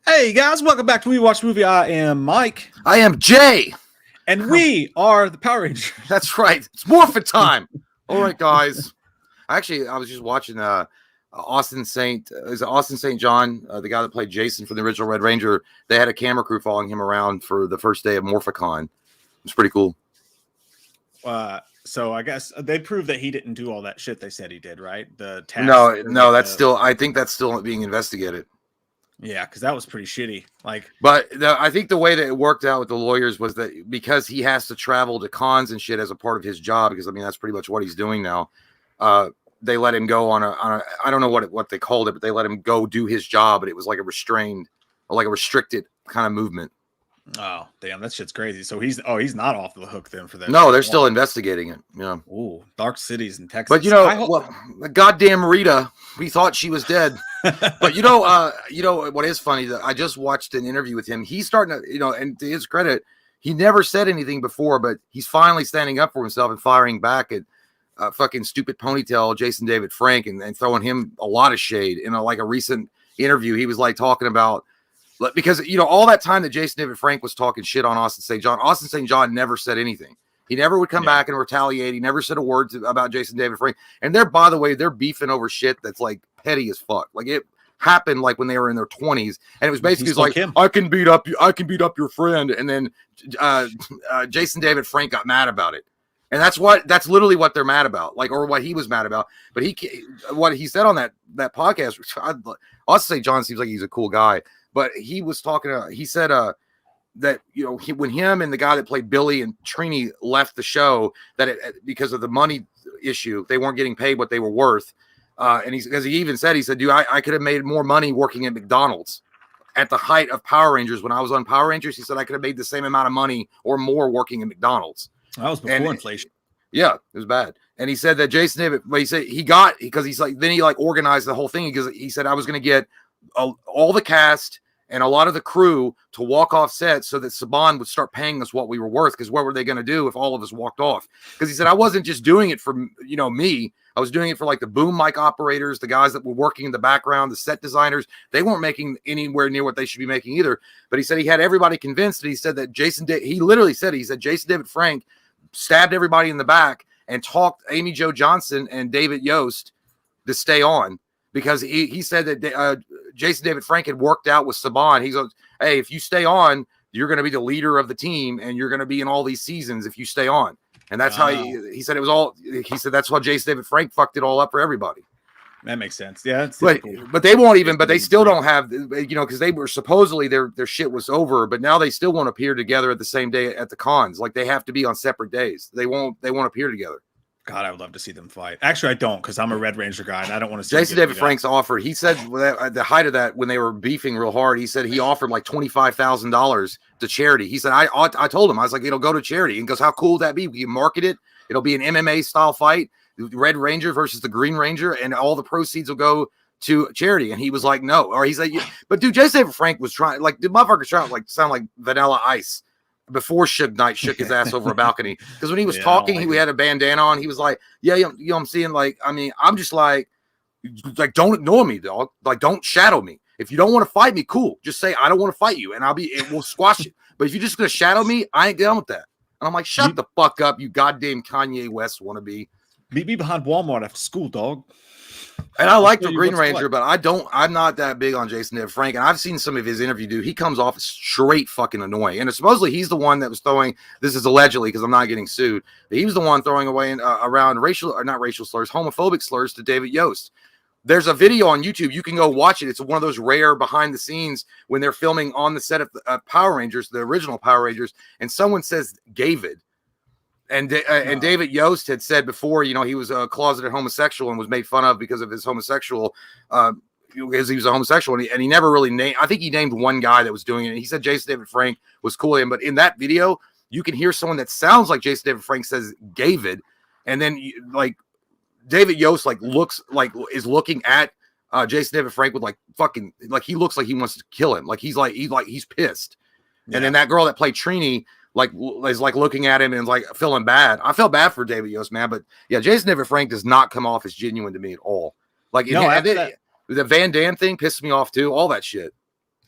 Hey guys, welcome back to We Watch Movie. I am Mike, I am Jay. and we are the Power Rangers. That's right. It's morphin' time. All right, guys. Actually, I was just watching Austin St. Is it Austin St. John, the guy that played Jason for the original Red Ranger? They had a camera crew following him around for the first day of Morphicon. It's pretty cool. So I guess they proved that he didn't do all that shit they said he did, right? The task. No, that's still. I think that's still being investigated. Yeah, because that was pretty shitty. I think the way that it worked out with the lawyers was that because he has to travel to cons and shit as a part of his job, because I mean that's pretty much what he's doing now. They let him go on a I don't know what they called it, but they let him go do his job, but it was like a restrained or like a restricted kind of movement. Oh, damn, that shit's crazy. So he's not off the hook then for that. No, they're still investigating it. Yeah. Ooh, dark cities in Texas. But the goddamn Rita, we thought she was dead. But you know what is funny? That I just watched an interview with him. He's starting to, and to his credit, he never said anything before, but he's finally standing up for himself and firing back at fucking stupid ponytail Jason David Frank and throwing him a lot of shade. In a recent interview, he was like talking about, because all that time that Jason David Frank was talking shit on Austin St. John never said anything. He never would come back and retaliate. He never said a word about Jason David Frank. And by the way, they're beefing over shit that's like petty as fuck. Like it happened like when they were in their 20s, and it was basically like, I can beat up your friend. And then Jason David Frank got mad about it. And that's literally what they're mad about, or what he was mad about. But what he said on that podcast, Austin St. John seems like he's a cool guy. But he was talking. He said that when him and the guy that played Billy and Trini left the show, that because of the money issue, they weren't getting paid what they were worth. And because he even said, dude, I could have made more money working at McDonald's at the height of Power Rangers. When I was on Power Rangers, he said I could have made the same amount of money or more working at McDonald's. That was before inflation. Yeah, it was bad. And he said that Jason David, but he said then he organized the whole thing because he said I was going to get all the cast and a lot of the crew to walk off set so that Saban would start paying us what we were worth. Because what were they going to do if all of us walked off? Because he said, I wasn't just doing it for, me. I was doing it for like the boom mic operators, the guys that were working in the background, the set designers. They weren't making anywhere near what they should be making either. But he said he had everybody convinced. And he said that Jason David Frank stabbed everybody in the back and talked Amy Jo Johnson and David Yost to stay on. Because he said that Jason David Frank had worked out with Saban. He goes, hey, if you stay on, you're going to be the leader of the team, and you're going to be in all these seasons if you stay on. And that's how he said it was all. He said that's why Jason David Frank fucked it all up for everybody. That makes sense. Yeah, but they won't even. But they still don't have, because they were supposedly their shit was over, but now they still won't appear together at the same day at the cons. Like they have to be on separate days. They won't appear together. God, I would love to see them fight. Actually, I don't, because I'm a Red Ranger guy, and I don't want to see Jason David Frank's offer. He said at the height of that, when they were beefing real hard, he said he offered like $25,000 to charity. He said, I told him, I was like, it'll go to charity. And he goes, how cool would that be? We can market it. It'll be an MMA style fight, Red Ranger versus the Green Ranger, and all the proceeds will go to charity. And he was like, no. Or he's like, but dude, Jason David Frank was trying, like, the motherfucker's trying to sound like Vanilla Ice. Before Suge Knight shook his ass over a balcony, because when he was talking, he had a bandana on. He was like, "Yeah, I'm seeing like, I mean, I'm just like, don't ignore me, dog. Like, don't shadow me. If you don't want to fight me, cool. Just say I don't want to fight you, and we'll squash it. But if you're just gonna shadow me, I ain't down with that." And I'm like, "Shut the fuck up, you goddamn Kanye West wannabe. Meet me behind Walmart after school, dog." And I like the Green Ranger, but I'm not that big on Jason David Frank. And I've seen some of his interview, dude. He comes off straight fucking annoying. And supposedly he's the one that was throwing, this is allegedly because I'm not getting sued, but he was the one throwing away around homophobic slurs to David Yost. There's a video on YouTube. You can go watch it. It's one of those rare behind the scenes when they're filming on the set of Power Rangers, the original Power Rangers, and someone says David. And David Yost had said before, he was a closeted homosexual and was made fun of because of his homosexual, because he was a homosexual, and he never really named. I think he named one guy that was doing it. And he said Jason David Frank was cool with him, but in that video, you can hear someone that sounds like Jason David Frank says David, and then like David Yost is looking at Jason David Frank with he looks like he wants to kill him, he's pissed, and then that girl that played Trini. Is looking at him and feeling bad. I felt bad for David Yost, man, but yeah, Jason David Frank does not come off as genuine to me at all. The Van Damme thing pissed me off too. All that shit.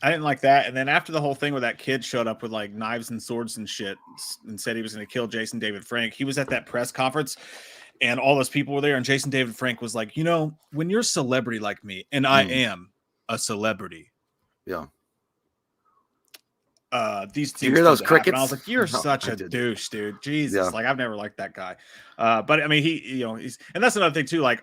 I didn't like that. And then after the whole thing where that kid showed up with like knives and swords and shit and said he was going to kill Jason David Frank, he was at that press conference and all those people were there. And Jason David Frank was like, when you're a celebrity like me, and I am a celebrity. Yeah. These Do you hear those crickets? I was like, you're such a douche, dude. Jesus. Yeah. Like, I've never liked that guy. But I mean, he's, and that's another thing too. Like,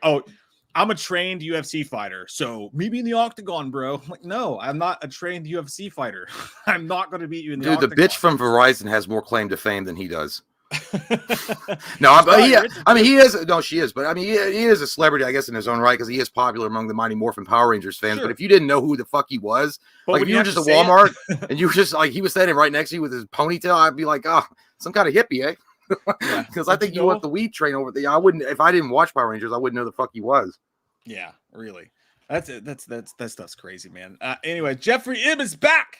I'm a trained UFC fighter, so maybe in the octagon, bro. I'm like, no, I'm not a trained UFC fighter. I'm not going to beat you in the octagon. Dude, the bitch from Verizon has more claim to fame than he does. No, he is. No, she is. But I mean, he is a celebrity, I guess, in his own right, because he is popular among the Mighty Morphin Power Rangers fans. Sure. But if you didn't know who the fuck he was, like if you were just at Walmart and you were just like he was standing right next to you with his ponytail, I'd be like, oh, some kind of hippie, eh? Because I think you want the weed train over there. I wouldn't, if I didn't watch Power Rangers, I wouldn't know the fuck he was. Yeah, really. That stuff's crazy, man. Anyway, Jeffrey M is back.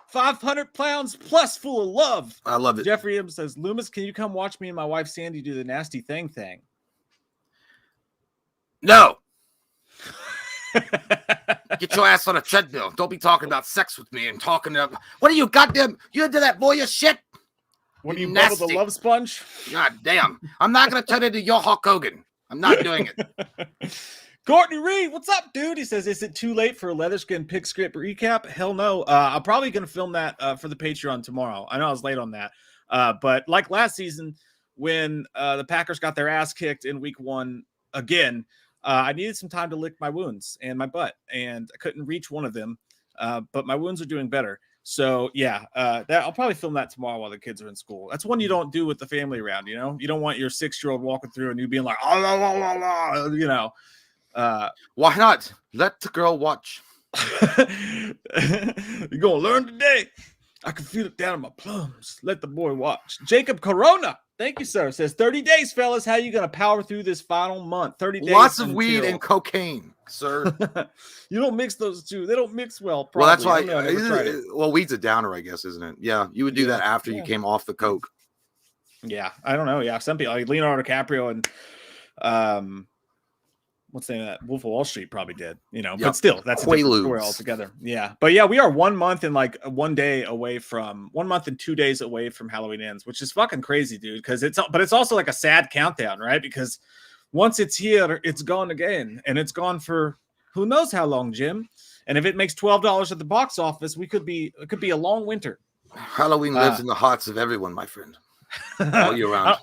500 pounds plus full of love. I love it. Jeffrey M says, Loomis, can you come watch me and my wife Sandy do the nasty thing? No. Get your ass on a treadmill. Don't be talking about sex with me and talking about what are you goddamn you into that voyeur shit? What are you nasty. The love sponge? God damn. I'm not gonna turn into your Hulk Hogan. I'm not doing it. Courtney Reed, what's up, dude? He says, is it too late for a Leatherskin Pig Script recap? Hell no. I'm probably going to film that for the Patreon tomorrow. I know I was late on that. But like last season, when the Packers got their ass kicked in week 1 again, I needed some time to lick my wounds and my butt, and I couldn't reach one of them. But my wounds are doing better. So, yeah, I'll probably film that tomorrow while the kids are in school. That's one you don't do with the family around, you know? You don't want your 6-year-old walking through and you being like, oh, la, la, la, la, you know. Why not? Let the girl watch. You're gonna learn today. I can feel it down in my plums. Let the boy watch. Jacob Corona, thank you, sir. Says 30 days, fellas. How you gonna power through this final month? 30 days. Lots of weed and cocaine, sir. You don't mix those two. They don't mix well. Probably. Well, that's why. Well, weed's a downer, I guess, isn't it? Yeah, you would do that after you came off the coke. Yeah, I don't know. Yeah, some people like Leonardo DiCaprio and what's the name of that? Wolf of Wall Street probably did, but still, that's a different story altogether. Yeah. But yeah, we are 1 month and like 1 day away from 1 month and 2 days away from Halloween ends, which is fucking crazy, dude. But it's also like a sad countdown, right? Because once it's here, it's gone again. And it's gone for who knows how long, Jim. And if it makes $12 at the box office, it could be a long winter. Halloween lives in the hearts of everyone, my friend. All year round.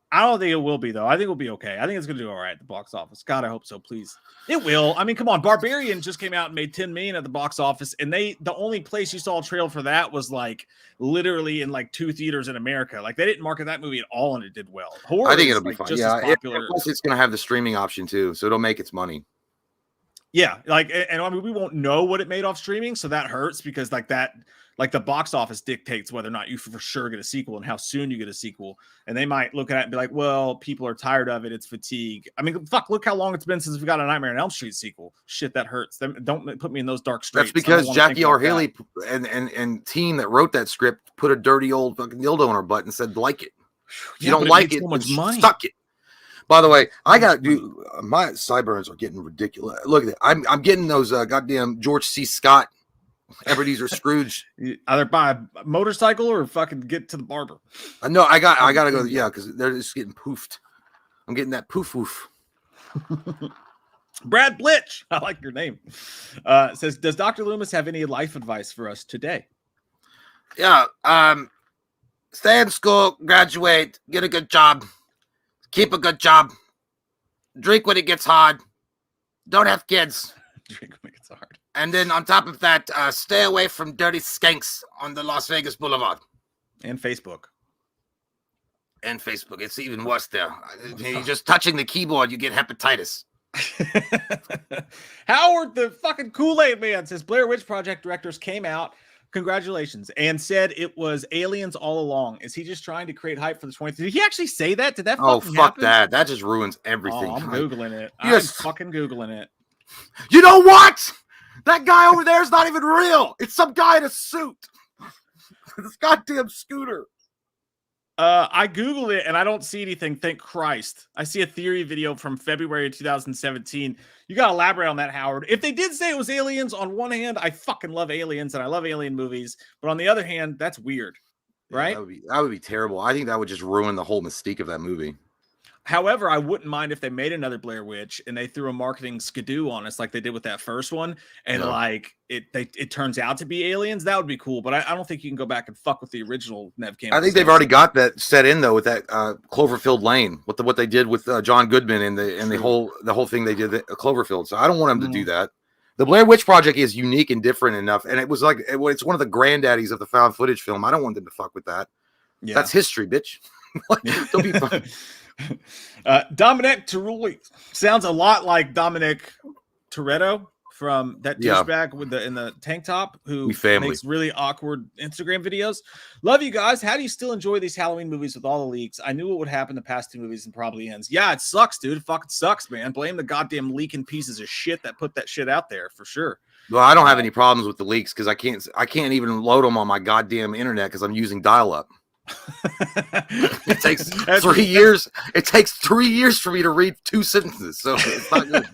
I don't think it will be, though. I think it'll be okay. I think it's going to do all right at the box office. God, I hope so, please. It will. I mean, come on. Barbarian just came out and made $10 million at the box office, and the only place you saw a trailer for that was like literally in like 2 theaters in America. Like they didn't market that movie at all, and it did well. Horror, I think it'll be like fine. Just yeah, as popular. It's going to have the streaming option too, so it'll make its money. Yeah, and I mean, we won't know what it made off streaming, so that hurts because like the box office dictates whether or not you for sure get a sequel and how soon you get a sequel. And they might look at it and be like, well, people are tired of it. It's fatigue. I mean, fuck, look how long it's been since we got a Nightmare on Elm Street sequel. Shit, that hurts. Don't put me in those dark straits. That's because Jackie R. Haley and team that wrote that script put a dirty old fucking dildo on her butt and said, like it. If you don't like it, so much money. Suck it. By the way, I got to do my sideburns are getting ridiculous. Look at that. I'm getting those goddamn George C. Scott Ebenezer Scrooge. Either buy a motorcycle or fucking get to the barber. No, I got to go. Yeah, because they're just getting poofed. I'm getting that poof woof. Brad Blitch, I like your name. Says, does Dr. Loomis have any life advice for us today? Yeah. Stay in school, graduate, get a good job, keep a good job, drink when it gets hard, don't have kids. Drink when it gets hard. And then on top of that, stay away from dirty skanks on the Las Vegas Boulevard. And Facebook. It's even worse there. You're just touching the keyboard, you get hepatitis. Howard, the fucking Kool-Aid man, says Blair Witch Project directors came out, congratulations, and said it was aliens all along. Is he just trying to create hype for the 20th? Did he actually say that? Did that fucking happen? That. That just ruins everything. Oh, I'm Googling it. Yes. I'm fucking Googling it. You know what? That guy over there is not even real. It's some guy in a suit. This goddamn scooter. I Googled it and I don't see anything. Thank Christ. I see a theory video from February 2017. You got to elaborate on that, Howard. If they did say it was aliens, on one hand, I fucking love aliens and I love alien movies. But on the other hand, that's weird, right? Yeah, that would be terrible. I think that would just ruin the whole mystique of that movie. However, I wouldn't mind if they made another Blair Witch and they threw a marketing skidoo on us like they did with that first one, and like it turns out to be aliens. That would be cool, but I don't think you can go back and fuck with the original Nev Campbell. I think they've already got that set in though with that Cloverfield Lane, what they did with John Goodman and the whole thing they did at Cloverfield. So I don't want them to do that. The Blair Witch Project is unique and different enough, and it was like it's one of the granddaddies of the found footage film. I don't want them to fuck with that. Yeah. That's history, bitch. Don't be fun. Dominic Cerulli sounds a lot like Dominic Toretto from that douchebag with in the tank top who makes really awkward Instagram videos. Love you guys. How do you still enjoy these Halloween movies with all the leaks? I knew what would happen the past two movies and probably ends. Yeah, it sucks, dude. It fucking sucks, man. Blame the goddamn leaking pieces of shit that put that shit out there for sure. Well, I don't have any problems with the leaks because I can't even load them on my goddamn internet because I'm using dial-up. It takes 3 years. It takes 3 years for me to read 2 sentences, so it's not good.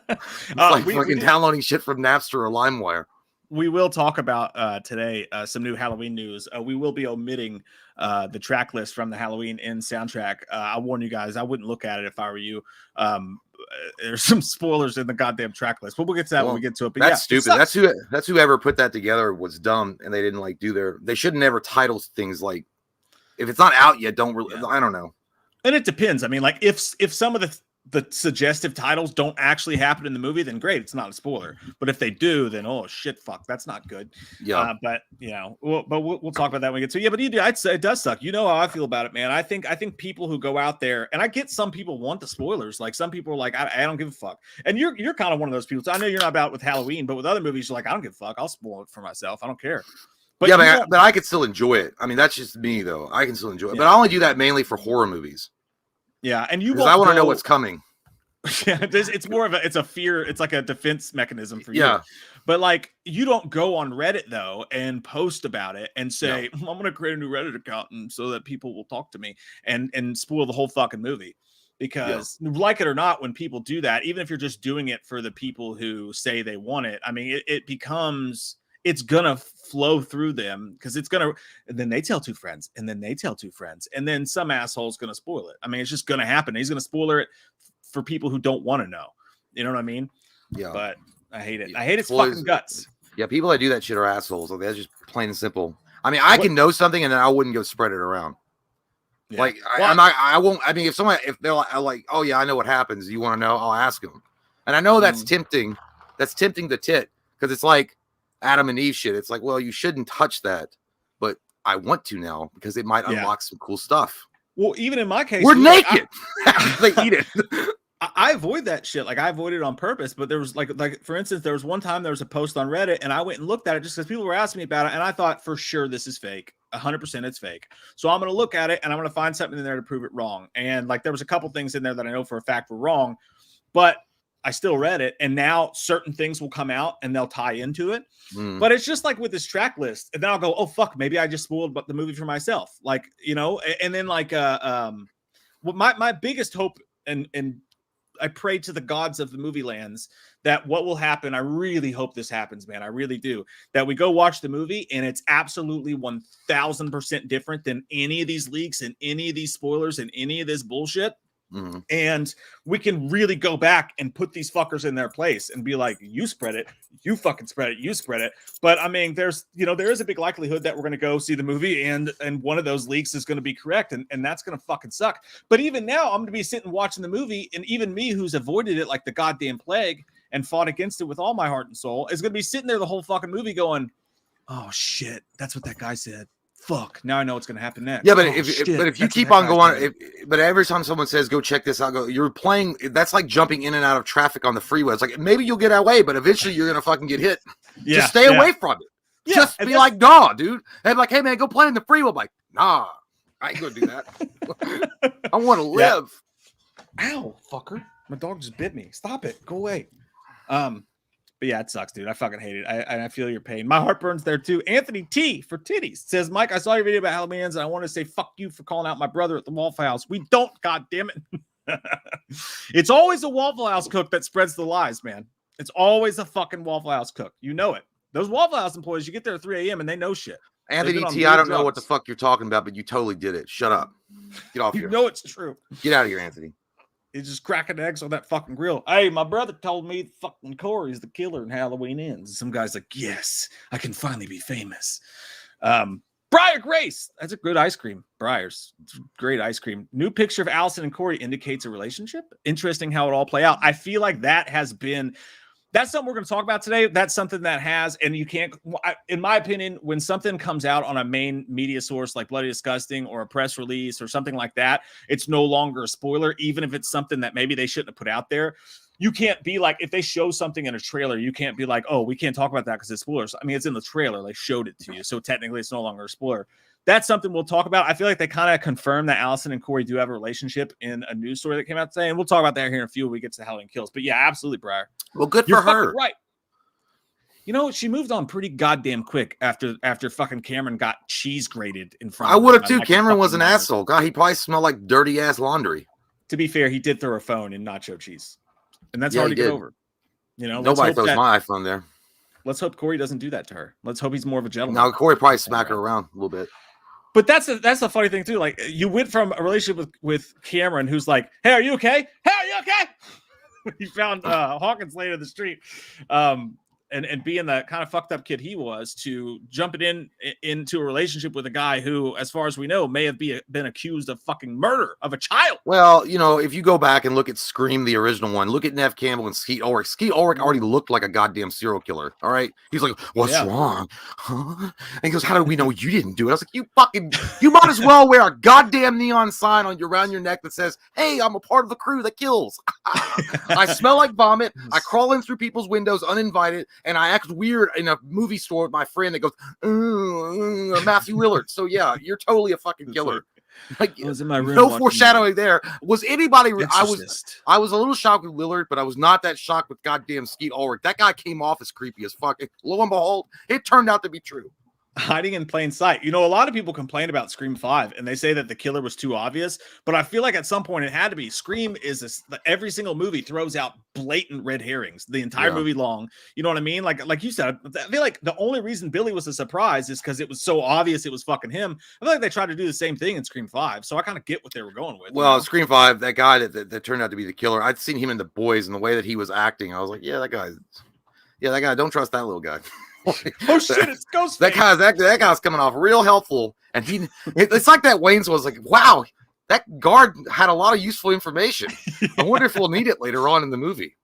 It's like fucking downloading shit from Napster or LimeWire. We will talk about today some new Halloween news. We will be omitting the track list from the Halloween End soundtrack. I'll warn you guys, I wouldn't look at it if I were you. There's some spoilers in the goddamn track list, but we'll get to that when we get to it. But that's stupid. That's whoever put that together was dumb, and they didn't like they should never title things like. If it's not out yet, I don't know. And it depends. I mean, like if some of the suggestive titles don't actually happen in the movie, then great, it's not a spoiler. But if they do, then oh shit, fuck, that's not good. Yeah. But we'll talk about that when we get to it. Yeah, but I'd say it does suck. You know how I feel about it, man. I think people who go out there, and I get some people want the spoilers. Like some people are like, I don't give a fuck. And you're kind of one of those people. So I know you're not about with Halloween, but with other movies, you're like, I don't give a fuck. I'll spoil it for myself. I don't care. But but I could still enjoy it. I mean, that's just me, though. I can still enjoy it, but I only do that mainly for horror movies. Yeah, and I want to know what's coming. Yeah, it's more of it's a fear. It's like a defense mechanism for you. Yeah, but like you don't go on Reddit though and post about it and say I'm going to create a new Reddit account and so that people will talk to me and spoil the whole fucking movie. Because like it or not, when people do that, even if you're just doing it for the people who say they want it, I mean, it becomes. It's gonna flow through them because it's gonna, and then they tell 2 friends, and then they tell 2 friends, and then some asshole's gonna spoil it. I mean, it's just gonna happen. He's gonna spoiler it for people who don't want to know. You know what I mean? Yeah. But I hate it. I hate its fucking guts. Yeah, people that do that shit are assholes. Like, that's just plain and simple. I mean, I can know something and then I wouldn't go spread it around. Yeah. Like I won't. I mean, if they're like, oh yeah, I know what happens. You want to know? I'll ask them. And I know that's tempting. That's tempting the tit because it's like Adam and Eve shit. It's like, well, you shouldn't touch that, but I want to now because it might unlock some cool stuff. Well, even in my case, we're naked. They eat it. I avoid that shit. Like I avoided it on purpose. But there was like for instance, there was one time there was a post on Reddit, and I went and looked at it just because people were asking me about it, and I thought for sure this is fake. 100% it's fake. So I'm going to look at it and I'm going to find something in there to prove it wrong. And like there was a couple things in there that I know for a fact were wrong, but I still read it, and now certain things will come out and they'll tie into it. But it's just like with this track list, and then I'll go, oh fuck, maybe I just spoiled the movie for myself. Like, and then like well, my biggest hope and I pray to the gods of the movie lands that what will happen. I really hope this happens, man. I really do. That we go watch the movie and it's absolutely 1000% different than any of these leaks and any of these spoilers and any of this bullshit. And we can really go back and put these fuckers in their place and be like, you spread it, you fucking spread it, you spread it. But I mean, there is a big likelihood that we're going to go see the movie and one of those leaks is going to be correct. And that's going to fucking suck. But even now I'm going to be sitting watching the movie, and even me who's avoided it like the goddamn plague and fought against it with all my heart and soul is going to be sitting there the whole fucking movie going, oh shit, that's what that guy said. Fuck, now I know what's going to happen next. Yeah, but if you keep on going, but every time someone says, go check this out, you're playing, that's like jumping in and out of traffic on the freeway. It's like, maybe you'll get away, but eventually you're going to fucking get hit. Yeah, just stay away from it. Yeah, just be like, nah, dude. And like, hey man, go play in the freeway. I'm like, nah, I ain't going to do that. I want to live. Ow, fucker. My dog just bit me. Stop it. Go away. But yeah, it sucks, dude. I fucking hate it. I feel your pain. My heart burns there too. Anthony T for titties says, Mike, I saw your video about Halloween ends, and I want to say fuck you for calling out my brother at the Waffle House. We don't, god damn it. It's always a Waffle House cook that spreads the lies, man. It's always a fucking Waffle House cook. You know it. Those Waffle House employees, you get there at 3 a.m. and they know shit. Anthony T, I don't know what the fuck you're talking about, but you totally did it. Shut up. Get off here. You know it's true. Get out of here, Anthony. He's just cracking eggs on that fucking grill. Hey, my brother told me fucking Corey's the killer in Halloween Ends. Some guy's like, yes, I can finally be famous. Briar Grace. That's a good ice cream. Briar's. Great ice cream. New picture of Allison and Corey indicates a relationship. Interesting how it all play out. I feel like that has been... That's something we're going to talk about today. That's something that has, and you can't, in my opinion, when something comes out on a main media source like Bloody Disgusting or a press release or something like that, it's no longer a spoiler, even if it's something that maybe they shouldn't have put out there. You can't be like, if they show something in a trailer, you can't be like, oh, we can't talk about that because it's spoilers. I mean, it's in the trailer. They showed it to you. So technically, it's no longer a spoiler. That's something we'll talk about. I feel like they kind of confirmed that Allison and Corey do have a relationship in a news story that came out today. And we'll talk about that here in a few when we get to Halloween Kills. But yeah, absolutely, Briar. Well, good for her. Right. You know, she moved on pretty goddamn quick after fucking Cameron got cheese grated in front of her. I would have too. Cameron was an asshole. God, he probably smelled like dirty ass laundry. To be fair, he did throw a phone in nacho cheese. And that's hard to get over. You know, nobody throws my iPhone there. Let's hope Corey doesn't do that to her. Let's hope he's more of a gentleman. Now Corey probably smack her around a little bit. But that's the funny thing too. Like, you went from a relationship with Cameron, who's like, "Hey, are you okay? Hey, are you okay?" He found Hawkins laying in the street, and being the kind of fucked up kid he was, to jumping into a relationship with a guy who, as far as we know, may have been accused of fucking murder of a child. Well, you know, if you go back and look at Scream, the original one, look at Nev Campbell and Skeet Ulrich. Skeet Ulrich already looked like a goddamn serial killer. All right, he's like, "What's wrong?" Huh? And he goes, "How do we know you didn't do it?" I was like, you might as well wear a goddamn neon sign around your neck that says, "Hey, I'm a part of the crew that kills." I smell like vomit. I crawl in through people's windows uninvited, and I act weird in a movie store with my friend that goes, Matthew Lillard. So yeah, you're totally a fucking killer. Like, I was in my room, no foreshadowing there. Was anybody? I was a little shocked with Lillard, but I was not that shocked with goddamn Skeet Ulrich. That guy came off as creepy as fuck. Lo and behold, it turned out to be true. Hiding in plain sight. You know, a lot of people complain about Scream 5 and they say that the killer was too obvious, but I feel like at some point it had to be. Scream is every single movie throws out blatant red herrings the entire movie long. You know what I mean? Like you said, I feel like the only reason Billy was a surprise is because it was so obvious it was fucking him. I feel like they tried to do the same thing in Scream 5, so I kind of get what they were going with. Well, Scream 5, that guy that turned out to be the killer, I'd seen him in The Boys, and the way that he was acting, I was like, that guy, don't trust that little guy. Oh shit, it's Ghostface. That guy's coming off real helpful, and it's like that Wayne's was like, wow, that guard had a lot of useful information. I wonder if we'll need it later on in the movie.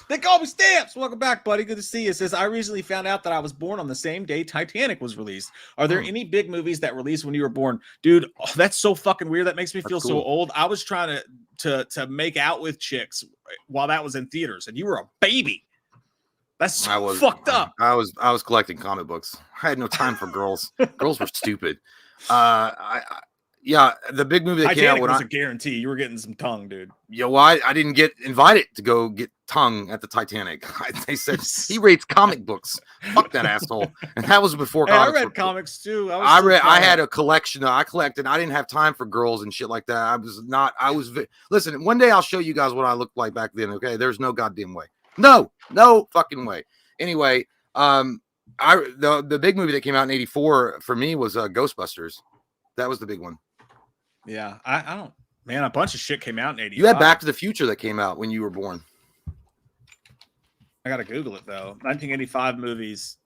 They call me Stamps. Welcome back, buddy. Good to see you. It says, I recently found out that I was born on the same day Titanic was released. Are there any big movies that released when you were born? Dude, that's so fucking weird. That makes me feel so old. I was trying to make out with chicks while that was in theaters, and you were a baby. That's fucked up. I was collecting comic books. I had no time for girls. Girls were stupid. The big movie that came out was a guarantee. You were getting some tongue, dude. Yeah, well, I didn't get invited to go get tongue at the Titanic. They said he rates comic books. Fuck that asshole. And that was before I read comics too. I had a collection. I collected. I didn't have time for girls and shit like that. Listen, one day I'll show you guys what I looked like back then. Okay, there's no goddamn way. No fucking way. Anyway, the big movie that came out in '84 for me was Ghostbusters. That was the big one. Yeah, I don't. Man, a bunch of shit came out in '85. You had Back to the Future that came out when you were born. I gotta Google it though. 1985 movies: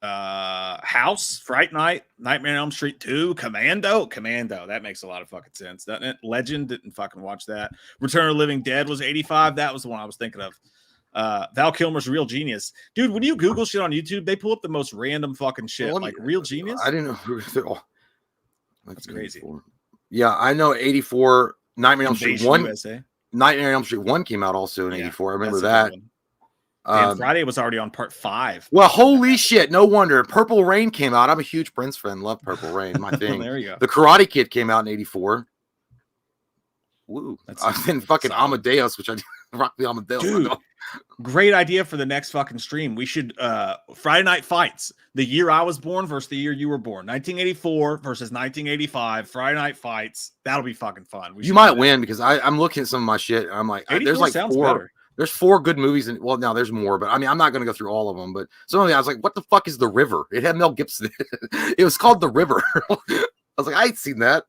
House, Fright Night, Nightmare on Elm Street 2, Commando. That makes a lot of fucking sense, doesn't it? Legend, didn't fucking watch that. Return of the Living Dead was '85. That was the one I was thinking of. Val Kilmer's Real Genius. Dude, when you Google shit on YouTube, they pull up the most random fucking shit. Like Real Genius? I didn't know. That's crazy. Yeah, I know 84 Nightmare on Elm Street 1. USA. Nightmare on Elm Street 1 came out also in 84. I remember that. Friday was already on part 5. Well, holy shit. No wonder. Purple Rain came out. I'm a huge Prince fan. Love Purple Rain. My thing. There you go. The Karate Kid came out in 84. Woo. Then fucking Amadeus, which I rock the Amadeus. Dude, Great idea for the next fucking stream. We should Friday Night Fights. The year I was born versus the year you were born. 1984 versus 1985. Friday Night Fights. That'll be fucking fun. You might win because I'm looking at some of my shit. And I'm like, there's like four. Better. There's 4 good movies, and well, now there's more, but I mean, I'm not going to go through all of them. But some of them, I was like, what the fuck is The River? It had Mel Gibson. It was called The River. I was like, I ain't seen that.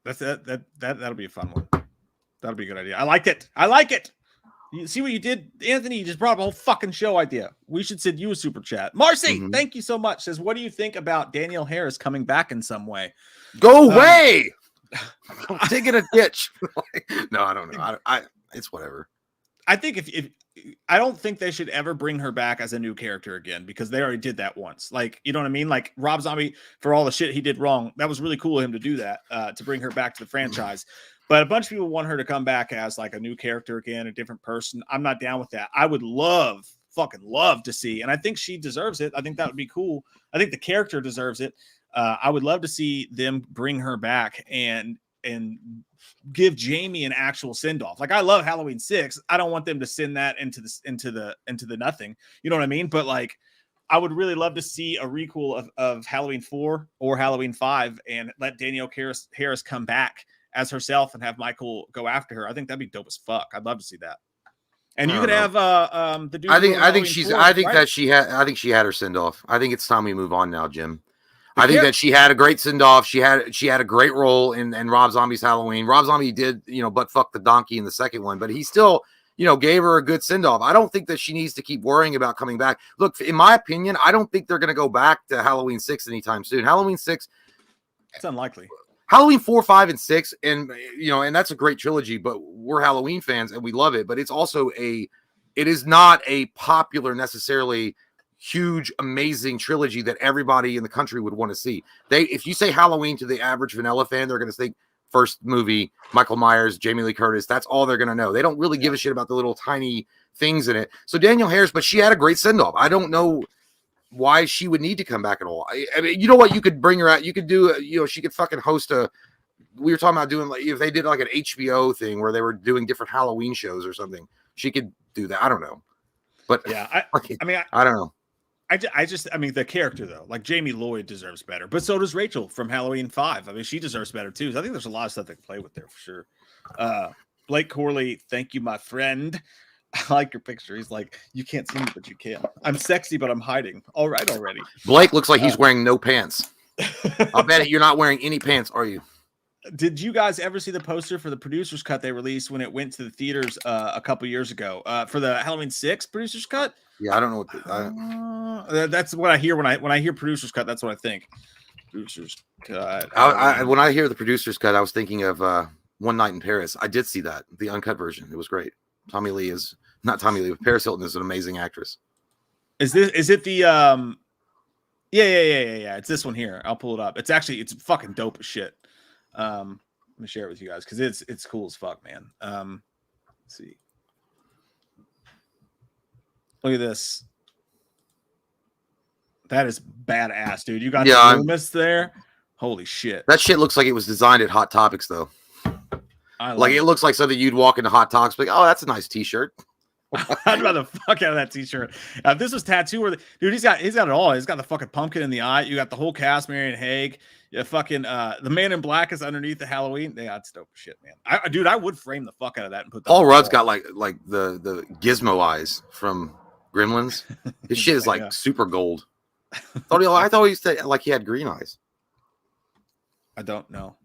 That'll be a fun one. That'll be a good idea. I like it. I like it. You see what you did, Anthony? You just brought up a whole fucking show idea. We should send you a super chat. Marcy, thank you so much. Says, what do you think about Danielle Harris coming back in some way? Go away. Dig in a ditch. No, I don't know. It's whatever. I think if I don't think they should ever bring her back as a new character again because they already did that once. Like, you know what I mean? Like Rob Zombie, for all the shit he did wrong, that was really cool of him to do that, to bring her back to the franchise. But a bunch of people want her to come back as like a new character again, a different person. I'm not down with that. I would fucking love to see, and I think she deserves it. I think that would be cool. I think the character deserves it. I would love to see them bring her back and give Jamie an actual send off. Like I love Halloween 6. I don't want them to send that into the nothing. You know what I mean? But like, I would really love to see a requel of Halloween 4 or Halloween 5 and let Danielle Harris come back as herself and have Michael go after her. I think that'd be dope as fuck. I'd love to see that. And you could have the dude. I think she had her send off. I think it's time we move on now, Jim. I think that she had a great send off. She had a great role in Rob Zombie's Halloween. Rob Zombie did, butt fuck the donkey in the second one, but he still, gave her a good send off. I don't think that she needs to keep worrying about coming back. Look, in my opinion, I don't think they're going to go back to Halloween 6 anytime soon. Halloween 6, it's unlikely. Halloween 4, 5, and 6, and and that's a great trilogy, but we're Halloween fans and we love it. But it's also it is not a popular necessarily huge, amazing trilogy that everybody in the country would want to see. If you say Halloween to the average vanilla fan, they're going to think first movie, Michael Myers, Jamie Lee Curtis. That's all they're going to know. They don't really give a shit about the little tiny things in it. So Danielle Harris, but she had a great send off. I don't know why she would need to come back at all. I mean, you know what? You could bring her out. You could do, she could fucking host we were talking about doing like, if they did like an HBO thing where they were doing different Halloween shows or something, she could do that. I don't know. But yeah, I don't know. I mean, the character though, like Jamie Lloyd deserves better, but so does Rachel from Halloween 5. I mean, she deserves better too. So I think there's a lot of stuff they can play with there for sure. Blake Corley, thank you, my friend. I like your picture. He's like, you can't see me, but you can. I'm sexy, but I'm hiding. All right, already. Blake looks like he's wearing no pants. I'll bet you're not wearing any pants, are you? Did you guys ever see the poster for the producer's cut they released when it went to the theaters a couple years ago for the Halloween 6 producer's cut? Yeah, I don't know what that's what I hear when I hear producer's cut. That's what I think. Producer's cut. When I hear the producer's cut, I was thinking of One Night in Paris. I did see that, the uncut version. It was great. Tommy Lee is not Tommy Lee, but Paris Hilton is an amazing actress. Is it the yeah. It's this one here. I'll pull it up. It's fucking dope as shit. Let me share it with you guys because it's cool as fuck, man. Let's see. Look at this. That is badass, dude. You got the Loomis there. Holy shit. That shit looks like it was designed at Hot Topics, though. It looks like something you'd walk into Hot Topics, like, oh, that's a nice t-shirt. I'd rather fuck out of that t-shirt. If this was tattoo, dude, he's got it all. He's got the fucking pumpkin in the eye. You got the whole cast, Marion Haig. Yeah, fucking the Man in Black is underneath the Halloween. Yeah, that's dope shit, man. I would frame the fuck out of that and put that. Paul Rudd's got like the gizmo eyes from Gremlins. His shit is like super gold. I thought he said like he had green eyes. I don't know.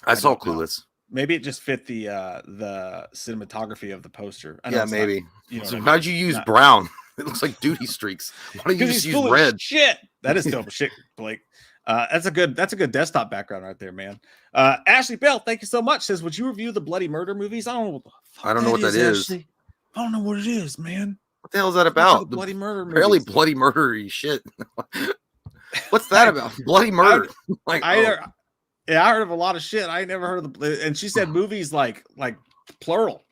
I saw Clueless. Maybe it just fit the cinematography of the poster. Yeah, maybe. So how'd you use brown? It looks like duty streaks. Why don't you just use red? Shit, that is dope shit, Blake. That's a good desktop background right there, man. Ashley Bell, thank you so much. Says, would you review the bloody murder movies? I don't know what the fuck I don't know what that is. I don't know what it is, man. What the hell is that about? The bloody murder movies. Fairly bloody murdery shit. What's that about? Bloody murder. I heard of a lot of shit. I ain't never heard of the. And she said movies like plural,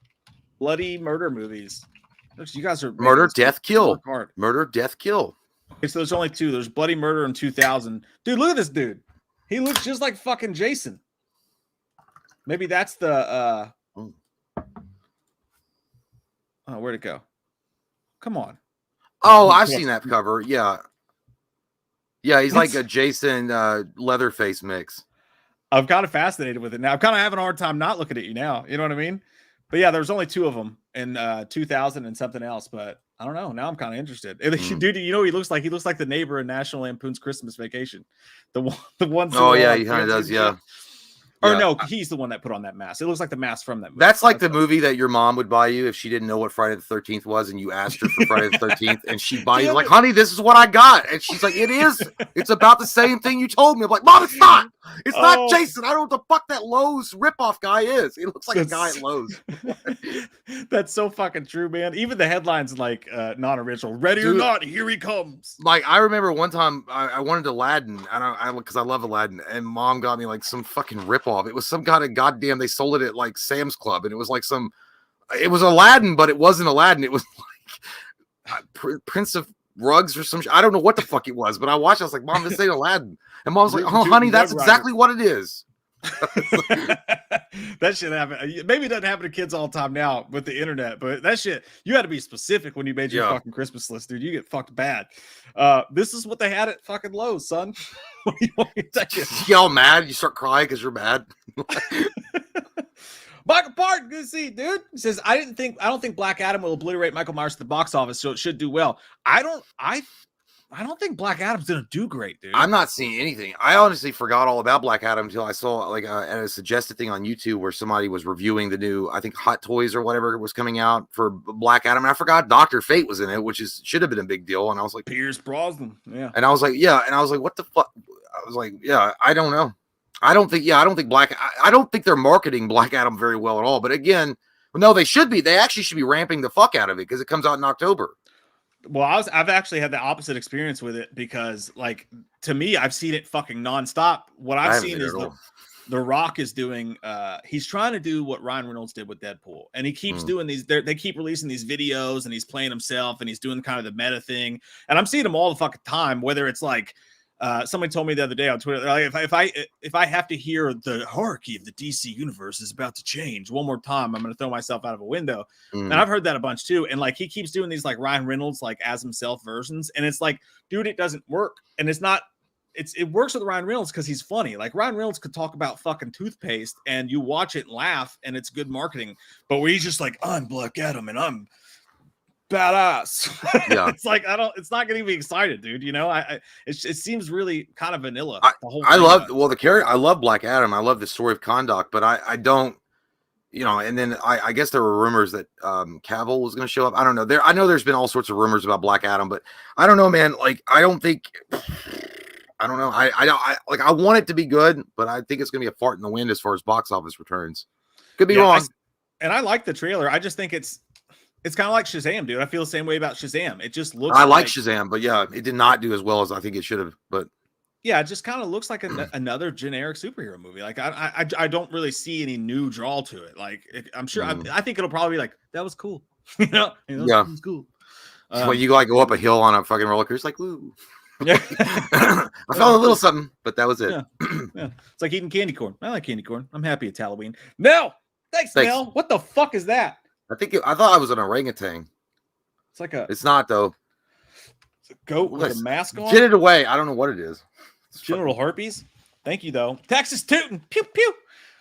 bloody murder movies. You guys are murder, death, kill. Murder, death, kill. Okay, so there's only two. There's Bloody Murder in 2000. Dude, look at this dude. He looks just like fucking Jason. Maybe that's the. Oh, where'd it go? Come on. Oh, I've seen that cover. Yeah. Yeah, he's like It's- a Jason Leatherface mix. I'm kind of fascinated with it now. I'm kind of having a hard time not looking at you now. You know what I mean? But yeah, there's only 2 of them in 2000 and something else. But I don't know. Now I'm kind of interested. Dude, you know, he looks like the neighbor in National Lampoon's Christmas Vacation. The ones. Oh yeah, he kind of does. Yeah. Or Yeah. no, he's the one that put on that mask. It looks like the mask from that movie. That's like the movie that your mom would buy you if she didn't know what Friday the 13th was, and you asked her for Friday the 13th, and she buys you like, honey, this is what I got. And she's like, it is. It's about the same thing you told me. I'm like, Mom, it's not. It's not Jason. I don't know what the fuck that Lowe's ripoff guy is. He looks like a guy at Lowe's. That's so fucking true, man. Even the headlines like non-original. Ready or not, here he comes. Like I remember one time I wanted Aladdin, and because I love Aladdin, and Mom got me like some fucking ripoff. It was some kind of goddamn. They sold it at like Sam's Club, and it was like it was Aladdin, but it wasn't Aladdin. It was like Prince of Rugs or some. I don't know what the fuck it was, but I watched. I was like, Mom, this ain't Aladdin, and Mom's like, oh, honey, that's exactly what it is. That shit happen. Maybe it doesn't happen to kids all the time now with the internet, but that shit, you had to be specific when you made your fucking Christmas list, dude. You get fucked bad. This is what they had at fucking Lowe's, son. What do you want me to tell you? You all mad? You start crying because you're mad. Michael Parton, good to see you, dude. He says, I don't think Black Adam will obliterate Michael Myers at the box office, so it should do well. I don't think Black Adam's gonna do great, dude. I'm not seeing anything. I honestly forgot all about Black Adam until I saw like a suggested thing on YouTube where somebody was reviewing the new, I think, Hot Toys or whatever was coming out for Black Adam. And I forgot Dr. Fate was in it, which should have been a big deal. And I was like, Pierce Brosnan, yeah. And I was like, yeah. And I was like, what the fuck? I was like, yeah, I don't know. I don't think they're marketing Black Adam very well at all. But again, no, they should be. They actually should be ramping the fuck out of it because it comes out in October. Well, I've actually had the opposite experience with it because, like, to me, I've seen it fucking nonstop. What I've seen is the Rock is doing. He's trying to do what Ryan Reynolds did with Deadpool, and he keeps doing these. They keep releasing these videos, and he's playing himself, and he's doing kind of the meta thing. And I'm seeing him all the fucking time. Whether it's like, somebody told me the other day on Twitter, like, if I have to hear the hierarchy of the DC universe is about to change one more time, I'm going to throw myself out of a window. And I've heard that a bunch too. And like, he keeps doing these like Ryan Reynolds, like as himself versions. And it's like, dude, it doesn't work. And it works with Ryan Reynolds because he's funny. Like Ryan Reynolds could talk about fucking toothpaste and you watch it and laugh and it's good marketing. But where he's just like, I'm Black Adam and I'm badass. Yeah. It's like, it's not getting me excited, dude. You know, it seems really kind of vanilla. I love Black Adam. I love the story of Kahndaq, but I don't, you know, and then I guess there were rumors that Cavill was going to show up. I don't know. I know there's been all sorts of rumors about Black Adam, but I don't know, man. Like, I don't know. I want it to be good, but I think it's going to be a fart in the wind as far as box office returns. Could be wrong. I like the trailer. I just think it's kind of like Shazam, dude. I feel the same way about Shazam. It just looks. I like Shazam, but yeah, it did not do as well as I think it should have. But yeah, it just kind of looks like another generic superhero movie. Like I don't really see any new draw to it. Like I'm sure I think it'll probably be like that was cool. You know, that was cool. Well, you like go up a hill on a fucking roller coaster, like woo. Yeah. I felt a little something, but that was it. Yeah. It's like eating candy corn. I like candy corn. I'm happy it's Halloween. No, thanks. Mel. What the fuck is that? I thought I was an orangutan. It's like it's not though. It's a goat with a mask on. Get it away. I don't know what it is. It's General herpes. Thank you though. Texas tootin'. Pew pew.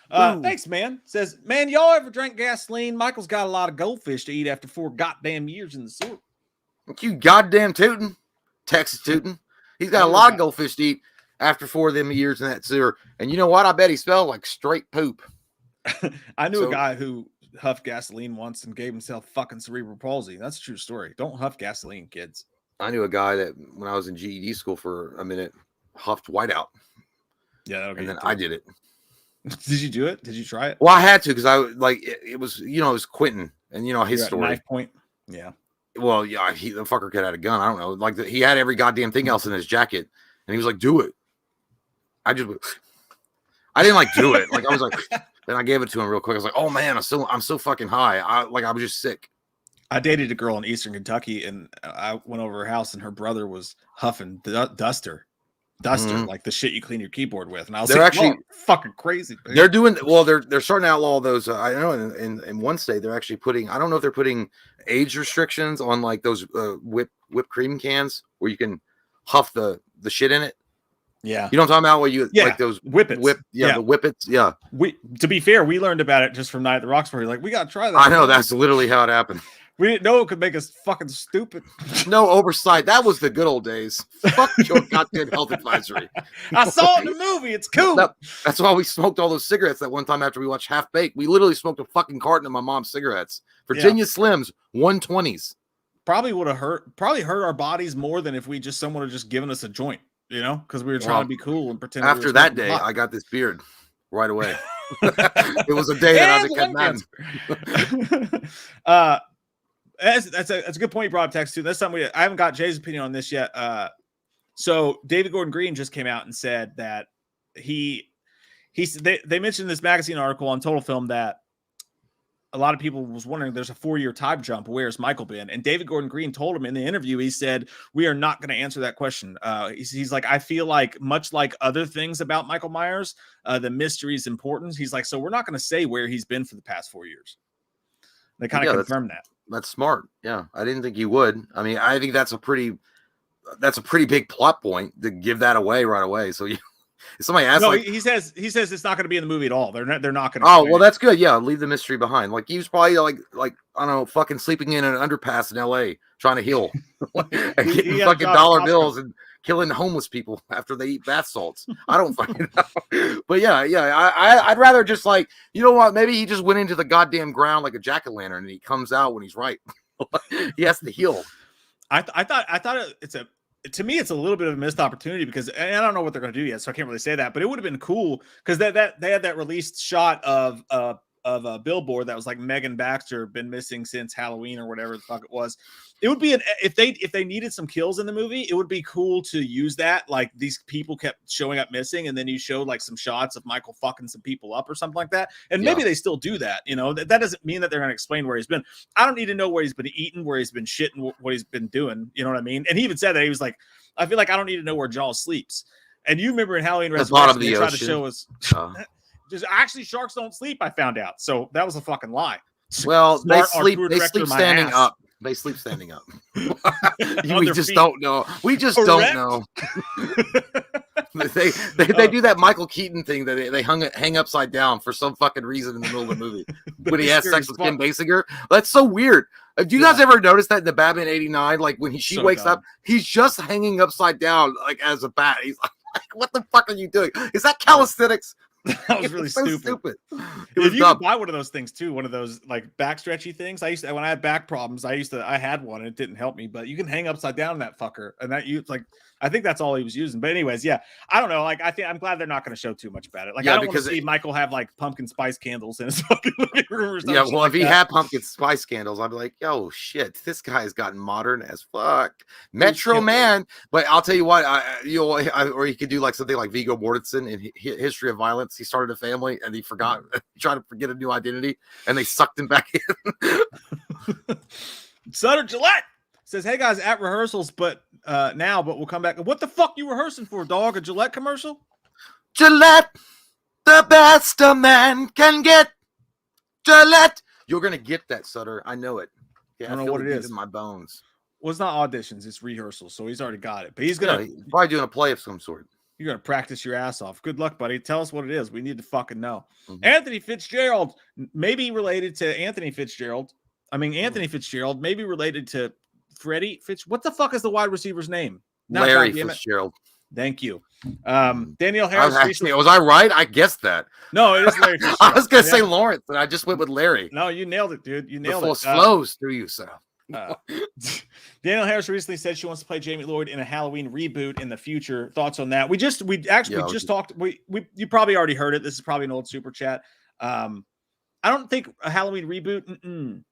Thanks, man. Says, man, y'all ever drank gasoline? Michael's got a lot of goldfish to eat after 4 goddamn years in the sewer. You goddamn tootin'. Texas tootin'. He's got a lot of goldfish to eat after 4 of them years in that sewer. And you know what? I bet he smelled like straight poop. I knew a guy who huffed gasoline once and gave himself fucking cerebral palsy. That's a true story. Don't huff gasoline, kids. I knew a guy that when I was in GED school for a minute huffed whiteout. Yeah, and then I did it. Did you do it? Did you try it? Well, I had to because I like it was, you know, it was Quentin and you know his story. Knife point. Yeah. Well, yeah, the fucker could have had a gun. I don't know. Like he had every goddamn thing else in his jacket, and he was like, "Do it." I didn't like do it. Like I was like. Then I gave it to him real quick. I was like, "Oh man, I'm so fucking high. I was just sick." I dated a girl in Eastern Kentucky, and I went over her house, and her brother was huffing duster. duster, like the shit you clean your keyboard with. And I was They're like, actually fucking crazy. Man. They're doing well. They're starting to outlaw all those. I know in one state they're actually putting. I don't know if they're putting age restrictions on like those whipped cream cans where you can huff the shit in it. Yeah, you know what I'm talking about? Where you like those whippets. the whippets. Yeah. To be fair, we learned about it just from Night at the Roxbury. Like, we gotta try that. I know that's literally how it happened. We didn't know it could make us fucking stupid. No oversight. That was the good old days. Fuck your goddamn health advisory. I saw it in the movie. It's cool. That's why we smoked all those cigarettes that one time after we watched Half Baked. We literally smoked a fucking carton of my mom's cigarettes. Virginia Slims, 120s. Probably would have hurt our bodies more than if someone had just given us a joint, you know, because we were trying to be cool and pretend. After that day, I got this beard right away. It was a day that I became mad. That's a good point you brought up, Tex, too. That's something I haven't got Jay's opinion on this yet. So David Gordon Green just came out and said that they mentioned this magazine article on Total Film that a lot of people was wondering, there's a 4-year time jump. Where's Michael been? And David Gordon Green told him in the interview, he said, we are not going to answer that question. He's like, I feel like much like other things about Michael Myers, the mystery is important. He's like, so we're not going to say where he's been for the past 4 years. They kind of confirmed that. That's smart. Yeah. I didn't think you would. I mean, I think that's a pretty big plot point to give that away right away. So somebody asked, he says it's not going to be in the movie at all. They're not going to. Oh, well, that's good. Yeah. Leave the mystery behind. Like, he was probably like, I don't know, fucking sleeping in an underpass in LA trying to heal and getting fucking dollar bills and killing homeless people after they eat bath salts. I don't fucking know. But yeah. I'd rather just like, you know what? Maybe he just went into the goddamn ground like a jack-o'-lantern and he comes out when he's right. He has to heal. I thought to me, it's a little bit of a missed opportunity because I don't know what they're going to do yet, so I can't really say that. But it would have been cool because they had that released shot of a billboard that was like Megan Baxter been missing since Halloween or whatever the fuck it was. It would be if they needed some kills in the movie, it would be cool to use that. Like, these people kept showing up missing, and then you showed like some shots of Michael fucking some people up or something like that. And maybe they still do that. You know, that doesn't mean that they're going to explain where he's been. I don't need to know where he's been eating, where he's been shitting, what he's been doing. You know what I mean? And he even said that he was like, I feel like I don't need to know where Jaws sleeps. And you remember in Halloween Resurrection, they tried to show us just actually sharks don't sleep. I found out, so that was a fucking lie. Well, they sleep standing up. They sleep standing up. We just don't know. We just don't know. They do that Michael Keaton thing that they hang upside down for some fucking reason in the middle of the movie when he has sex with Kim Basinger. That's so weird. Do you guys ever notice that in the Batman '89? Like, when she wakes up, he's just hanging upside down like as a bat. He's like, what the fuck are you doing? Is that calisthenics? That was really so stupid. If you could buy one of those things too, one of those like back stretchy things. I used to, when I had back problems, I had one and it didn't help me, but you can hang upside down in that fucker. And I think that's all he was using. But anyways, yeah, I don't know. Like, I'm glad they're not going to show too much about it. Like, I don't want to see Michael have like pumpkin spice candles in his fucking living room or something. Yeah, well, if he had pumpkin spice candles, I'd be like, yo, shit, this guy's gotten modern as fuck. Metro Man. But I'll tell you what, or he could do like something like Viggo Mortensen in History of Violence. He started a family and he forgot, trying to forget a new identity, and they sucked him back in. Sutter Gillette says, hey guys, at rehearsals, but we'll come back. What the fuck you rehearsing for, dog? A Gillette commercial? Gillette, the best a man can get. Gillette. You're gonna get that, Sutter. I know it. Yeah, I don't know what it is in my bones. Well, it's not auditions, it's rehearsals, so he's already got it. But he's gonna he's probably doing a play of some sort. You're gonna practice your ass off. Good luck, buddy. Tell us what it is. We need to fucking know. Mm-hmm. Anthony Fitzgerald, maybe related to Anthony Fitzgerald. Anthony Fitzgerald, maybe related to Freddie Fitz. What the fuck is the wide receiver's name? Larry Fitzgerald. Thank you. Danielle Harris. Was I right? I guessed that. No, it is Larry Fitzgerald. I was gonna say Lawrence, but I just went with Larry. No, you nailed it, dude. You nailed it. The force flows through you, sir. Danielle Harris recently said she wants to play Jamie Lloyd in a Halloween reboot in the future. Thoughts on that? We just talked. You probably already heard it. This is probably an old super chat. I don't think a Halloween reboot.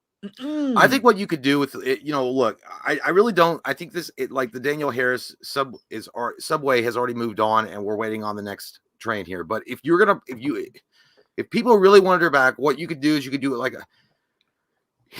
I think what you could do with it, look, I really don't. I think like the Danielle Harris Subway has already moved on, and we're waiting on the next train here. But if people really wanted her back, what you could do is you could do it like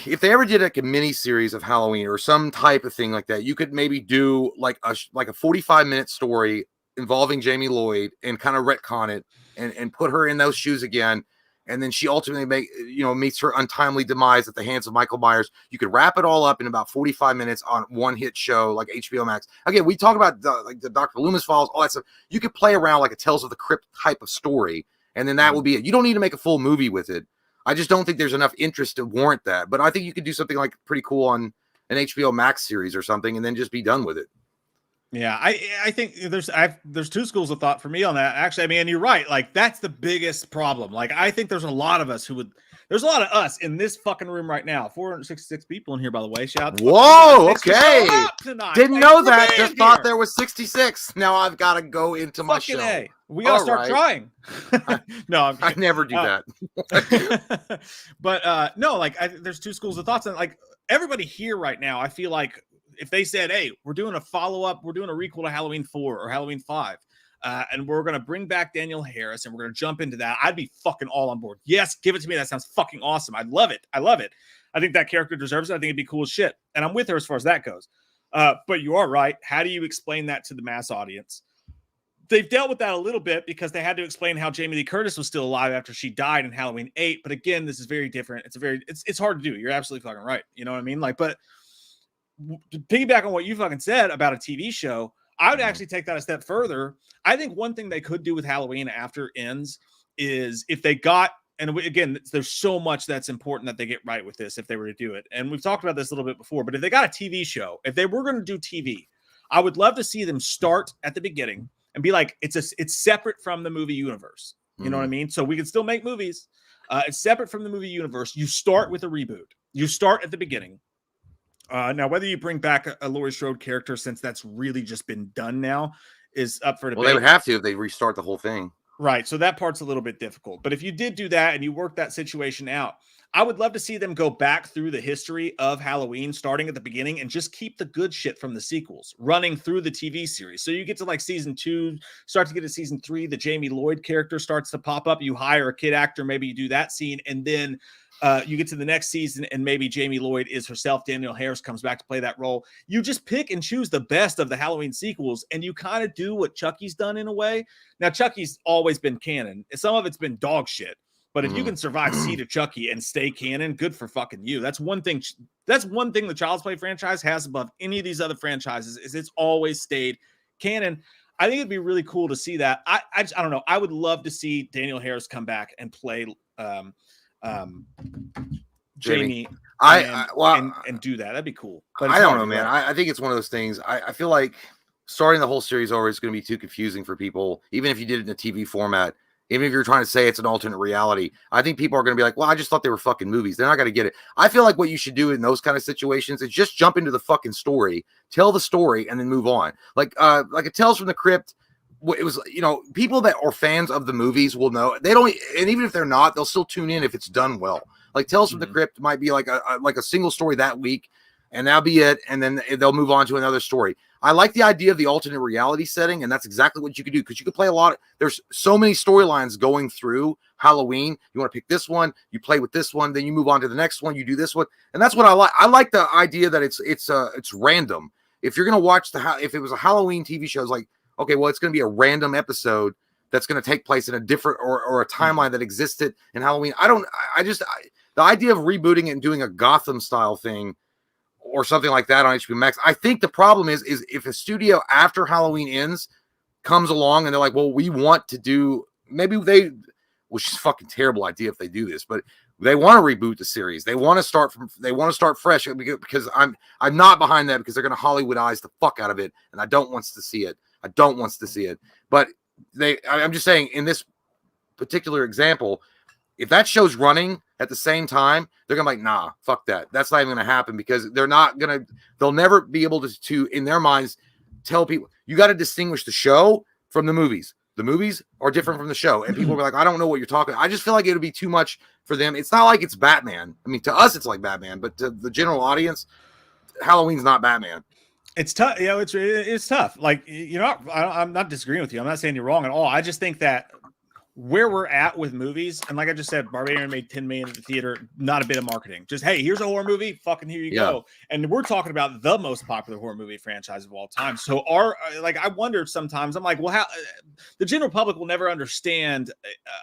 if they ever did like a mini series of Halloween or some type of thing like that, you could maybe do like a 45-minute story involving Jamie Lloyd and kind of retcon it and put her in those shoes again. And then she ultimately meets her untimely demise at the hands of Michael Myers. You could wrap it all up in about 45 minutes on one hit show like HBO Max. Again, we talk about the Dr. Loomis files, all that stuff. You could play around like a Tales of the Crypt type of story, and then that will be it. You don't need to make a full movie with it. I just don't think there's enough interest to warrant that. But I think you could do something like pretty cool on an HBO Max series or something, and then just be done with it. Yeah, I think there's two schools of thought for me on that. Actually, I mean, and you're right. Like, that's the biggest problem. Like, I think there's a lot of us there's a lot of us in this fucking room right now. 466 people in here, by the way. Shout out to whoa, okay. Didn't know that. Just thought there was 66. Now I've got to go into my show. A. We gotta start trying. No, I never do that. But no, like there's two schools of thoughts, and like everybody here right now, I feel like if they said, hey, we're doing a follow-up, we're doing a requel to Halloween 4 or Halloween 5, and we're going to bring back Daniel Harris, and we're going to jump into that, I'd be fucking all on board. Yes, give it to me. That sounds fucking awesome. I love it. I love it. I think that character deserves it. I think it'd be cool as shit. And I'm with her as far as that goes. But you are right. How do you explain that to the mass audience? They've dealt with that a little bit because they had to explain how Jamie Lee Curtis was still alive after she died in Halloween 8. But again, this is very different. It's hard to do. You're absolutely fucking right. You know what I mean? Like, but to piggyback on what you fucking said about a TV show, I would actually take that a step further. I think one thing they could do with Halloween after ends is if they got, and again, there's so much that's important that they get right with this if they were to do it. And we've talked about this a little bit before, but if they got a TV show, if they were going to do TV, I would love to see them start at the beginning and be like, it's separate from the movie universe. You know what I mean? So we can still make movies. It's separate from the movie universe. You start with a reboot. You start at the beginning. Now, whether you bring back a Laurie Strode character, since that's really just been done now, is up for debate. Well, they would have to if they restart the whole thing. Right. So that part's a little bit difficult. But if you did do that and you work that situation out, I would love to see them go back through the history of Halloween, starting at the beginning, and just keep the good shit from the sequels running through the TV series. So you get to like season 2, start to get to season 3, the Jamie Lloyd character starts to pop up. You hire a kid actor, maybe you do that scene, and then you get to the next season and maybe Jamie Lloyd is herself. Daniel Harris comes back to play that role. You just pick and choose the best of the Halloween sequels, and you kind of do what Chucky's done in a way. Now, Chucky's always been canon. Some of it's been dog shit. But if you can survive Seed of Chucky and stay canon, good for fucking you. That's one thing. That's one thing the Child's Play franchise has above any of these other franchises is it's always stayed canon. I think it'd be really cool to see that. I don't know. I would love to see Daniel Harris come back and play Jamie. And do that. That'd be cool. But I don't know, man. I think it's one of those things. I feel like starting the whole series over is going to be too confusing for people, even if you did it in a TV format. Even if you're trying to say it's an alternate reality, I think people are going to be like, well, I just thought they were fucking movies. They're not going to get it. I feel like what you should do in those kind of situations is just jump into the fucking story, tell the story, and then move on. Like a Tales from the Crypt. It was, people that are fans of the movies will know. They don't, and even if they're not, they'll still tune in if it's done well. Like Tales from the Crypt might be like a single story that week, and that'll be it. And then they'll move on to another story. I like the idea of the alternate reality setting, and that's exactly what you could do because you could play a lot. There's so many storylines going through Halloween. You want to pick this one, you play with this one, then you move on to the next one, you do this one, and that's what I like. I like the idea that it's random. If you're gonna watch if it was a Halloween TV show, it's like, okay, well, it's gonna be a random episode that's gonna take place in a different or a timeline that existed in Halloween. The idea of rebooting it and doing a Gotham style thing or something like that on HBO Max. I think the problem is if a studio after Halloween ends comes along and they're like, well, we want to do, which is a fucking terrible idea if they do this, but they want to reboot the series. They want to start fresh because I'm not behind that because they're going to Hollywoodize the fuck out of it. And I don't want to see it. But I'm just saying in this particular example, if that show's running at the same time, they're gonna be like, nah, fuck that. That's not even gonna happen because they'll never be able to in their minds tell people you got to distinguish the show from the movies. The movies are different from the show, and people will be like, I don't know what you're talking. I just feel like it would be too much for them. It's not like it's Batman. I mean, to us, it's like Batman, but to the general audience, Halloween's not Batman. It's tough. It's tough. Like, I'm not disagreeing with you. I'm not saying you're wrong at all. I just think that where we're at with movies, and like I just said, Barbarian made 10 million at the theater, not a bit of marketing. Just, hey, here's a horror movie, fucking here you go. And we're talking about the most popular horror movie franchise of all time. So I wonder sometimes, I'm like, well, how the general public will never understand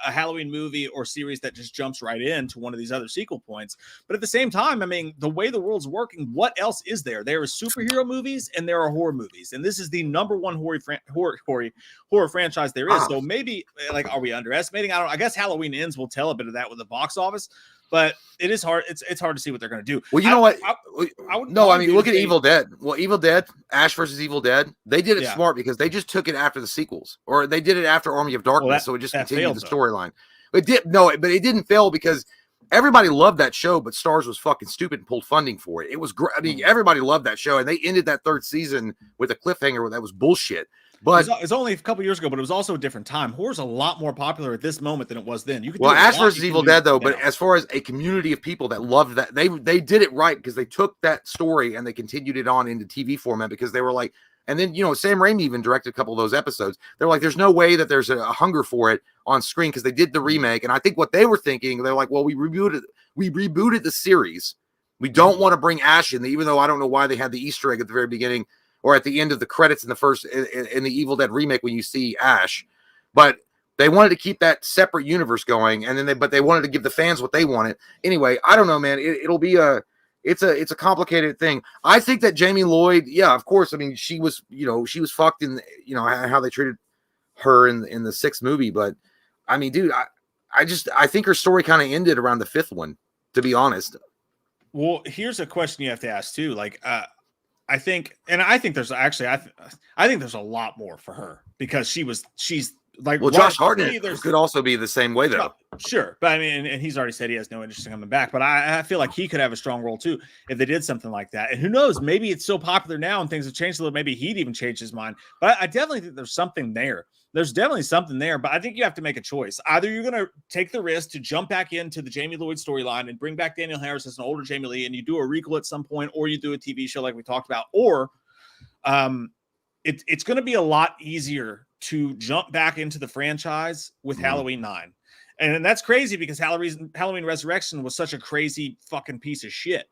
a Halloween movie or series that just jumps right into one of these other sequel points. But at the same time, I mean, the way the world's working, what else is there? There are superhero movies and there are horror movies, and this is the number one horror franchise there is. So maybe, like, are we underestimating? I don't know. I guess Halloween Ends will tell a bit of that with the box office, but it is hard. It's hard to see what they're going to do. Well, you know what? I mean, look at Evil Dead. Well, Evil Dead, Ash versus Evil Dead, they did it smart because they just took it after the sequels, or they did it after Army of Darkness, so it just continued the storyline. It but it didn't fail because everybody loved that show, but Starz was fucking stupid and pulled funding for it. It was great. I mean, everybody loved that show, and they ended that third season with a cliffhanger that was bullshit. But it's only a couple years ago, but it was also a different time. Horror's a lot more popular at this moment than it was then. Ash versus Evil Dead, though, but as far as a community of people that loved that, they did it right because they took that story and they continued it on into TV format because they were like, and then, you know, Sam Raimi even directed a couple of those episodes. They're like, there's no way that there's a hunger for it on screen because they did the remake. And I think what they were thinking, they're like, well, we rebooted the series. We don't want to bring Ash in, even though I don't know why they had the Easter egg at the very beginning or at the end of the credits in the Evil Dead remake when you see Ash. But they wanted to keep that separate universe going, and then they wanted to give the fans what they wanted. Anyway, I don't know, man. It'll be it's a complicated thing. I think that Jamie Lloyd, yeah, of course. I mean, she was fucked in, you know, how they treated her in the sixth movie. But I mean, dude, I think her story kind of ended around the fifth one, to be honest. Well, here's a question you have to ask too. Like, I think there's actually, I think there's a lot more for her because she's like, well, Josh Hartnett could also be the same way though. Sure. But I mean, and he's already said he has no interest in coming back, but I feel like he could have a strong role too if they did something like that. And who knows, maybe it's so popular now and things have changed a little, maybe he'd even change his mind. But I definitely think there's something there. There's definitely something there, but I think you have to make a choice. Either you're going to take the risk to jump back into the Jamie Lloyd storyline and bring back Daniel Harris as an older Jamie Lee, and you do a recall at some point, or you do a TV show like we talked about, or it's going to be a lot easier to jump back into the franchise with Halloween 9. And that's crazy because Halloween Resurrection was such a crazy fucking piece of shit.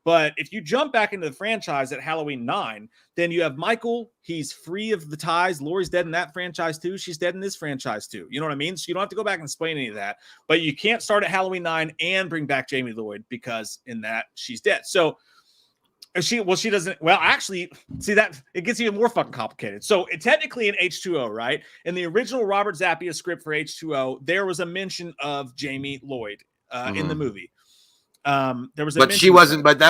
But if you jump back into the franchise at Halloween 9, then you have Michael. He's free of the ties. Laurie's dead in that franchise too. She's dead in this franchise too. You know what I mean? So you don't have to go back and explain any of that. But you can't start at Halloween 9 and bring back Jamie Lloyd because in that she's dead. So she doesn't. Well, actually, see that it gets even more fucking complicated. So technically in H2O, right? In the original Robert Zappia script for H2O, there was a mention of Jamie Lloyd in the movie. There was, but she wasn't. But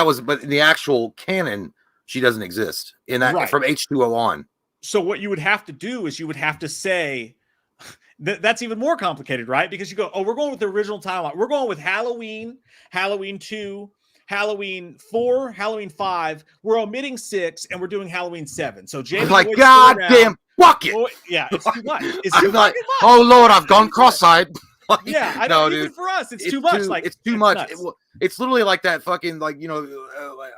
in the actual canon, she doesn't exist in that from H2O on. So what you would have to do is you would have to say that's even more complicated, right? Because you go, oh, we're going with the original timeline. We're going with Halloween, Halloween 2, Halloween 4, Halloween 5. We're omitting 6, and we're doing Halloween 7. So Jamie, like, goddamn, fuck it. Oh, yeah, it's too much. It's too much. Oh Lord, I've gone cross-eyed. Yeah, I know, dude. Even for us, it's too much. It's too much. It's literally like that fucking, like, you know,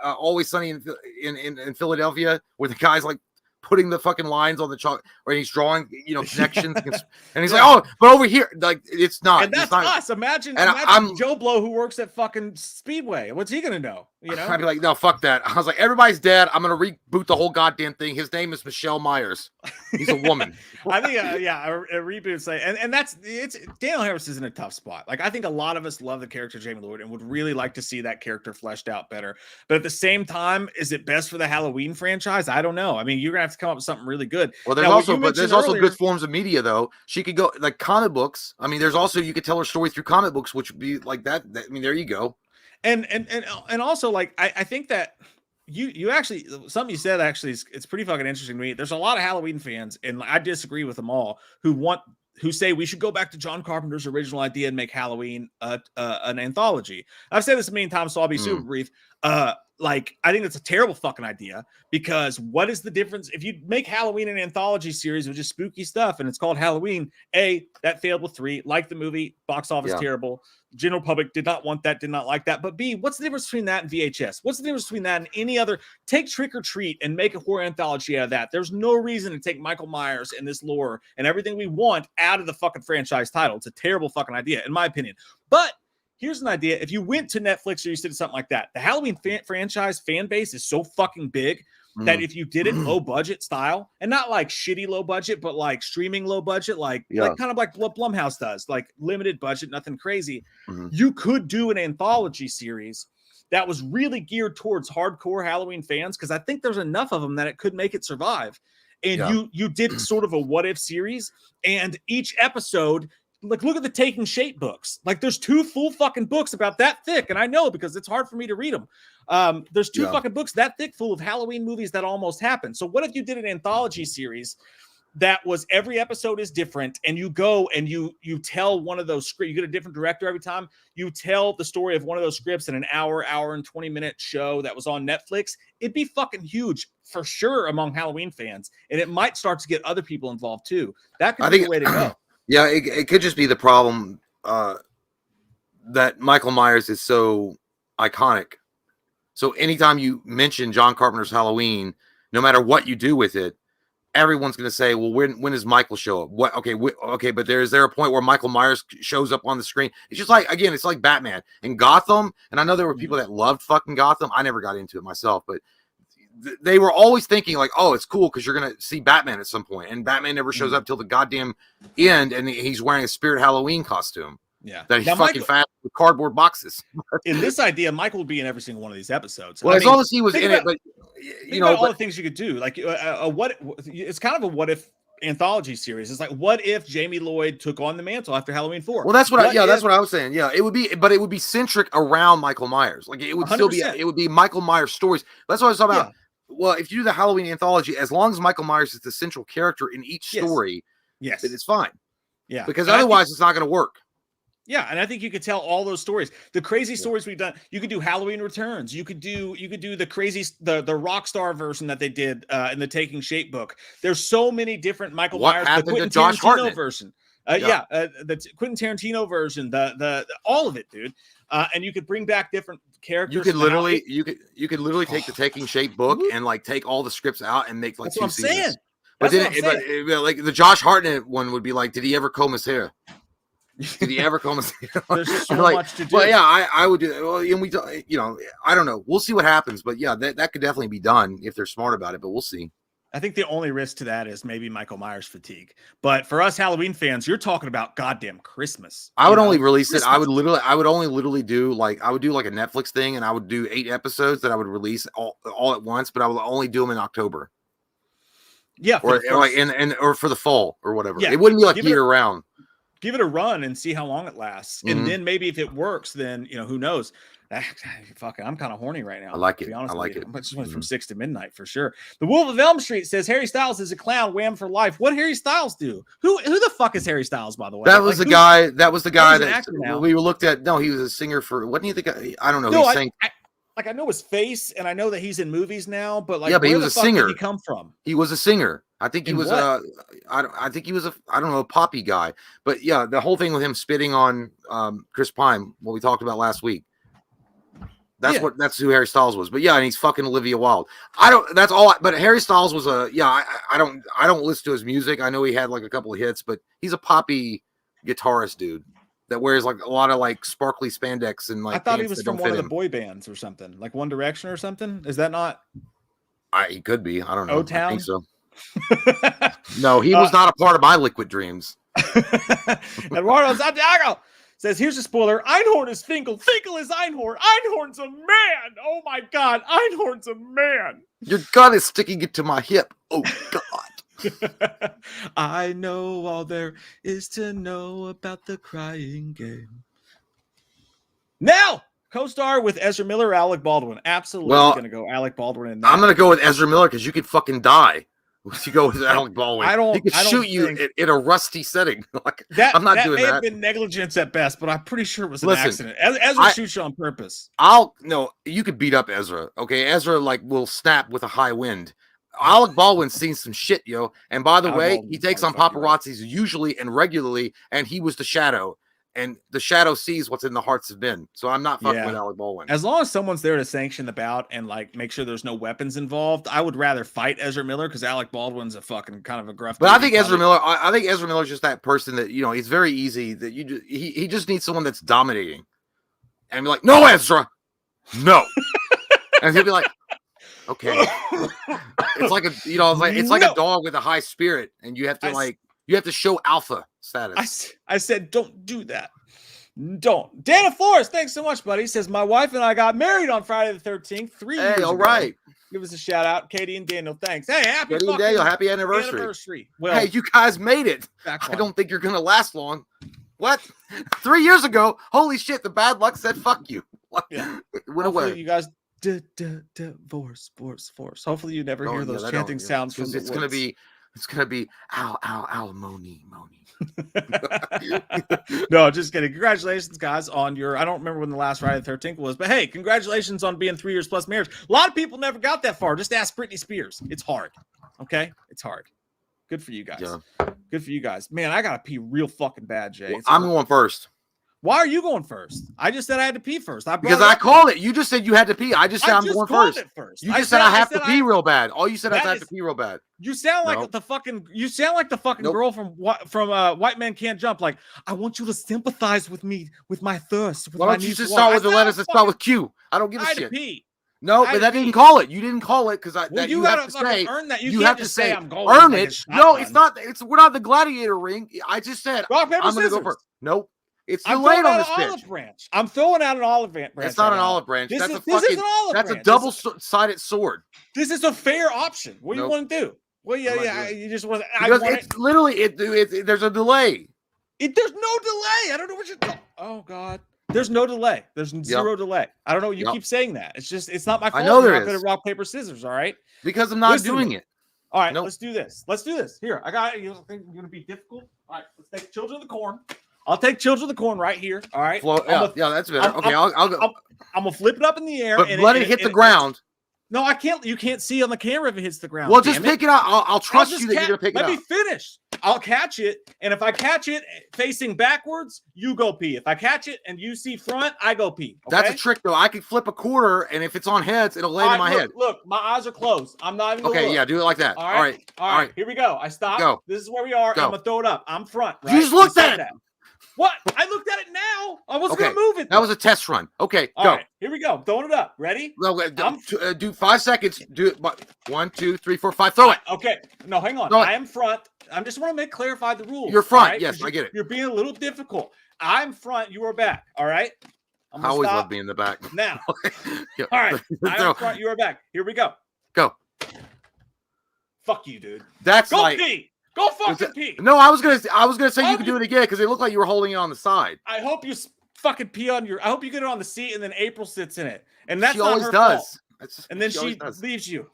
Always Sunny in Philadelphia, where the guy's like putting the fucking lines on the chalk, or he's drawing, you know, connections, and he's like, oh, but over here, like, it's not. And that's not, us. Imagine Joe Blow who works at fucking Speedway. What's he gonna know? You know, I'd be like, no, fuck that. I was like, everybody's dead. I'm gonna reboot the whole goddamn thing. His name is Michelle Myers. He's a woman. I think, a reboot. And that's Daniel Harris is in a tough spot. Like, I think a lot of us love the character Jamie Lloyd and would really like to see that character fleshed out better. But at the same time, is it best for the Halloween franchise? I don't know. I mean, you're gonna have to come up with something really good. Well, there's also good forms of media though. She could go like comic books. I mean, there's also, you could tell her story through comic books, which would be like that. I mean, there you go. And also, like, I think that you actually, something you said actually it's pretty fucking interesting to me. There's a lot of Halloween fans, and I disagree with them all, who say we should go back to John Carpenter's original idea and make Halloween an anthology. I've said this a million times, so I'll be super brief. like, I think that's a terrible fucking idea, because what is the difference if you make Halloween an anthology series with just spooky stuff and it's called Halloween? That failed with 3, like the movie, box office terrible. General public did not want that, did not like that. But B, what's the difference between that and VHS? What's the difference between that and any other? Take Trick or Treat and make a horror anthology out of that. There's no reason to take Michael Myers and this lore and everything we want out of the fucking franchise title. It's a terrible fucking idea, in my opinion. But here's an idea. If you went to Netflix or you did something like that, the Halloween franchise fan base is so fucking big that if you did it low budget style, and not like shitty low budget, but like streaming low budget, like kind of like what Blumhouse does, like limited budget, nothing crazy, you could do an anthology series that was really geared towards hardcore Halloween fans, because I think there's enough of them that it could make it survive. And you did sort of a what if series, and each episode, like, look at the Taking Shape books. Like, there's 2 full fucking books about that thick, and I know because it's hard for me to read them. There's 2 fucking books that thick full of Halloween movies that almost happened. So what if you did an anthology series that was every episode is different, and you go and you tell one of those scripts, you get a different director every time, you tell the story of one of those scripts in an hour and 20-minute show that was on Netflix? It'd be fucking huge for sure among Halloween fans, and it might start to get other people involved too. That could be the way to go. Yeah, it could just be the problem that Michael Myers is so iconic. So anytime you mention John Carpenter's Halloween, no matter what you do with it, everyone's going to say, well, when does Michael show up? What? Okay, but is there a point where Michael Myers shows up on the screen? It's just like, again, it's like Batman and Gotham. And I know there were people that loved fucking Gotham. I never got into it myself, but they were always thinking like, oh, it's cool because you're going to see Batman at some point. And Batman never shows up till the goddamn end. And he's wearing a Spirit Halloween costume. Yeah. That he's fucking fat with cardboard boxes. In this idea, Michael will be in every single one of these episodes. Well, as long as he was in it, but you know, all the things you could do, like it's kind of a what if anthology series. It's like, what if Jamie Lloyd took on the mantle after Halloween 4? Well, that's what that's what I was saying. Yeah, it would be, but it would be centric around Michael Myers. Like, it would 100%. Still be, it would be Michael Myers stories. That's what I was talking about. Well, if you do the Halloween anthology, as long as Michael Myers is the central character in each story, then it's fine. Yeah, because otherwise it's not going to work. Yeah, and I think you could tell all those stories. The crazy stories we've done. You could do Halloween Returns. You could do the crazy the Rockstar version that they did in the Taking Shape book. There's so many different Mykel Myers. The Quentin Tarantino version. The Quentin Tarantino version. The all of it, dude. And you could bring back different characters. You could literally take the Taking Shape book and like take all the scripts out and make like That's 2 seasons. Saying. But then, like the Josh Hartnett one would be like, did he ever comb his hair? Did he ever come? There's so much to do. Well, yeah, I would do that. Well, and we, I don't know. We'll see what happens, but yeah, that could definitely be done if they're smart about it. But we'll see. I think the only risk to that is maybe Michael Myers fatigue. But for us Halloween fans, you're talking about goddamn Christmas. I would only release it. I would only literally do like a Netflix thing, and I would do 8 episodes that I would release all at once. But I would only do them in October. Yeah, or for the fall or whatever. Yeah, it wouldn't be like year round. Give it a run and see how long it lasts. And then maybe if it works, then, who knows? Fucking, I'm kind of horny right now. I like it. I like it. I just went from 6 to midnight for sure. The Wolf of Elm Street says Harry Styles is a clown. Wham for life. What Harry Styles do? Who the fuck is Harry Styles, by the way? That was the guy. That was the guy that we looked at. No, he was a singer for. Wasn't he the guy? I don't know. No, I know his face, and I know that he's in movies now. But like, but he was a singer. Did he come from? He was a singer. I think he was I think he was a poppy guy. But yeah, the whole thing with him spitting on Chris Pine, what we talked about last week. That's who Harry Styles was. But yeah, and he's fucking Olivia Wilde. But Harry Styles was I don't listen to his music. I know he had like a couple of hits, but he's a poppy guitarist dude that wears like a lot of like sparkly spandex and like. I thought he was from one of the boy bands or something, like One Direction or something. Is that not? He could be. I don't know. O-Town? I think so. No, he was not a part of my Liquid Dreams. Eduardo Santiago says, here's a spoiler. Einhorn is Finkel. Finkel is Einhorn. Einhorn's a man. Oh my God. Einhorn's a man. Your gun is sticking it to my hip. Oh God. I know all there is to know about the crying game. Now, co-star with Ezra Miller, Alec Baldwin. Absolutely going to go Alec Baldwin. I'm going to go with Ezra Miller because you could fucking die. You go with Alec Baldwin. He could shoot you in a rusty setting. Like, I'm not doing that. That may have been negligence at best, but I'm pretty sure it was an accident. Ezra shoots you on purpose. You could beat up Ezra. Okay, Ezra like will snap with a high wind. Alec Baldwin's seen some shit, yo. And by the way, he takes on paparazzis usually and regularly, and he was the Shadow. And the Shadow sees what's in the hearts of men. So I'm not fucking with Alec Baldwin. As long as someone's there to sanction the bout and like make sure there's no weapons involved, I would rather fight Ezra Miller because Alec Baldwin's a fucking kind of a gruff. But I think Ezra Miller's just that person that, you know, he's very easy that he just needs someone that's dominating. And be like, no, Ezra, no. And he'll be like, okay. It's like a dog with a high spirit, and you have to show alpha status. I said, don't do that. Don't. Dana Flores, thanks so much, buddy. He says, my wife and I got married on Friday the 13th, 3 years ago. All right. Give us a shout out. Katie and Daniel, thanks. Hey, happy anniversary. Well, hey, you guys made it. I don't think you're going to last long. What? 3 years ago? Holy shit, the bad luck said fuck you. Yeah. It went away. You guys divorce. Hopefully you never hear those chanting sounds from the woods. It's gonna be alimony. No, just kidding. Congratulations, guys, on your. I don't remember when the last Friday the 13th was, but hey, congratulations on being 3 years plus marriage. A lot of people never got that far. Just ask Britney Spears. It's hard. Okay, it's hard. Good for you guys. Yeah. Good for you guys. Man, I gotta pee real fucking bad, Jay. I'm going first. Why are you going first? I just said I had to pee first. Because I called it. You just said you had to pee. I just said I'm going first. You just said I have to pee real bad. All you said is I have to pee real bad. You sound like the fucking. You sound like the fucking girl from White Man Can't Jump. Like, I want you to sympathize with me, with my thirst. Why don't you just start with the letters that start with Q? I don't give a shit. Pee. No, but that didn't call it. You didn't call it because you have to say earn that. You have to say I'm going. Earn it. No, it's not. We're not the gladiator ring. I just said rock, paper, I'm going to go first. Nope. It's delayed on this bitch. Branch. I'm throwing out an olive branch. It's not an olive branch. That's a double-sided sword. This is a fair option. What do you want to do? Well, yeah. You just want to. Because it's literally there's a delay. There's no delay. I don't know what you're. Oh God. There's no delay. There's zero delay. I don't know. You keep saying that. It's not my fault. I know there is. I'm good at rock, paper, scissors. All right. Because I'm not doing it. All right. Let's do this. Here, I got it. You think it's going to be difficult? All right. Let's take Children of the Corn. I'll take Children of the Corn right here. All right. Yeah, that's better. Okay, I'll go. I'm gonna flip it up in the air, but let it hit the ground. No, I can't. You can't see on the camera if it hits the ground. Well, just pick it up. I'll trust you that you're gonna pick it up. Let me finish. I'll catch it, and if I catch it facing backwards, you go pee. If I catch it and you see front, I go pee. Okay? That's a trick, though. I could flip a quarter, and if it's on heads, it'll land in my head. Look, my eyes are closed. I'm not even. Okay, yeah, do it like that. All right. Here we go. I stop. Go. This is where we are. Go. I'm gonna throw it up. I'm front. Right? You just looked at it. What? I looked at it now. I wasn't gonna move it. That was a test run. Okay, go. All right, here we go. Throwing it up. Ready? No, do 5 seconds. Do it. 1, 2, 3, 4, 5. Throw it. Okay. No, hang on. I am front. I just want to clarify the rules. You're front. Right? Yes, I get it. You're being a little difficult. I'm front. You are back. All right. I always love being in the back. Now. All right. I'm front. You are back. Here we go. Go. Fuck you, dude. That's go like. Pee. Go fucking pee. No, I was gonna say you could do it again because it looked like you were holding it on the side. I hope you fucking pee on your. I hope you get it on the seat and then April sits in it, and that's she not always her does. Fault. And then she leaves you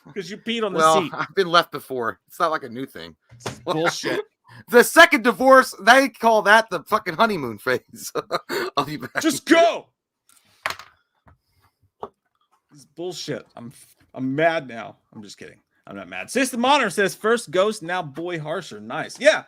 because you peed on the seat. I've been left before. It's not like a new thing. Bullshit. The second divorce, they call that the fucking honeymoon phase. I'll be back. Just go. This is bullshit. I'm mad now. I'm just kidding. I'm not mad. System Monitor says first ghost, now boy harsher. Nice. Yeah.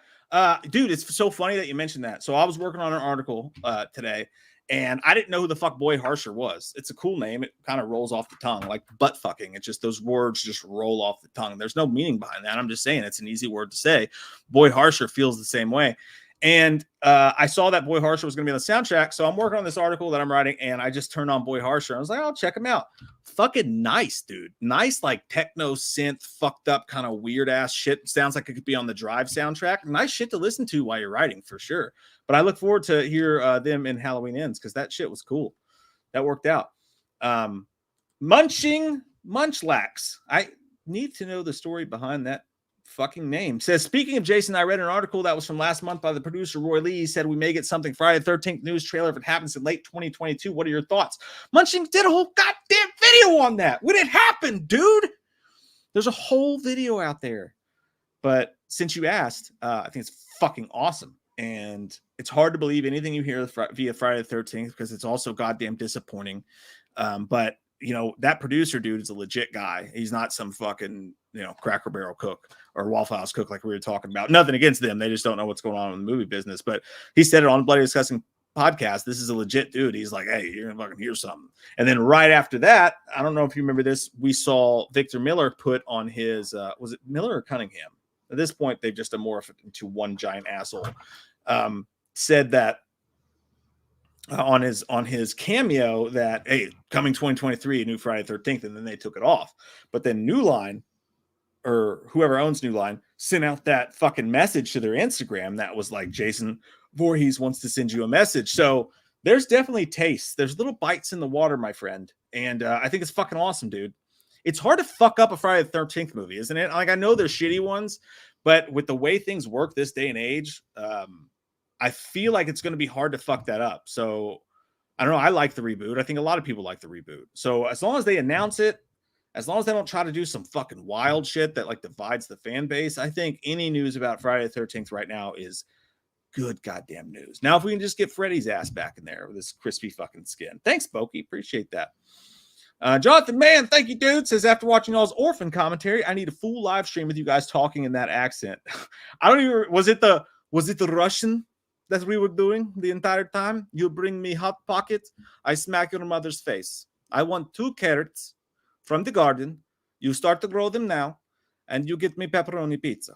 Dude, it's so funny that you mentioned that. So I was working on an article today, and I didn't know who the fuck boy harsher was. It's a cool name. It kind of rolls off the tongue like butt fucking. It's just those words just roll off the tongue. There's no meaning behind that. I'm just saying it's an easy word to say. Boy harsher feels the same way. And I saw that Boy Harsher was going to be on the soundtrack. So I'm working on this article that I'm writing, and I just turned on Boy Harsher. I was like, I'll check him out. Fucking nice, dude. Nice, like techno synth, fucked up, kind of weird ass shit. Sounds like it could be on the Drive soundtrack. Nice shit to listen to while you're writing, for sure. But I look forward to hear them in Halloween Ends because that shit was cool. That worked out. Munchlax. I need to know the story behind that fucking name. Says, speaking of Jason, I read an article that was from last month by the producer Roy Lee. He said we may get something Friday the 13th news trailer if it happens in late 2022. What are your thoughts? Munching did a whole goddamn video on that when it happened, dude. There's a whole video out there. But since you asked, I think it's fucking awesome. And it's hard to believe anything you hear via Friday the 13th because it's also goddamn disappointing. But, you know, that producer dude is a legit guy. He's not some fucking, you know, Cracker Barrel cook or Waffle House cook like we were talking about. Nothing against them. They just don't know what's going on in the movie business. But he said it on Bloody Discussing podcast. This is a legit dude. He's like, hey, you're gonna fucking hear something. And then right after that, I don't know if you remember this, we saw Victor Miller put on his was it Miller or Cunningham? At this point, they've just morphed into one giant asshole. Said that on his cameo that, hey, coming 2023, a new Friday 13th, and then they took it off. But then New Line, or whoever owns New Line, sent out that fucking message to their Instagram that was like, Jason Voorhees wants to send you a message. So there's definitely tastes. There's little bites in the water, my friend. And I think it's fucking awesome, dude. It's hard to fuck up a Friday the 13th movie, isn't it? Like, I know there's shitty ones, but with the way things work this day and age, I feel like it's going to be hard to fuck that up. So I don't know. I like the reboot. I think a lot of people like the reboot. So as long as they announce it, as long as they don't try to do some fucking wild shit that like divides the fan base, I think any news about Friday the 13th right now is good goddamn news. Now, if we can just get Freddy's ass back in there with this crispy fucking skin. Thanks, Pokey. Appreciate that. Jonathan Mann, thank you, dude. Says, after watching y'all's Orphan commentary, I need a full live stream with you guys talking in that accent. I don't even, was it the Russian that we were doing the entire time? You bring me hot pockets, I smack your mother's face. I want 2 carrots from the garden. You start to grow them now, and you get me pepperoni pizza.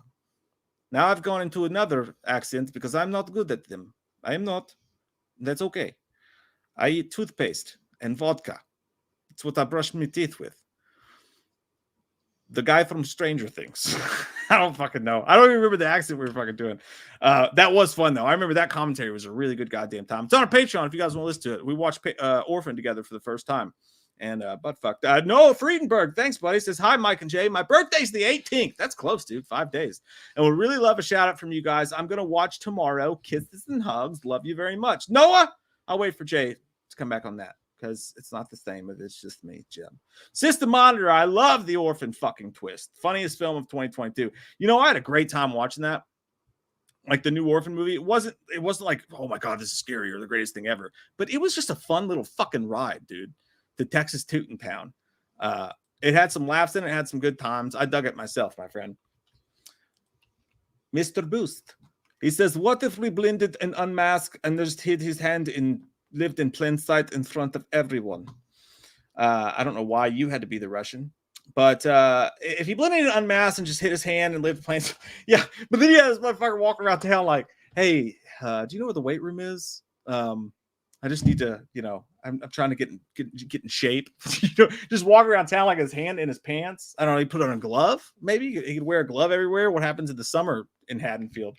Now I've gone into another accent because I'm not good at them. I am not. That's okay. I eat toothpaste and vodka. It's what I brush my teeth with. The guy from Stranger Things. I don't fucking know. I don't even remember the accent we were fucking doing. That was fun, though. I remember that commentary was a really good goddamn time. It's on our Patreon if you guys want to listen to it. We watched Orphan together for the first time. And butt fucked. Noah Friedenberg, thanks, buddy. Says, hi, Mike and Jay. My birthday's the 18th. That's close, dude. 5 days. And would really love a shout out from you guys. I'm going to watch tomorrow. Kisses and hugs. Love you very much. Noah, I'll wait for Jay to come back on that, because it's not the same if it's just me, Jim. System Monitor, I love the Orphan fucking twist. Funniest film of 2022. You know, I had a great time watching that. Like the new Orphan movie. It wasn't like, oh my God, this is scary or the greatest thing ever. But it was just a fun little fucking ride, dude. The Texas Tootin' Town. It had some laughs in it. It had some good times. I dug it myself, my friend. Mr. Boost. He says, what if we blended and unmasked and just hid his hand in lived in plain sight in front of everyone? I don't know why you had to be the Russian, but if he blended and unmasked and just hit his hand and lived plain sight, yeah. But then he had this motherfucker walking around town like, hey, do you know where the weight room is? I just need to, you know, I'm trying to get in shape. You know, just walk around town like his hand in his pants. I don't know. He put on a glove. Maybe he could wear a glove everywhere. What happens in the summer in Haddonfield?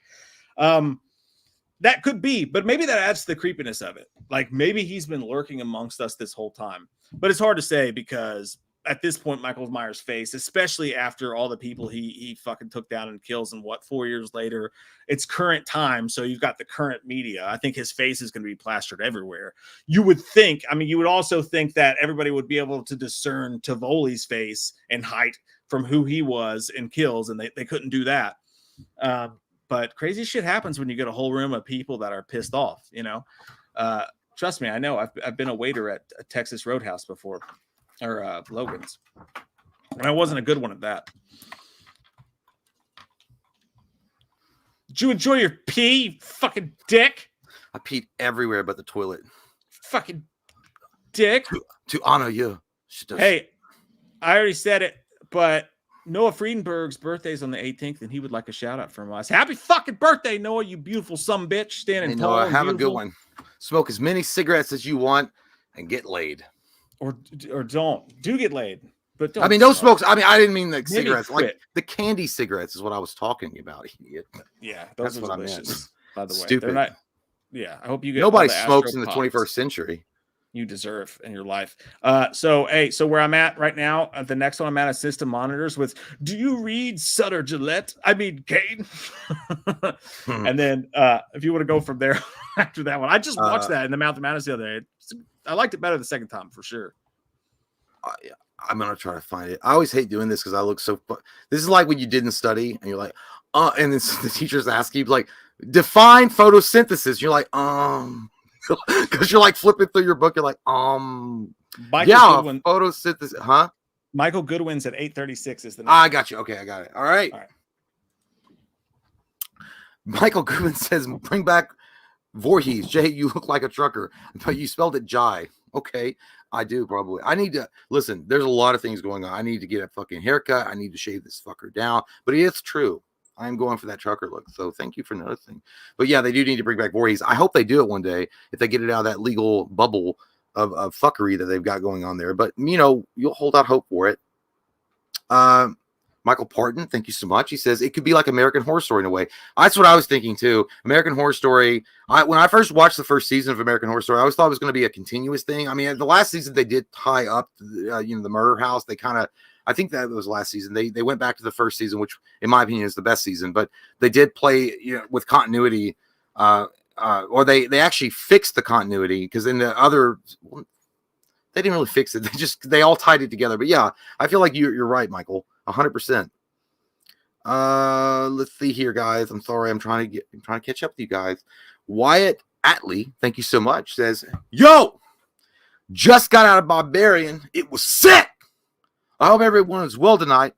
That could be, but maybe that adds to the creepiness of it. Like maybe he's been lurking amongst us this whole time, but it's hard to say because at this point, Michael Myers' face, especially after all the people he fucking took down and kills, and 4 years later, it's current time. So you've got the current media. I think his face is going to be plastered everywhere. You would think, I mean, you would also think that everybody would be able to discern Tivoli's face and height from who he was in Kills, and they couldn't do that. But crazy shit happens when you get a whole room of people that are pissed off, you know? Trust me, I know. I've been a waiter at a Texas Roadhouse before, or Logan's. And I wasn't a good one at that. Did you enjoy your pee, you fucking dick? I peed everywhere but the toilet. Fucking dick. To honor you. Hey, I already said it, but Noah Friedenberg's birthday is on the 18th, and he would like a shout out from us. Happy fucking birthday, Noah, you beautiful sumbitch. Standing tall. Noah, have a good one. Smoke as many cigarettes as you want and get laid. Or don't. Do get laid. But don't. I mean, no smokes. I mean, I didn't mean like cigarettes. Quit. Like the candy cigarettes is what I was talking about, idiot. Yeah, those That's are what delicious, I meant. by the way. Stupid. They're not, yeah, I hope you get Nobody all the smokes in Astro the Pops 21st century. you deserve in your life. So where I'm at right now, the next one I'm at is System Monitors with, do you read Sutter Gillette? I mean, Kane. And then if you want to go from there after that one, I just watched that in the Mouth of Madness the other day. I liked it better the second time for sure. I'm gonna try to find it. I always hate doing this because I look so. This is like when you didn't study and you're like, and then the teachers ask you like, define photosynthesis. You're like, because you're like flipping through your book. You're like, Michael Goodwin, photosynthesis, huh? Michael Goodwin's at 836 is the. I got you. Okay, I got it. All right. All right. Michael Goodwin says, bring back Voorhees. Jay, you look like a trucker, but you spelled it Jai. Okay, I do probably. I need to listen. There's a lot of things going on. I need to get a fucking haircut. I need to shave this fucker down. But it's true. I'm going for that trucker look. So thank you for noticing. But yeah, they do need to bring back Voorhees. I hope they do it one day if they get it out of that legal bubble of fuckery that they've got going on there. But you know, you'll hold out hope for it. Michael Parton, thank you so much. He says it could be like American Horror Story in a way. That's what I was thinking too. American Horror Story. When I first watched the first season of American Horror Story, I always thought it was going to be a continuous thing. I mean, the last season they did tie up, the murder house. They kind of, I think that was last season. They went back to the first season, which in my opinion is the best season. But they did play with continuity, or they actually fixed the continuity because in the other. They didn't really fix it. They all tied it together. But yeah, I feel like you're right, Michael. 100%. Let's see here, guys. I'm sorry. I'm trying to catch up with you guys. Wyatt Atley, thank you so much, says, yo, just got out of Barbarian. It was sick. I hope everyone is well tonight.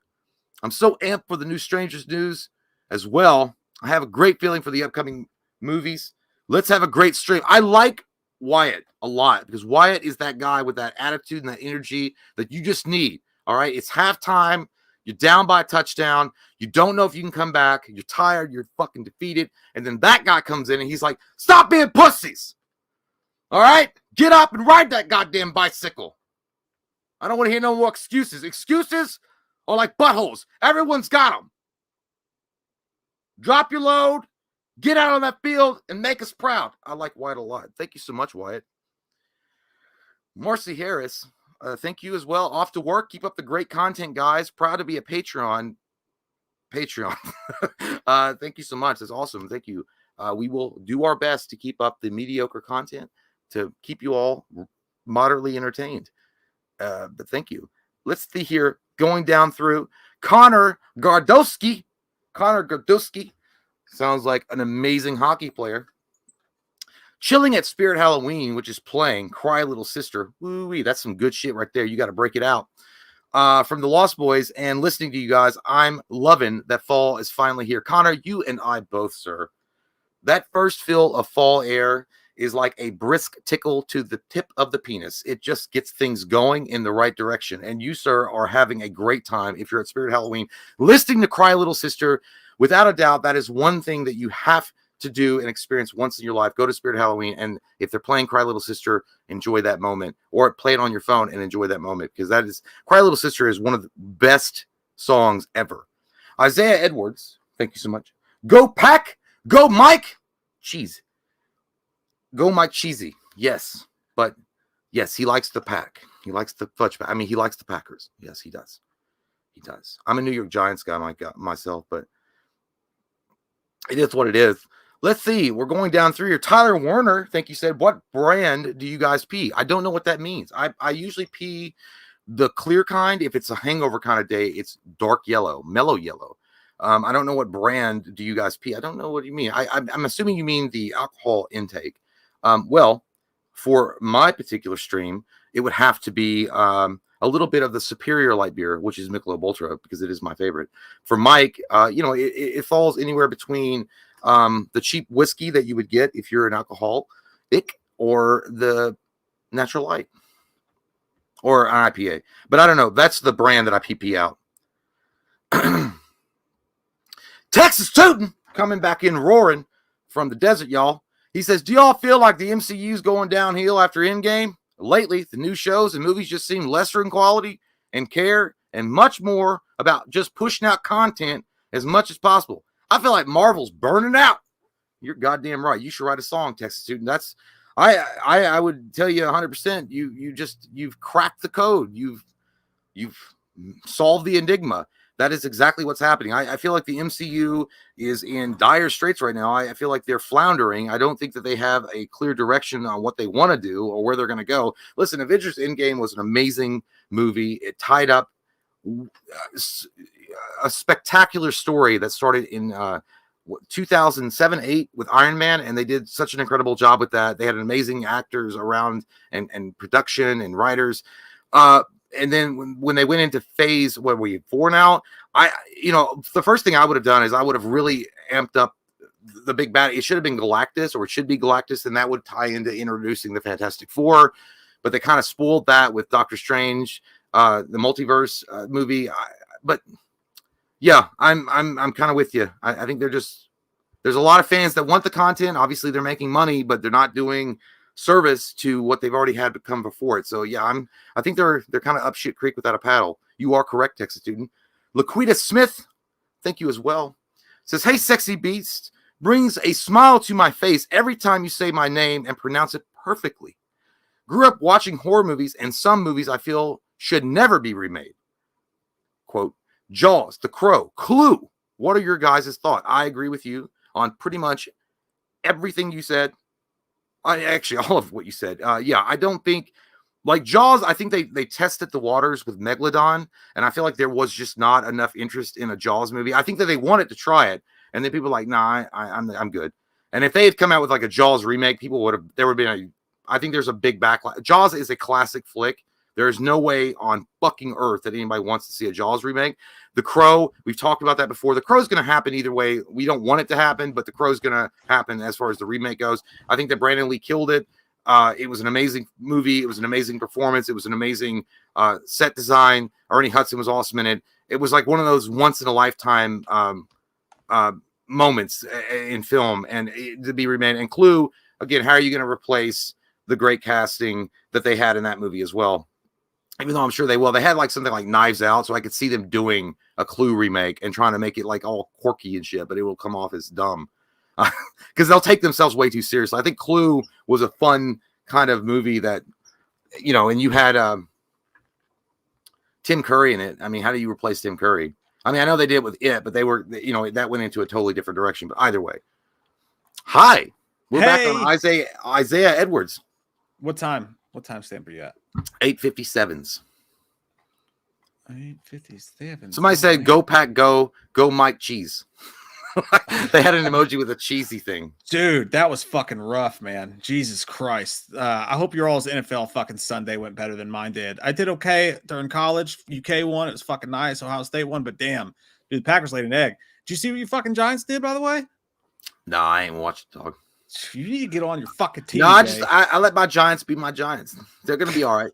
I'm so amped for the new Strangers news as well. I have a great feeling for the upcoming movies. Let's have a great stream. I like Wyatt a lot because Wyatt is that guy with that attitude and that energy that you just need. All right. It's halftime. You're down by a touchdown. You don't know if you can come back. You're tired. You're fucking defeated. And then that guy comes in and he's like, stop being pussies. All right. Get up and ride that goddamn bicycle. I don't want to hear no more excuses. Excuses are like buttholes. Everyone's got them. Drop your load. Get out on that field and make us proud. I like Wyatt a lot. Thank you so much, Wyatt. Marcy Harris, thank you as well. Off to work. Keep up the great content, guys. Proud to be a Patreon. Thank you so much. That's awesome. Thank you. We will do our best to keep up the mediocre content to keep you all moderately entertained. But thank you. Let's see here. Going down through Connor Gardowski. Sounds like an amazing hockey player. Chilling at Spirit Halloween, which is playing Cry Little Sister. Woo-wee, that's some good shit right there. You got to break it out. From the Lost Boys and listening to you guys, I'm loving that fall is finally here. Connor, you and I both, sir. That first feel of fall air is like a brisk tickle to the tip of the penis. It just gets things going in the right direction. And you, sir, are having a great time if you're at Spirit Halloween. Listening to Cry Little Sister, without a doubt, that is one thing that you have to do and experience once in your life. Go to Spirit Halloween, and if they're playing Cry Little Sister, enjoy that moment, or play it on your phone and enjoy that moment, because that is Cry Little Sister is one of the best songs ever. Isaiah Edwards, thank you so much. Go Pack, go Mike, cheese. Go Mike Cheesy. Yes, but yes, he likes the Pack. He likes the fudge pack. I mean, he likes the Packers. Yes, he does. He does. I'm a New York Giants guy myself, but it is what it is. Let's see. We're going down through here. Tyler Warner, thank you, said, what brand do you guys pee? I don't know what that means. I usually pee the clear kind. If it's a hangover kind of day, it's dark yellow, mellow yellow. I don't know what brand do you guys pee. I don't know what you mean. I'm assuming you mean the alcohol intake. Well, for my particular stream, it would have to be a little bit of the superior light beer, which is Michelob Ultra, because it is my favorite. For Mike, it falls anywhere between the cheap whiskey that you would get if you're an alcoholic, or the natural light, or an IPA. But I don't know. That's the brand that I PP out. Texas Tootin' coming back in roaring from the desert, y'all. He says, do y'all feel like the MCU's going downhill after Endgame? Lately, the new shows and movies just seem lesser in quality and care and much more about just pushing out content as much as possible. I feel like Marvel's burning out. You're goddamn right. You should write a song, Texas Student. That's I would tell you 100%. You've cracked the code. You've solved the enigma. That is exactly what's happening. I feel like the MCU is in dire straits right now. I feel like they're floundering. I don't think that they have a clear direction on what they want to do or where they're going to go. Listen, Avengers Endgame was an amazing movie. It tied up a spectacular story that started in 2007-8 with Iron Man, and they did such an incredible job with that. They had amazing actors around and production and writers. And then when they went into phase, what are we, 4 now? The first thing I would have done is I would have really amped up the big bad. It should have been Galactus, or it should be Galactus, and that would tie into introducing the Fantastic Four. But they kind of spoiled that with Doctor Strange, the multiverse movie. But yeah, I'm kind of with you. I think there's a lot of fans that want the content. Obviously, they're making money, but they're not doing service to what they've already had to come before it. So yeah, I think they're kind of up shit creek without a paddle. You are correct, Texas student. Laquita Smith, thank you as well. Says, hey, sexy beast, brings a smile to my face every time you say my name and pronounce it perfectly. Grew up watching horror movies, and some movies I feel should never be remade. Quote, Jaws, The Crow, Clue. What are your guys' thoughts? I agree with you on pretty much everything you said. Actually, all of what you said. Yeah, I don't think, like Jaws, I think they tested the waters with Megalodon, and I feel like there was just not enough interest in a Jaws movie. I think that they wanted to try it, and then people were like, nah, I'm good. And if they had come out with like a Jaws remake, there would have been I think there's a big backlash. Jaws is a classic flick. There's no way on fucking earth that anybody wants to see a Jaws remake. The Crow, we've talked about that before. The Crow's going to happen either way. We don't want it to happen, but The Crow's going to happen as far as the remake goes. I think that Brandon Lee killed it. It was an amazing movie. It was an amazing performance. It was an amazing set design. Ernie Hudson was awesome in it. It was like one of those once-in-a-lifetime moments in film, and to be remade. And Clue, again, how are you going to replace the great casting that they had in that movie as well? Even though I'm sure they will. They had like something like Knives Out, so I could see them doing a Clue remake and trying to make it like all quirky and shit, but it will come off as dumb because they'll take themselves way too seriously. I think Clue was a fun kind of movie that, and you had Tim Curry in it. I mean, how do you replace Tim Curry? I mean, I know they did it with It, but they were, that went into a totally different direction. But either way, hi, we're back on Isaiah Edwards. What time? What time stamp are you at? 8:57s. 8:57. Somebody said, "Go Pack, go Mike Cheese." They had an emoji with a cheesy thing. Dude, that was fucking rough, man. Jesus Christ. I hope your all's NFL fucking Sunday went better than mine did. I did okay during college. UK won. It was fucking nice. Ohio State won, but damn, dude, the Packers laid an egg. Did you see what your fucking Giants did, by the way? No, I ain't watched the dog. You need to get on your fucking team. No, I let my Giants be my Giants. They're gonna be all right.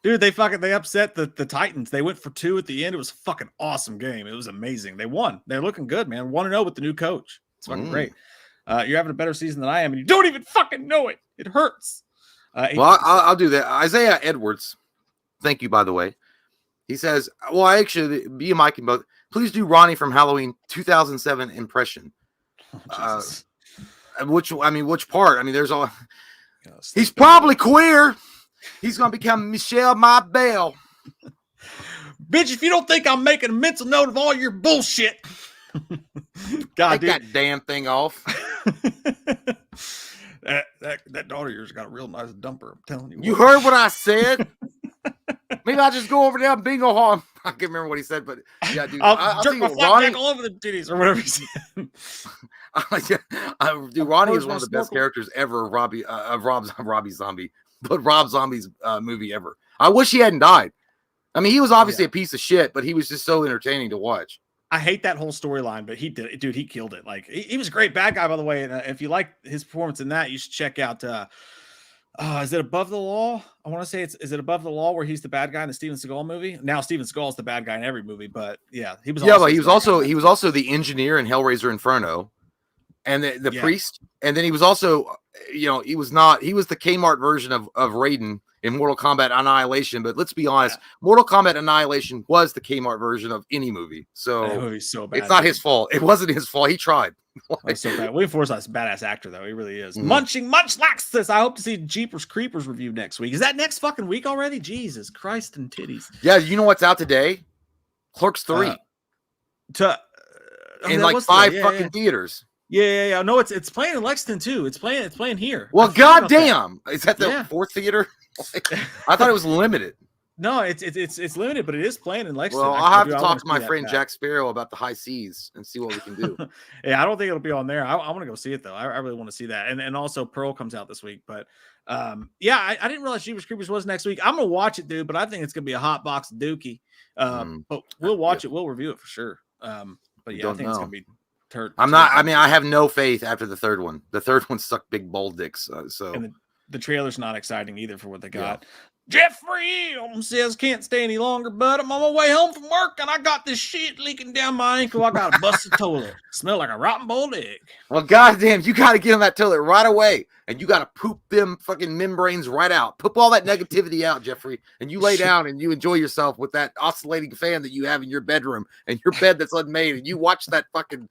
Dude, they upset the Titans. They went for 2 at the end. It was a fucking awesome game. It was amazing. They won. They're looking good, man. 1-0 with the new coach. It's fucking great. You're having a better season than I am, and you don't even fucking know it. It hurts. Well, I'll do that. Isaiah Edwards, thank you, by the way. He says, well, I actually, me and Mike can both, please do Ronnie from Halloween 2007 impression. Which part? I mean, there's all. He's probably queer. He's gonna become Michelle My Belle. Bitch, if you don't think I'm making a mental note of all your bullshit. God, take that damn thing off. that daughter of yours got a real nice dumper. I'm telling you. You heard what I said? Maybe I'll just go over there and bingo hall. I can't remember what he said, but yeah, dude. I'll jerk my Ronnie all over the titties or whatever he said. Dude, Ronnie is one of the best characters ever. Robbie Zombie, but Rob Zombie's movie ever. I wish he hadn't died. I mean, he was obviously a piece of shit, but he was just so entertaining to watch. I hate that whole storyline, but he did it, dude. He killed it. Like he was a great bad guy, by the way. And if you like his performance in that, you should check out. Is it Above the Law? I want to say is it Above the Law where he's the bad guy in the Steven Seagal movie? Now Steven Seagal is the bad guy in every movie, but yeah, he was. Yeah, but he was also the engineer in Hellraiser Inferno, and the priest, and then he was also, he was the Kmart version of Raiden in Mortal Kombat Annihilation. But let's be honest, Mortal Kombat Annihilation was the Kmart version of any movie. So that movie's so bad. It's not his fault. It wasn't his fault. He tried. That's so bad. William Forsythe's a badass actor, though. He really is. Munching much likes this. I hope to see Jeepers Creepers review next week. Is that next fucking week already? Jesus Christ and titties. Yeah, you know what's out today? Clerks 3. In like 5 fucking theaters. Yeah. No, it's playing in Lexington too. It's playing here. Well, goddamn. Is that the 4th theater? I thought it was limited. No, it's limited, but it is playing in Lexington. Well, I'll have to I talk wanna to my see that friend bad. Jack Sparrow about the high seas and see what we can do. Yeah, I don't think it'll be on there. I want to go see it though. I really want to see that. And also Pearl comes out this week. But yeah, I didn't realize Jeepers Creepers was next week. I'm gonna watch it, dude. But I think it's gonna be a hot box of dookie. But we'll watch it. We'll review it for sure. But yeah, I think it's gonna be. I'm not. I mean, I have no faith after the third one. The third one sucked big bull dicks. So and the trailer's not exciting either for what they got. Yeah. Jeffrey says, can't stay any longer, but I'm on my way home from work and I got this shit leaking down my ankle. I got a busted toilet. Smell like a rotten boiled egg. Well, goddamn, you got to get on that toilet right away and you got to poop them fucking membranes right out. Poop all that negativity out, Jeffrey, and you lay down and you enjoy yourself with that oscillating fan that you have in your bedroom and your bed that's unmade, and you watch that fucking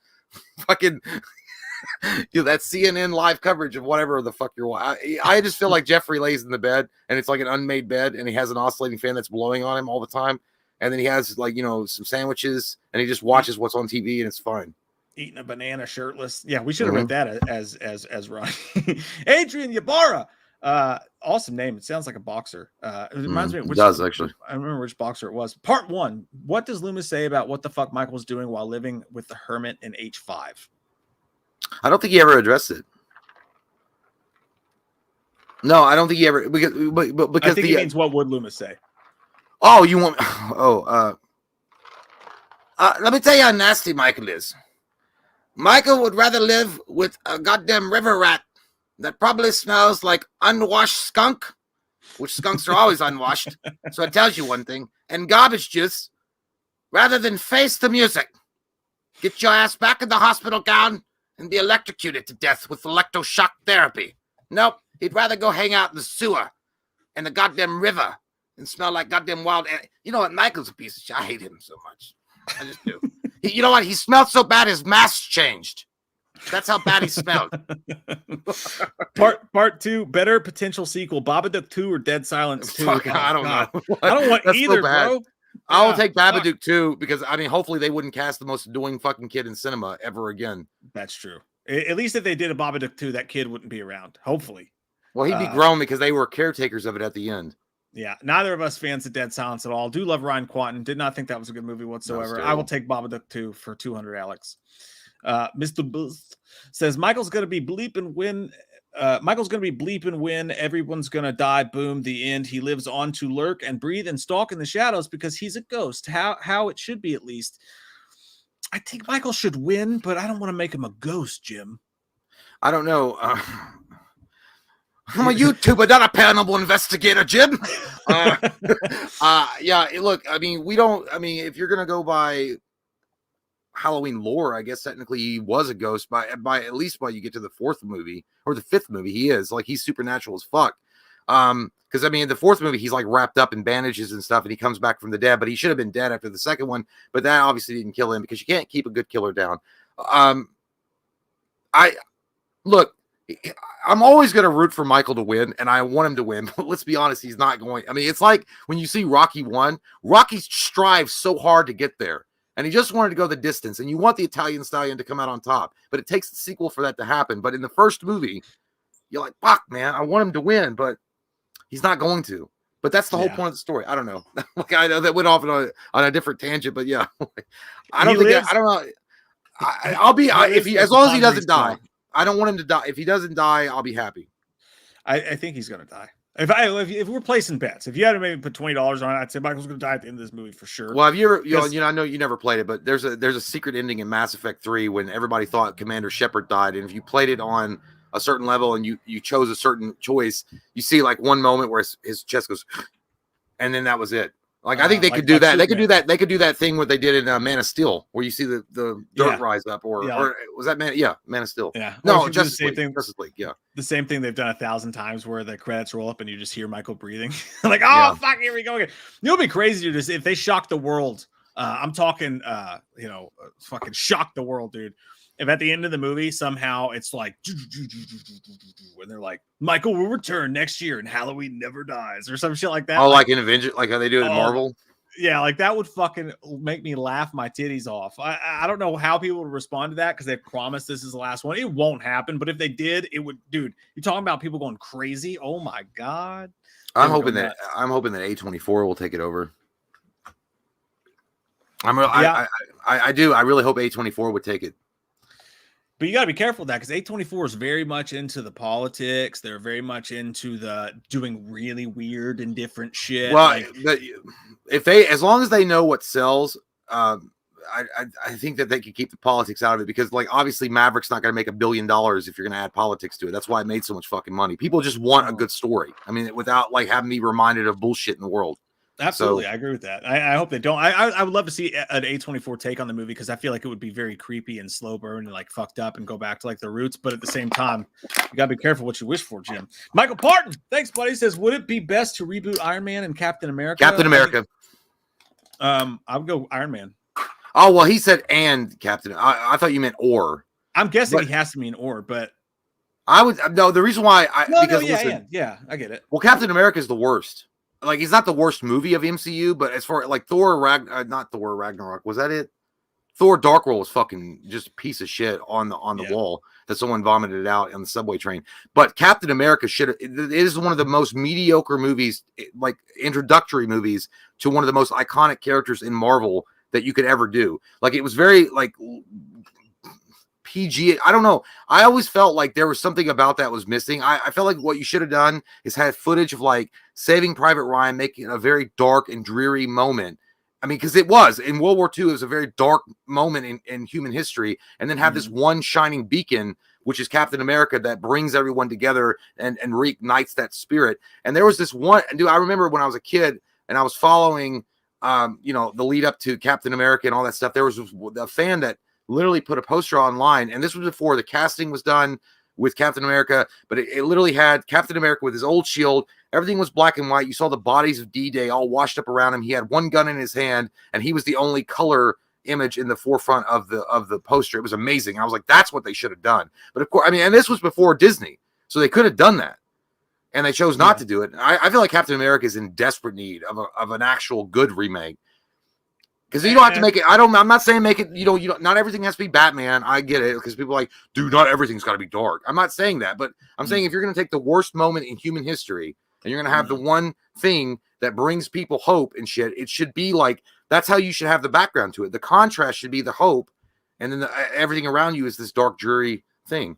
that CNN live coverage of whatever the fuck you're watching. I just feel like Jeffrey lays in the bed and it's like an unmade bed and he has an oscillating fan that's blowing on him all the time. And then he has like, some sandwiches and he just watches what's on TV and it's fine. Eating a banana shirtless. Yeah, we should have read that as Ron. Adrian Ybarra. Awesome name. It sounds like a boxer. It reminds me of which, actually. I remember which boxer it was. Part 1. What does Loomis say about what the fuck Michael's doing while living with the hermit in H5? I don't think he ever addressed it. No, I don't think he ever because I think he means what would Loomis say? Oh, you want? Let me tell you how nasty Michael is. Michael would rather live with a goddamn river rat that probably smells like unwashed skunk, which skunks are always unwashed. So it tells you one thing. And garbage juice, rather than face the music. Get your ass back in the hospital gown and be electrocuted to death with electroshock therapy. Nope, he'd rather go hang out in the sewer and the goddamn river and smell like goddamn wild. You know what? Michael's a piece of shit. I hate him so much. I just do. You know what? He smelled so bad his mask changed. That's how bad he smelled. Part 2, better potential sequel, Babadook 2 or Dead Silence 2? Fuck, I don't know. I don't want either, bro. I will take Babadook 2 because, I mean, hopefully they wouldn't cast the most annoying fucking kid in cinema ever again. That's true. At least if they did a Babadook 2, that kid wouldn't be around. Hopefully. Well, he'd be grown because they were caretakers of it at the end. Yeah, neither of us fans of Dead Silence at all. Do love Ryan Quanten. Did not think that was a good movie whatsoever. I will take Babadook 2 for 200, Alex. Mr. Booth says Michael's going to be bleeping when everyone's going to die. Boom, the end. He lives on to lurk and breathe and stalk in the shadows because he's a ghost. How it should be, at least. I think Michael should win, but I don't want to make him a ghost, Jim. I don't know. I'm a YouTuber, not a paranormal investigator, Jim. Yeah, look, I mean, if you're going to go by Halloween lore, I guess technically he was a ghost by at least by you get to the 4th movie or the 5th movie. He is like, he's supernatural as fuck. Because I mean, the 4th movie, he's like wrapped up in bandages and stuff and he comes back from the dead, but he should have been dead after the 2nd one. But that obviously didn't kill him because you can't keep a good killer down. I'm always going to root for Michael to win, and I want him to win. But let's be honest, he's not going. I mean, it's like when you see Rocky 1, Rocky strives so hard to get there, and he just wanted to go the distance. And you want the Italian Stallion to come out on top, but it takes the sequel for that to happen. But in the first movie, you're like, fuck, man, I want him to win, but he's not going to. But that's the whole point of the story. I don't know. Like, I know that went off on a different tangent, but yeah, I don't know. As long as he doesn't die. I don't want him to die. If he doesn't die, I'll be happy. I think he's going to die. If we're placing bets, if you had to maybe put $20 on it, I'd say Michael's going to die at the end of this movie for sure. Well, have you ever, I know you never played it, but there's a secret ending in Mass Effect 3 when everybody thought Commander Shepard died. And if you played it on a certain level and you chose a certain choice, you see like one moment where his chest goes, and then that was it. Like, I think they could do that. They could do that. They could do that thing what they did in Man of Steel, where you see the dirt rise up, or was that Man of Steel? Yeah. No, Justice League. Justice League. Yeah. The same thing they've done 1,000 times, where the credits roll up and you just hear Michael breathing. Like, oh fuck, here we go again. You know, it'd be crazy to if they shock the world. I'm talking, fucking shock the world, dude. If at the end of the movie somehow it's like, and they're like, Michael will return next year and Halloween never dies or some shit like that. Oh, like in Avengers, like how they do it in Marvel. Yeah, like that would fucking make me laugh my titties off. I don't know how people would respond to that because they promised this is the last one. It won't happen, but if they did, it would. Dude, you're talking about people going crazy. Oh my god, I'm hoping that A24 will take it over. I do. I really hope A24 would take it. But you got to be careful of that because A24 is very much into the politics. They're very much into the doing really weird and different shit. Well, like, as long as they know what sells, I think that they could keep the politics out of it because, like, obviously Maverick's not going to make $1 billion if you're going to add politics to it. That's why it made so much fucking money. People just want a good story. I mean, without like having to be reminded of bullshit in the world. Absolutely, so, I agree with that. I hope they don't. I would love to see an A24 take on the movie because I feel like it would be very creepy and slow burn and like fucked up and go back to like the roots. But at the same time, you gotta be careful what you wish for, Jim. Michael Parton, thanks, buddy. He says, would it be best to reboot Iron Man and Captain America? Captain America. I would go Iron Man. Oh well, he said and Captain. I thought you meant or. I'm guessing he has to mean or, but I would no. The reason why yeah, I get it. Well, Captain America is the worst. Like, he's not the worst movie of MCU, but as far like not Thor Ragnarok, was that it? Thor Dark World was fucking just a piece of shit on the wall that someone vomited out on the subway train. But Captain America it is one of the most mediocre movies, like introductory movies to one of the most iconic characters in Marvel that you could ever do. Like, it was very like PG. I don't know. I always felt like there was something about that was missing. I felt like what you should have done is had footage of like Saving Private Ryan making a very dark and dreary moment. I mean, because it was in World War II, it was a very dark moment in human history, and then have this one shining beacon, which is Captain America, that brings everyone together and reignites that spirit. And there was this one, dude, I remember when I was a kid and I was following, the lead up to Captain America and all that stuff. There was a fan that literally put a poster online, and this was before the casting was done with Captain America, but it literally had Captain America with his old shield. Everything was black and white. You saw the bodies of D-Day all washed up around him. He had one gun in his hand, and he was the only color image in the forefront of the poster. It was amazing. I was like, that's what they should have done. But of course, I mean, and this was before Disney, so they could have done that, and they chose not to do it. I feel like Captain America is in desperate need of an actual good remake. Because you don't have to make it. I'm not saying make it. You don't. Not everything has to be Batman. I get it. Because people are like, dude, not everything's got to be dark. I'm not saying that, but I'm saying if you're going to take the worst moment in human history and you're going to have the one thing that brings people hope and shit, it should be like that's how you should have the background to it. The contrast should be the hope, and then everything around you is this dark, dreary thing.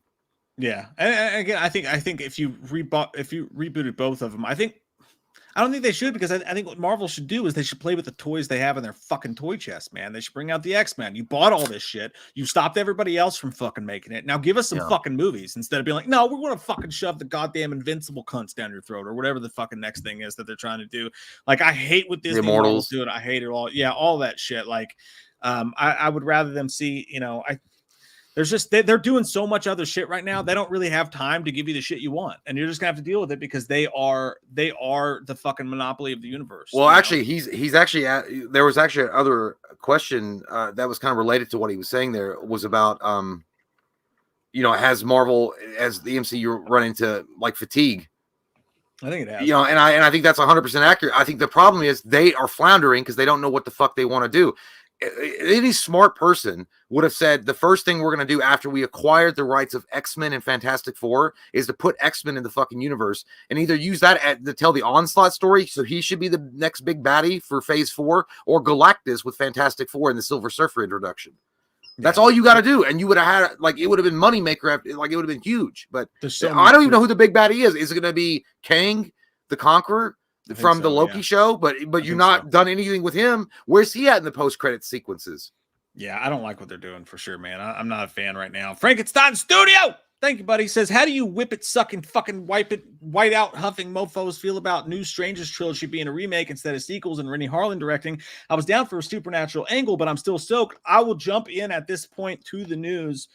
Yeah, and again, I think if you rebooted both of them, I don't think they should, because I think what Marvel should do is they should play with the toys they have in their fucking toy chest, man. They should bring out the X-Men. You bought all this shit. You stopped everybody else from fucking making it. Now give us some fucking movies instead of being like, no, we're going to fucking shove the goddamn Invincible cunts down your throat or whatever the fucking next thing is that they're trying to do. Like, I hate what Disney Marvel's doing. I hate it all. Yeah, all that shit. Like, I would rather them see, there's just they're doing so much other shit right now. They don't really have time to give you the shit you want, and you're just gonna have to deal with it because they are the fucking monopoly of the universe. Well, actually, he's actually there was actually another question that was kind of related to what he was saying. There was about has Marvel, as the MCU, run into like fatigue? I think it has. And I think that's 100% accurate. I think the problem is they are floundering because they don't know what the fuck they want to do. Any smart person would have said the first thing we're going to do after we acquired the rights of X-Men and Fantastic Four is to put X-Men in the fucking universe and either use that to tell the Onslaught story, so he should be the next big baddie for Phase 4, or Galactus with Fantastic Four and the Silver Surfer introduction. That's all you got to do, and you would have had, like, it would have been moneymaker, like it would have been huge. But I don't even know who the big baddie is. Is it going to be Kang the Conqueror from the Loki show? But you've not done anything with him. Where's he at in the post-credit sequences? Yeah, I don't like what they're doing for sure, man. I'm not a fan right now. Frankenstein Studio! Thank you, buddy. He says, how do you whip it, sucking, fucking wipe it, white out, huffing mofos feel about New Strangers trilogy being a remake instead of sequels and Rennie Harlan directing? I was down for a supernatural angle, but I'm still stoked. I will jump in at this point to the news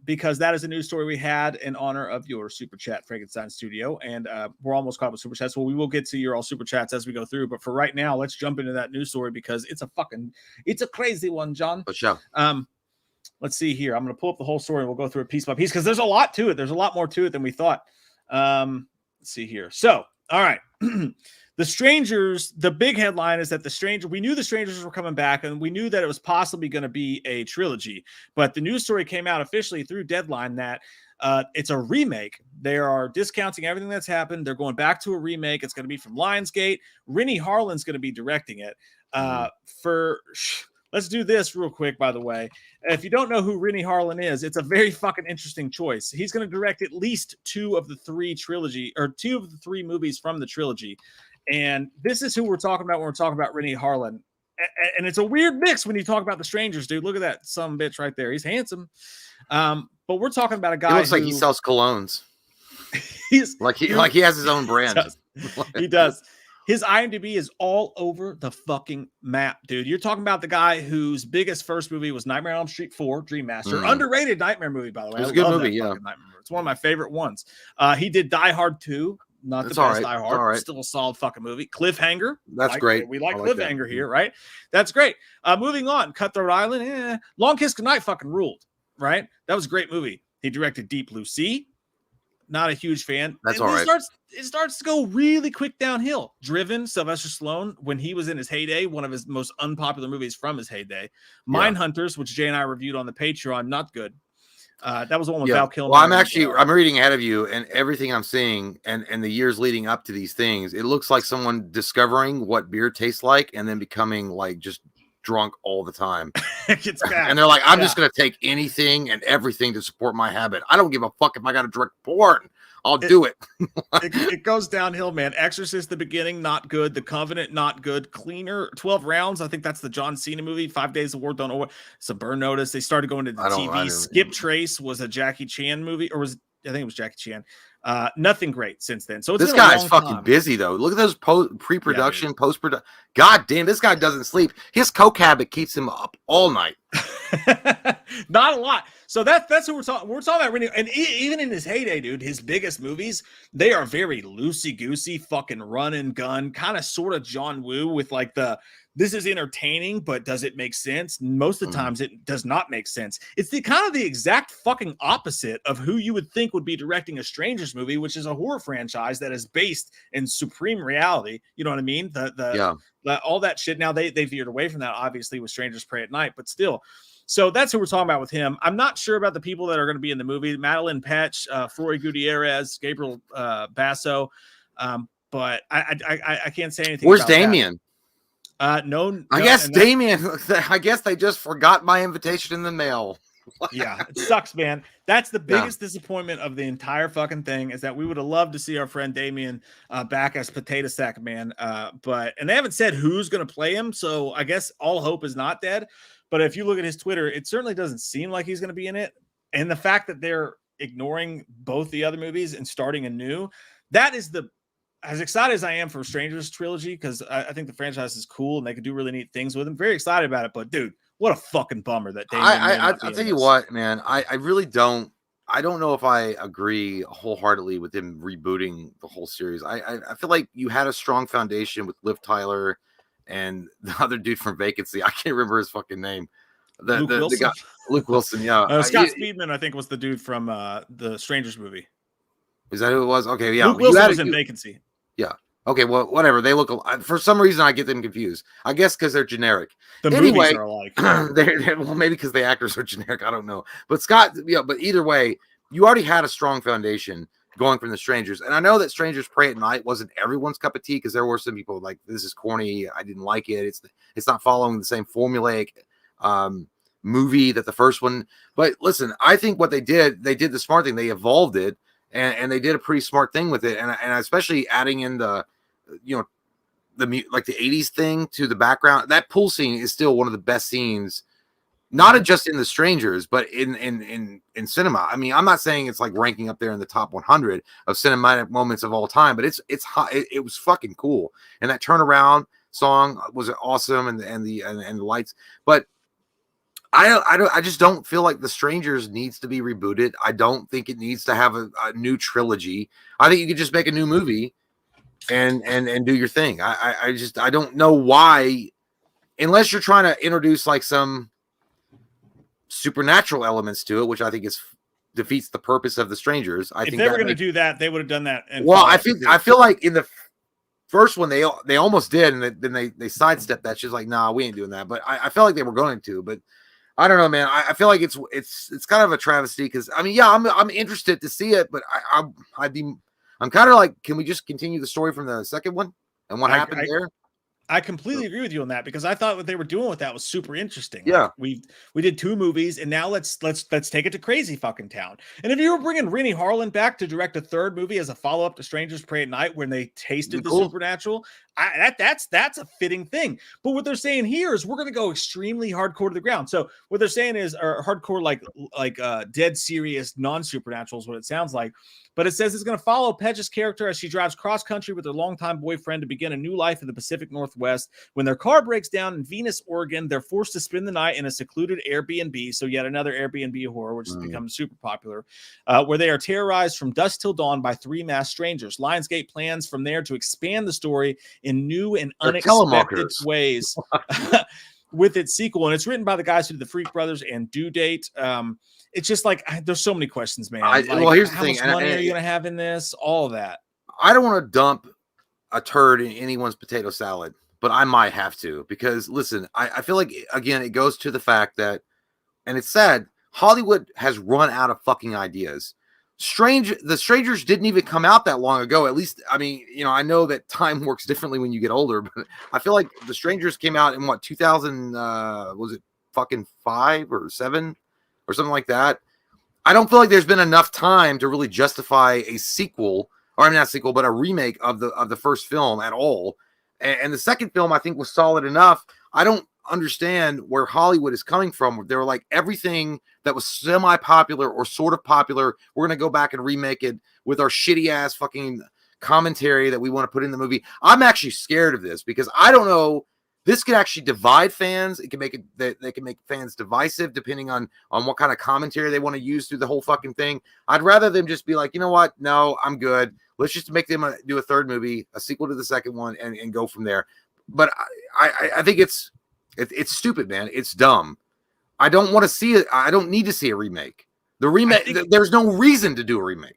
because that is a news story we had in honor of your super chat, Frankenstein Studio, and we're almost caught with super chats. Well, we will get to your all super chats as we go through, but for right now, let's jump into that news story because it's a crazy one, John. For sure. Let's see here. I'm going to pull up the whole story and we'll go through it piece by piece because there's a lot to it. There's a lot more to it than we thought. Let's see here. So, all right. The Strangers, the big headline is that we knew the Strangers were coming back, and we knew that it was possibly going to be a trilogy. But the news story came out officially through Deadline that it's a remake. They are discounting everything that's happened. They're going back to a remake. It's going to be from Lionsgate. Rennie Harlin's going to be directing it. Let's do this real quick, by the way. If you don't know who Rennie Harlin is, it's a very fucking interesting choice. He's going to direct at least two of the three movies from the trilogy. And this is who we're talking about when we're talking about Rennie Harlin. And it's a weird mix when you talk about The Strangers, dude. Look at that some bitch right there. He's handsome. But we're talking about a guy He looks like he sells colognes. He's he has his own brand. He does. His IMDb is all over the fucking map, dude. You're talking about the guy whose biggest first movie was Nightmare on Elm Street 4, Dream Master. Underrated nightmare movie, by the way. It was a good movie, yeah. It's one of my favorite ones. He did Die Hard 2. Not the best Die Hard. Right. Still a solid fucking movie. Cliffhanger. That's great. We like Cliffhanger here, right? That's great. Moving on. Cutthroat Island. Long Kiss Goodnight fucking ruled, right? That was a great movie. He directed Deep Blue Sea. Not a huge fan. That's all right. It starts to go really quick downhill. Driven, Sylvester Stallone, when he was in his heyday, one of his most unpopular movies from his heyday. Mindhunters, which Jay and I reviewed on the Patreon, not good. That was the one with Val Kilmer. Well, I'm reading ahead of you, and everything I'm seeing, and the years leading up to these things, it looks like someone discovering what beer tastes like, and then becoming like just drunk all the time. It gets bad. And they're like, I'm just going to take anything and everything to support my habit. I don't give a fuck if I got to drink porn. I'll do it. It goes downhill, man. Exorcist, the beginning, not good. The Covenant, not good. Cleaner, 12 Rounds. I think that's the John Cena movie. 5 Days of War, don't know what. It's a Burn Notice. They started going to the TV. Skip Trace was a Jackie Chan movie, I think it was Jackie Chan. Nothing great since then. So this guy's fucking busy though. Look at those pre-production, post-production. God damn, this guy doesn't sleep. His coke habit keeps him up all night. Not a lot. So that's who we're talking. We're talking about Rennie, and even in his heyday, dude, his biggest movies, they are very loosey-goosey, fucking run and gun, kind of sort of John Woo with like this is entertaining, but does it make sense? Most of the times it does not make sense. It's the kind of the exact fucking opposite of who you would think would be directing a Strangers movie, which is a horror franchise that is based in supreme reality. You know what I mean? All that shit. Now they veered away from that, obviously, with Strangers Pray at Night, but still. So that's who we're talking about with him. I'm not sure about the people that are going to be in the movie. Madeline Petch, Flory Gutierrez, Gabriel Basso. But I can't say anything. Where's Damien? No. I guess Damien. I guess they just forgot my invitation in the mail. Yeah, it sucks, man. That's the biggest disappointment of the entire fucking thing, is that we would have loved to see our friend Damien back as Potato Sack Man. And they haven't said who's going to play him, so I guess all hope is not dead. But if you look at his Twitter, it certainly doesn't seem like he's going to be in it. And the fact that they're ignoring both the other movies and starting anew, that is as excited as I am for Strangers trilogy, because I think the franchise is cool and they could do really neat things with them. Very excited about it, but dude, what a fucking bummer that I'll tell you what, man. I really don't. I don't know if I agree wholeheartedly with him rebooting the whole series. I feel like you had a strong foundation with Liv Tyler and the other dude from Vacancy. I can't remember his fucking name. Luke Wilson. The guy, Luke Wilson, yeah. Scott Speedman, I think, was the dude from the Strangers movie. Is that who it was? Okay, yeah. Luke Wilson was in Vacancy. Yeah. Okay, well, whatever. They look for some reason I get them confused. I guess because they're generic. The movies are alike. Well, maybe because the actors are generic. I don't know. But but either way, you already had a strong foundation going from the Strangers. And I know that Strangers Pray at Night wasn't everyone's cup of tea, because there were some people like, this is corny. I didn't like it. It's not following the same formulaic movie that the first one. But listen, I think what they did the smart thing. They evolved it, and they did a pretty smart thing with it. And especially adding in the 80s thing to the background. That pool scene is still one of the best scenes, not just in The Strangers, but in cinema. I mean, I'm not saying it's like ranking up there in the top 100 of cinematic moments of all time, but it's hot. It was fucking cool. And that turnaround song was awesome, and the lights. But I just don't feel like The Strangers needs to be rebooted. I don't think it needs to have a new trilogy. I think you could just make a new movie and do your thing. I don't know why, unless you're trying to introduce like some supernatural elements to it, which I think defeats the purpose of The Strangers. If they were going to do that, they would have done that. I feel like first one they almost did, and then they sidestepped that. She's like, nah, we ain't doing that. But I felt like they were going to, but I don't know, man. I feel like it's kind of a travesty because I mean, yeah, I'm interested to see it, but I'm kind of like, can we just continue the story from the second one and what happened there? I completely agree with you on that because I thought what they were doing with that was super interesting. Yeah, like we did 2 movies, and now let's take it to crazy fucking town. And if you were bringing Rennie Harlan back to direct a 3rd movie as a follow up to Strangers Pray at Night, when they tasted the supernatural, that's a fitting thing. But what they're saying here is we're going to go extremely hardcore to the ground. So what they're saying is, or hardcore like dead serious non supernatural is what it sounds like. But it says it's going to follow Pedge's character as she drives cross country with her longtime boyfriend to begin a new life in the Pacific Northwest. When their car breaks down in Venus, Oregon, they're forced to spend the night in a secluded Airbnb. So yet another Airbnb horror, which has become super popular, where they are terrorized from dusk till dawn by 3 masked strangers. Lionsgate plans from there to expand the story in new and unexpected ways with its sequel. And it's written by the guys who did the Freak Brothers and Due Date. It's just like there's so many questions, man. Well, here's the thing: how much money are you gonna have in this? All of that. I don't want to dump a turd in anyone's potato salad, but I might have to because listen, I feel like again it goes to the fact that, and it's sad, Hollywood has run out of fucking ideas. The Strangers didn't even come out that long ago. At least, I mean, you know, I know that time works differently when you get older, but I feel like The Strangers came out in what 2000 was it fucking 5 or 7? Or something like that. I don't feel like there's been enough time to really justify a sequel, or I mean not sequel, but a remake of the first film at all. And the second film I think was solid enough. I don't understand where Hollywood is coming from. They were like everything that was semi-popular or sort of popular, we're gonna go back and remake it with our shitty ass fucking commentary that we want to put in the movie. I'm actually scared of this because I don't know. This could actually divide fans. It can make it they can make fans divisive depending on what kind of commentary they want to use through the whole fucking thing. I'd rather them just be like, you know what? No, I'm good. Let's just make them do a 3rd movie, a sequel to the second one, and go from there. But I think it's stupid, man. It's dumb. I don't want to see it. I don't need to see a remake. The remake. There's no reason to do a remake.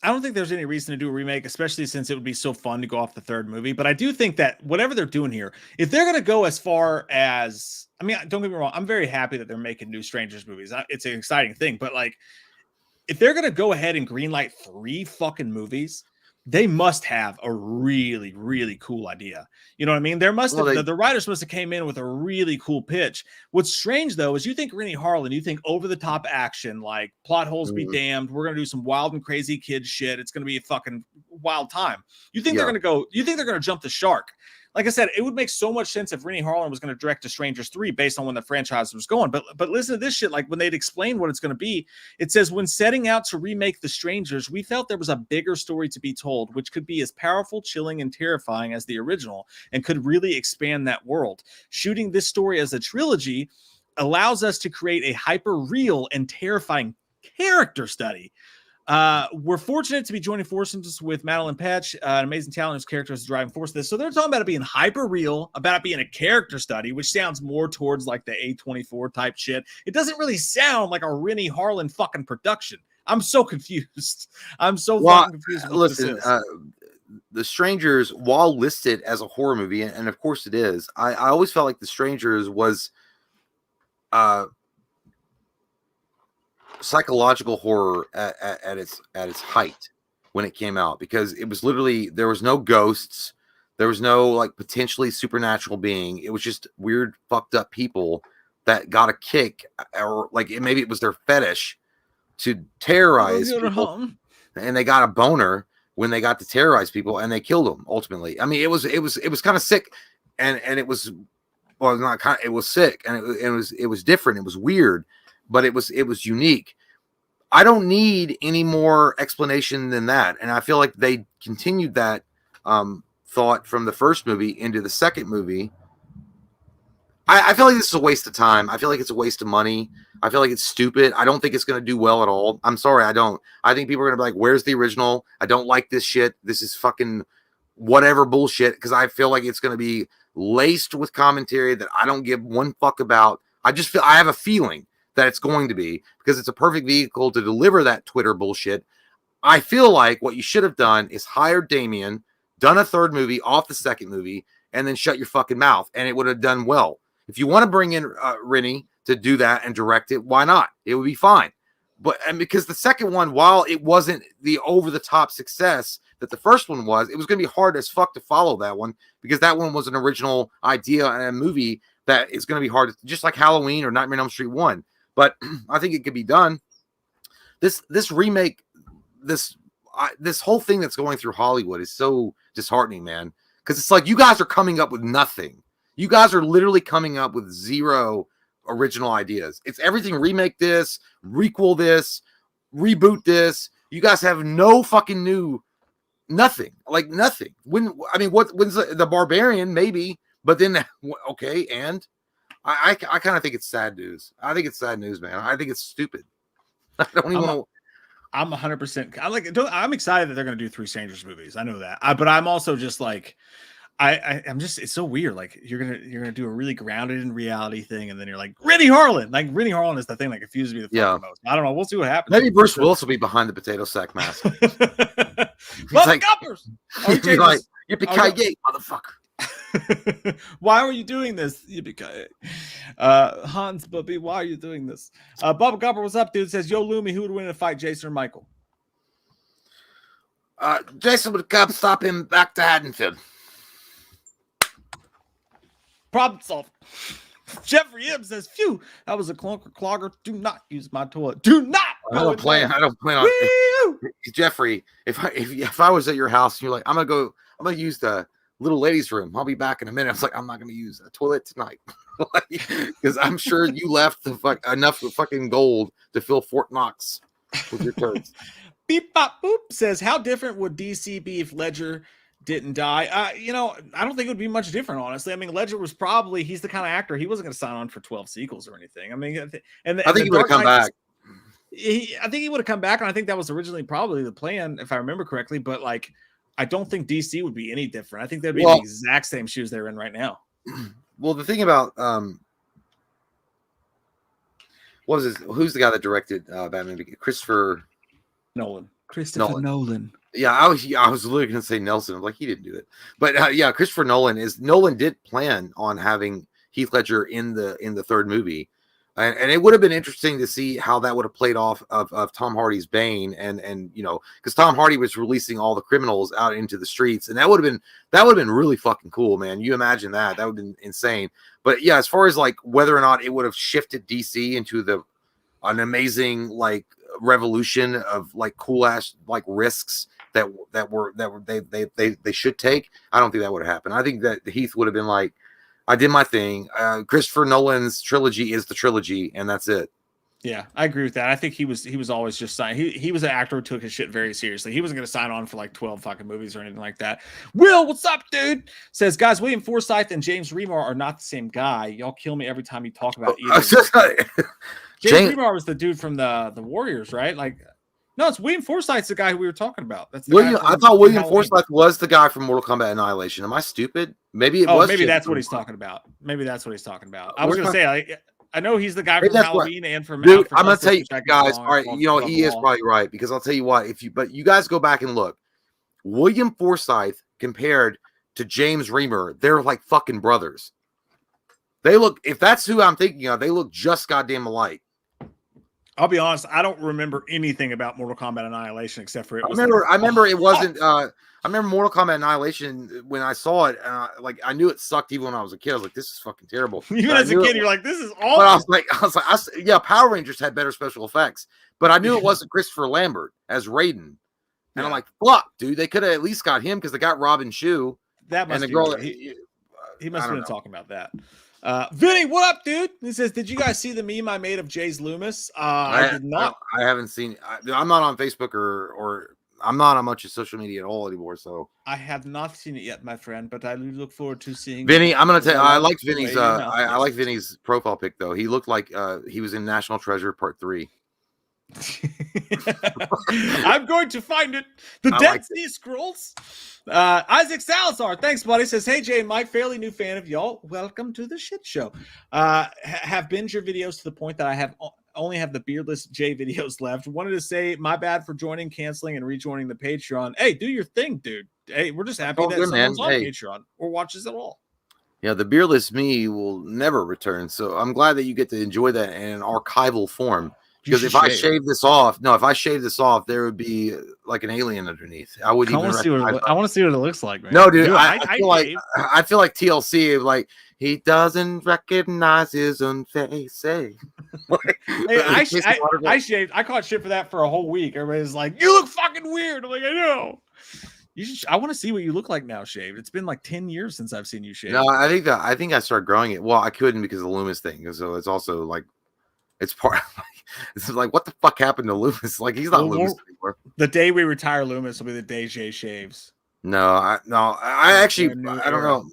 I don't think there's any reason to do a remake, especially since it would be so fun to go off the 3rd movie. But I do think that whatever they're doing here, if they're going to go as far as, I mean, don't get me wrong, I'm very happy that they're making new Strangers movies. It's an exciting thing. But like, if they're going to go ahead and greenlight 3 fucking movies, they must have a really, really cool idea. You know what I mean? There must have the writers must have came in with a really cool pitch. What's strange though is you think Rennie Harlan, you think over the top action, like plot holes be damned. We're gonna do some wild and crazy kid shit. It's gonna be a fucking wild time. You think they're gonna jump the shark? Like I said, it would make so much sense if Rennie Harlan was going to direct a Strangers 3 based on when the franchise was going. But listen to this shit. Like when they'd explain what it's going to be, it says, when setting out to remake The Strangers, we felt there was a bigger story to be told, which could be as powerful, chilling, and terrifying as the original, and could really expand that world. Shooting this story as a trilogy allows us to create a hyper real and terrifying character study. We're fortunate to be joining forces with Madeline Petch, an amazing talent whose character is the driving force of this. So they're talking about it being hyper real, about it being a character study, which sounds more towards like the A24 type shit. It doesn't really sound like a Rennie Harlan fucking production. I'm so confused. I'm so fucking confused. Listen, The Strangers, while listed as a horror movie, and of course it is, I always felt like The Strangers was psychological horror at its height when it came out, because it was literally, there was no ghosts, there was no like potentially supernatural being. It was just weird fucked up people that got a kick, or like maybe it was their fetish to terrorize people, and they got a boner when they got to terrorize people, and they killed them ultimately. I mean, it was kind of sick, and it was, well, not kind of, it was sick, and it was different, it was weird, but it was unique. I don't need any more explanation than that. And I feel like they continued that thought from the first movie into the second movie. I feel like this is a waste of time. I feel like it's a waste of money. I feel like it's stupid. I don't think it's going to do well at all. I'm sorry, I don't. I think people are going to be like, where's the original? I don't like this shit. This is fucking whatever bullshit, because I feel like it's going to be laced with commentary that I don't give one fuck about. I have a feeling that it's going to be, because it's a perfect vehicle to deliver that Twitter bullshit. I feel like what you should have done is hired Damien, done a third movie off the second movie, and then shut your fucking mouth, and it would have done well. If you want to bring in Rennie to do that and direct it, why not? It would be fine. But and because the second one, while it wasn't the over-the-top success that the first one was, it was going to be hard as fuck to follow that one, because that one was an original idea and a movie that is going to be hard, just like Halloween or Nightmare on Elm Street 1. But I think it could be done. This remake, this whole thing that's going through Hollywood is so disheartening, man, because it's like you guys are coming up with nothing. You guys are literally coming up with zero original ideas. It's everything remake this, requel this, reboot this. You guys have no fucking new nothing. Like nothing. When's the Barbarian? Maybe, but then okay, and I kind of think it's sad news. I think it's sad news, man. I think it's stupid. I don't even know. I'm 100%. I'm excited that they're going to do 3 Strangers movies. I know that, but I'm also just like, I'm just, it's so weird. Like you're gonna do a really grounded in reality thing, and then you're like Rennie Harlan. Like Rennie Harlan is the thing that confuses me the fucking most. I don't know. We'll see what happens. Maybe Bruce Willis will be behind the potato sack mask. He's like, Guppers. He's like, yippee-ki-yay, motherfucker. Why are you doing this? Hans Bubby, why are you doing this? Bubba Gupper, what's up, dude? Says, yo, Lumi, who would win in a fight, Jason or Michael? Jason would come stop him back to Haddonfield. Problem solved. Jeffrey M says, phew, that was a clunker clogger. Do not use my toilet. Do not. I don't plan on Jeffrey, if I was at your house and you're like, I'm gonna use the little ladies' room. I'll be back in a minute. I was like, I'm not gonna use a toilet tonight. Because I'm sure you left enough fucking gold to fill Fort Knox with your turds. Beep bop boop says, how different would DC be if Ledger didn't die? I don't think it would be much different, honestly. I mean, Ledger was probably, he's the kind of actor, he wasn't going to sign on for 12 sequels or anything. I mean, I think he would have come back. I think he would have come back, and I think that was originally probably the plan, if I remember correctly. But like, I don't think DC would be any different. I think they'd be in the exact same shoes they're in right now. Well, the thing about who's the guy that directed Batman? Christopher Nolan. Yeah, I was literally going to say Nelson. I'm like, he didn't do it, but Christopher Nolan did plan on having Heath Ledger in the third movie, and it would have been interesting to see how that would have played off of Tom Hardy's Bane, and because Tom Hardy was releasing all the criminals out into the streets, and that would have been really fucking cool, man. You imagine that would have been insane. But yeah, as far as like whether or not it would have shifted DC into an amazing like revolution of like cool ass like risks that they should take, I don't think that would have happened. I think that Heath would have been like, I did my thing. Christopher Nolan's trilogy is the trilogy, and that's it. Yeah, I agree with that. I think he was always just signed. He was an actor who took his shit very seriously. He wasn't going to sign on for like 12 fucking movies or anything like that. Will, what's up, dude? Says, guys, William Forsythe and James Remar are not the same guy. Y'all kill me every time you talk about either. James Remar was the dude from the Warriors, right? Like, no, it's William Forsythe's the guy who we were talking about. That's the William. I thought William Forsythe was the guy from Mortal Kombat Annihilation. Am I stupid? Maybe it was. Maybe that's what he's talking about. I was going to say, I know he's the guy from Halloween and from. Dude, I'm going to tell you guys. All right, he is probably right, because I'll tell you what. But you guys go back and look. William Forsythe compared to James Remar, they're like fucking brothers. They look. If that's who I'm thinking of, they look just goddamn alike. I'll be honest, I don't remember anything about Mortal Kombat Annihilation except for it. I remember it wasn't. I remember Mortal Kombat Annihilation when I saw it. Like I knew it sucked even when I was a kid. I was like, "This is fucking terrible." Even as a kid, you're like, "This is awful." But I was like, yeah, Power Rangers had better special effects, but I knew it wasn't Christopher Lambert as Raiden, and I'm like, "Fuck, dude, they could have at least got him because they got Robin Shue." That must be girl. He must have been talking about that. Vinny, what up, dude? He says, did you guys see the meme I made of Jay's Loomis? I did not. I haven't seen. I'm not on Facebook or I'm not on much of social media at all anymore. So I have not seen it yet, my friend. But I look forward to seeing. Vinny, I'm gonna tell you, I liked Vinny's. I like Vinny's profile pic though. He looked like he was in National Treasure Part 3. I'm going to find it. The Dead Sea Scrolls. Isaac Salazar, thanks, buddy. Says, hey Jay and Mike, fairly new fan of y'all. Welcome to the shit show. Have binged your videos to the point that I only have the beardless Jay videos left. Wanted to say my bad for joining, canceling, and rejoining the Patreon. Hey, do your thing, dude. Hey, we're just happy all that good, someone's man. on Hey. Patreon or watches it all. Yeah, the beerless me will never return. So I'm glad that you get to enjoy that in an archival form. Because if I shave this off, there would be like an alien underneath. I wouldn't even recognize. I want to see what it looks like, man. No, dude, I I feel like TLC. Like he doesn't recognize his own face. Hey, I shaved. I caught shit for that for a whole week. Everybody's like, "You look fucking weird." I'm like, "I know." You should. I want to see what you look like now shaved. It's been like 10 years since I've seen you shaved. No, I think I started growing it. Well, I couldn't because of the Loomis thing. So it's also like it's part of like this is like what the fuck happened to Loomis? Like he's not Loomis anymore. The day we retire Loomis will be the day Jay shaves. I actually I don't know.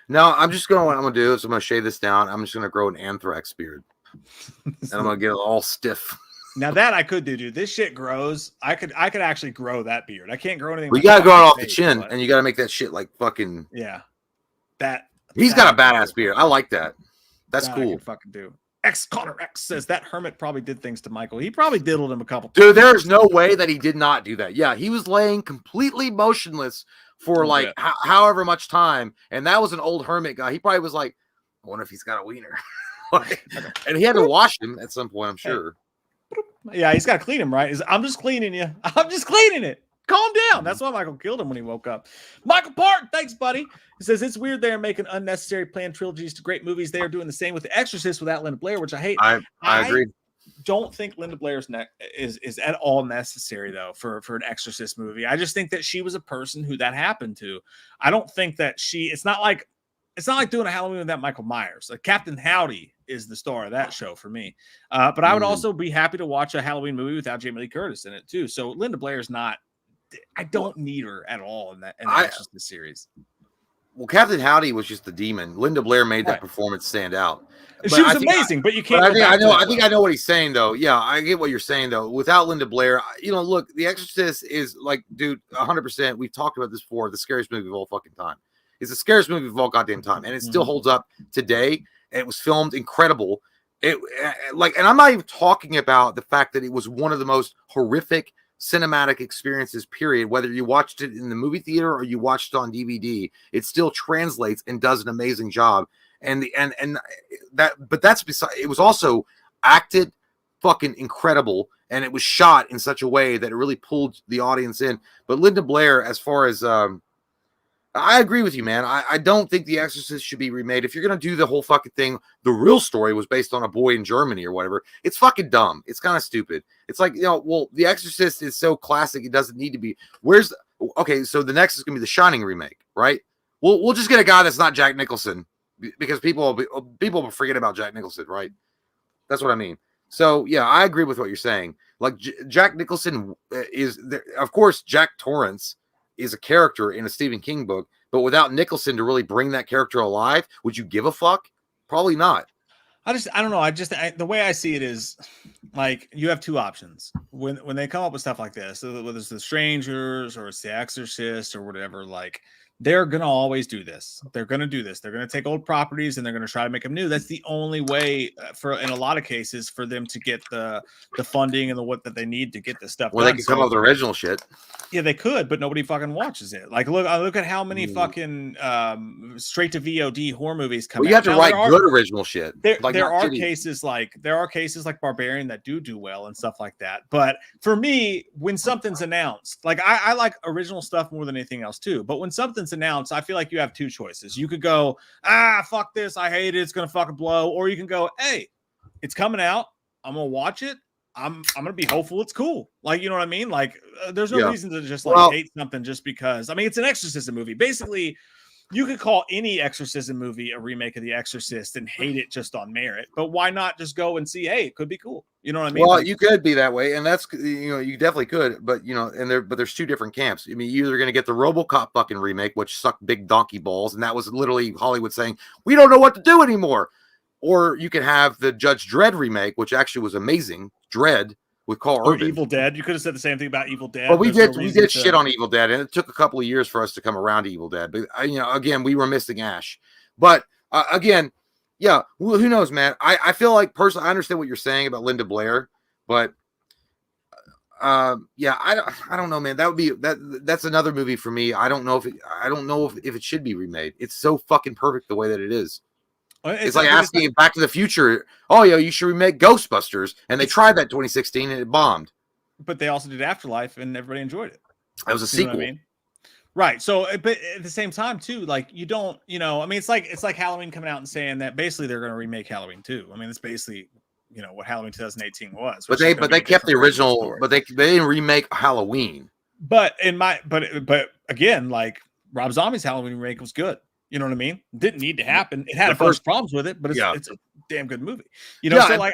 No, I'm just going. What I'm gonna do is I'm gonna shave this down. I'm just gonna grow an anthrax beard, and I'm gonna get it all stiff. Now that I could do, dude. This shit grows. I could actually grow that beard. I can't grow anything. We gotta grow it off the chin, and you gotta make that shit like fucking. Yeah, he's got a badass beard. I like that. That's cool. I can fucking do. Connor X says that hermit probably did things to Michael. He probably diddled him a couple times. Dude, there's no way that he did not do that. Yeah, he was laying completely motionless for like however much time, and that was an old hermit guy. He probably was like, I wonder if he's got a wiener. And he had to wash him at some point, I'm sure. Yeah, he's got to clean him, right? I'm just cleaning you. I'm just cleaning it. Calm down. That's why Michael killed him when he woke up. Michael Park, thanks, buddy. He says it's weird they're making unnecessary planned trilogies to great movies. They are doing the same with The Exorcist without Linda Blair, which I hate. I agree. Don't think Linda Blair's neck is at all necessary though for an Exorcist movie. I just think that she was a person who that happened to. I don't think that it's not like doing a Halloween without Michael Myers. Like Captain Howdy is the star of that show for me. But I would also be happy to watch a Halloween movie without Jamie Lee Curtis in it too. So Linda Blair's not. I don't need her at all in the Exorcist series. Well, Captain Howdy was just the demon. Linda Blair made that performance stand out. She was amazing, but you can't. I think I know what he's saying though. Yeah, I get what you're saying though. Without Linda Blair, look, The Exorcist is like, dude, 100%. We've talked about this before. The scariest movie of all fucking time. It's the scariest movie of all goddamn time, and it still holds up today. And it was filmed incredible. And I'm not even talking about the fact that it was one of the most horrific cinematic experiences, period. Whether you watched it in the movie theater or you watched it on DVD, it still translates and does an amazing job. But that's beside. It was also acted fucking incredible, and it was shot in such a way that it really pulled the audience in. But Linda Blair, as far as I agree with you, man. I don't think The Exorcist should be remade. If you're going to do the whole fucking thing, the real story was based on a boy in Germany or whatever. It's fucking dumb. It's kind of stupid. It's like, The Exorcist is so classic. It doesn't need to be. Okay, so the next is going to be the Shining remake, right? We'll just get a guy that's not Jack Nicholson because people will forget about Jack Nicholson, right? That's what I mean. So, yeah, I agree with what you're saying. Like, Jack Nicholson is there. Of course, Jack Torrance is a character in a Stephen King book, but without Nicholson to really bring that character alive, would you give a fuck? Probably not. I don't know. The way I see it is like you have two options when they come up with stuff like this, whether it's The Strangers or it's The Exorcist or whatever, like they're going to always do this. They're going to do this. They're going to take old properties and they're going to try to make them new. That's the only way in a lot of cases for them to get the funding and the what that they need to get this stuff. Well, they can come up with original shit. Yeah, they could, but nobody fucking watches it. Like, look at how many fucking straight to VOD horror movies come out. You have to write good original shit. There are cases like Barbarian that do well and stuff like that. But for me, when something's announced, like I like original stuff more than anything else too. But when something's announced, I feel like you have two choices. You could go, fuck this, I hate it, it's gonna fucking blow, or you can go, hey, it's coming out, I'm gonna watch it. I'm gonna be hopeful it's cool. Like, you know what I mean? Like, there's no reason to just hate something just because. I mean, it's an exorcism movie. Basically, you could call any exorcism movie a remake of The Exorcist and hate it just on merit. But why not just go and see? Hey, it could be cool. You know what I mean? Well, you could be that way, and that's you definitely could. But there's two different camps. I mean, you're either gonna get the RoboCop fucking remake, which sucked big donkey balls, and that was literally Hollywood saying we don't know what to do anymore. Or you can have the Judge Dredd remake, which actually was amazing. Dredd with Carl Urban. Evil Dead. You could have said the same thing about Evil Dead. But we did shit on Evil Dead, and it took a couple of years for us to come around to Evil Dead. But again, we were missing Ash. But again, yeah, who knows, man? I feel like personally, I understand what you're saying about Linda Blair, but Yeah, I don't know, man. That would be that's another movie for me. I don't know if it should be remade. It's so fucking perfect the way that it is. It's like asking Back to the Future, oh yeah, you should remake Ghostbusters, and they tried that 2016 and it bombed. But they also did Afterlife, and everybody enjoyed it. That was a sequel. Know what I mean? Right. So, but at the same time, too, like you don't, I mean, it's like Halloween coming out and saying that basically they're going to remake Halloween 2. I mean, it's basically, what Halloween 2018 was. But they kept the original, but they didn't remake Halloween. But but again, like Rob Zombie's Halloween remake was good. You know what I mean? Didn't need to happen. It had a bunch of problems with it, but it's a damn good movie. So like,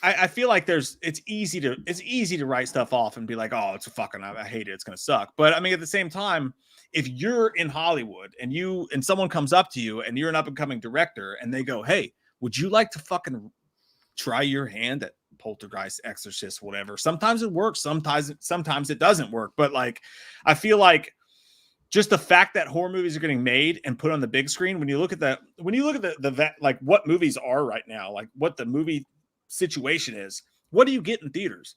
I feel like it's easy to write stuff off and be like, oh, it's a fucking, I hate it, it's gonna suck. But I mean, at the same time, if you're in Hollywood and someone comes up to you and you're an up and coming director and they go, hey, would you like to fucking try your hand at Poltergeist, Exorcist, whatever? Sometimes it works, sometimes it doesn't work. But like, I feel like just the fact that horror movies are getting made and put on the big screen, when you look at the like what movies are right now, like what the movie situation is, what do you get in theaters?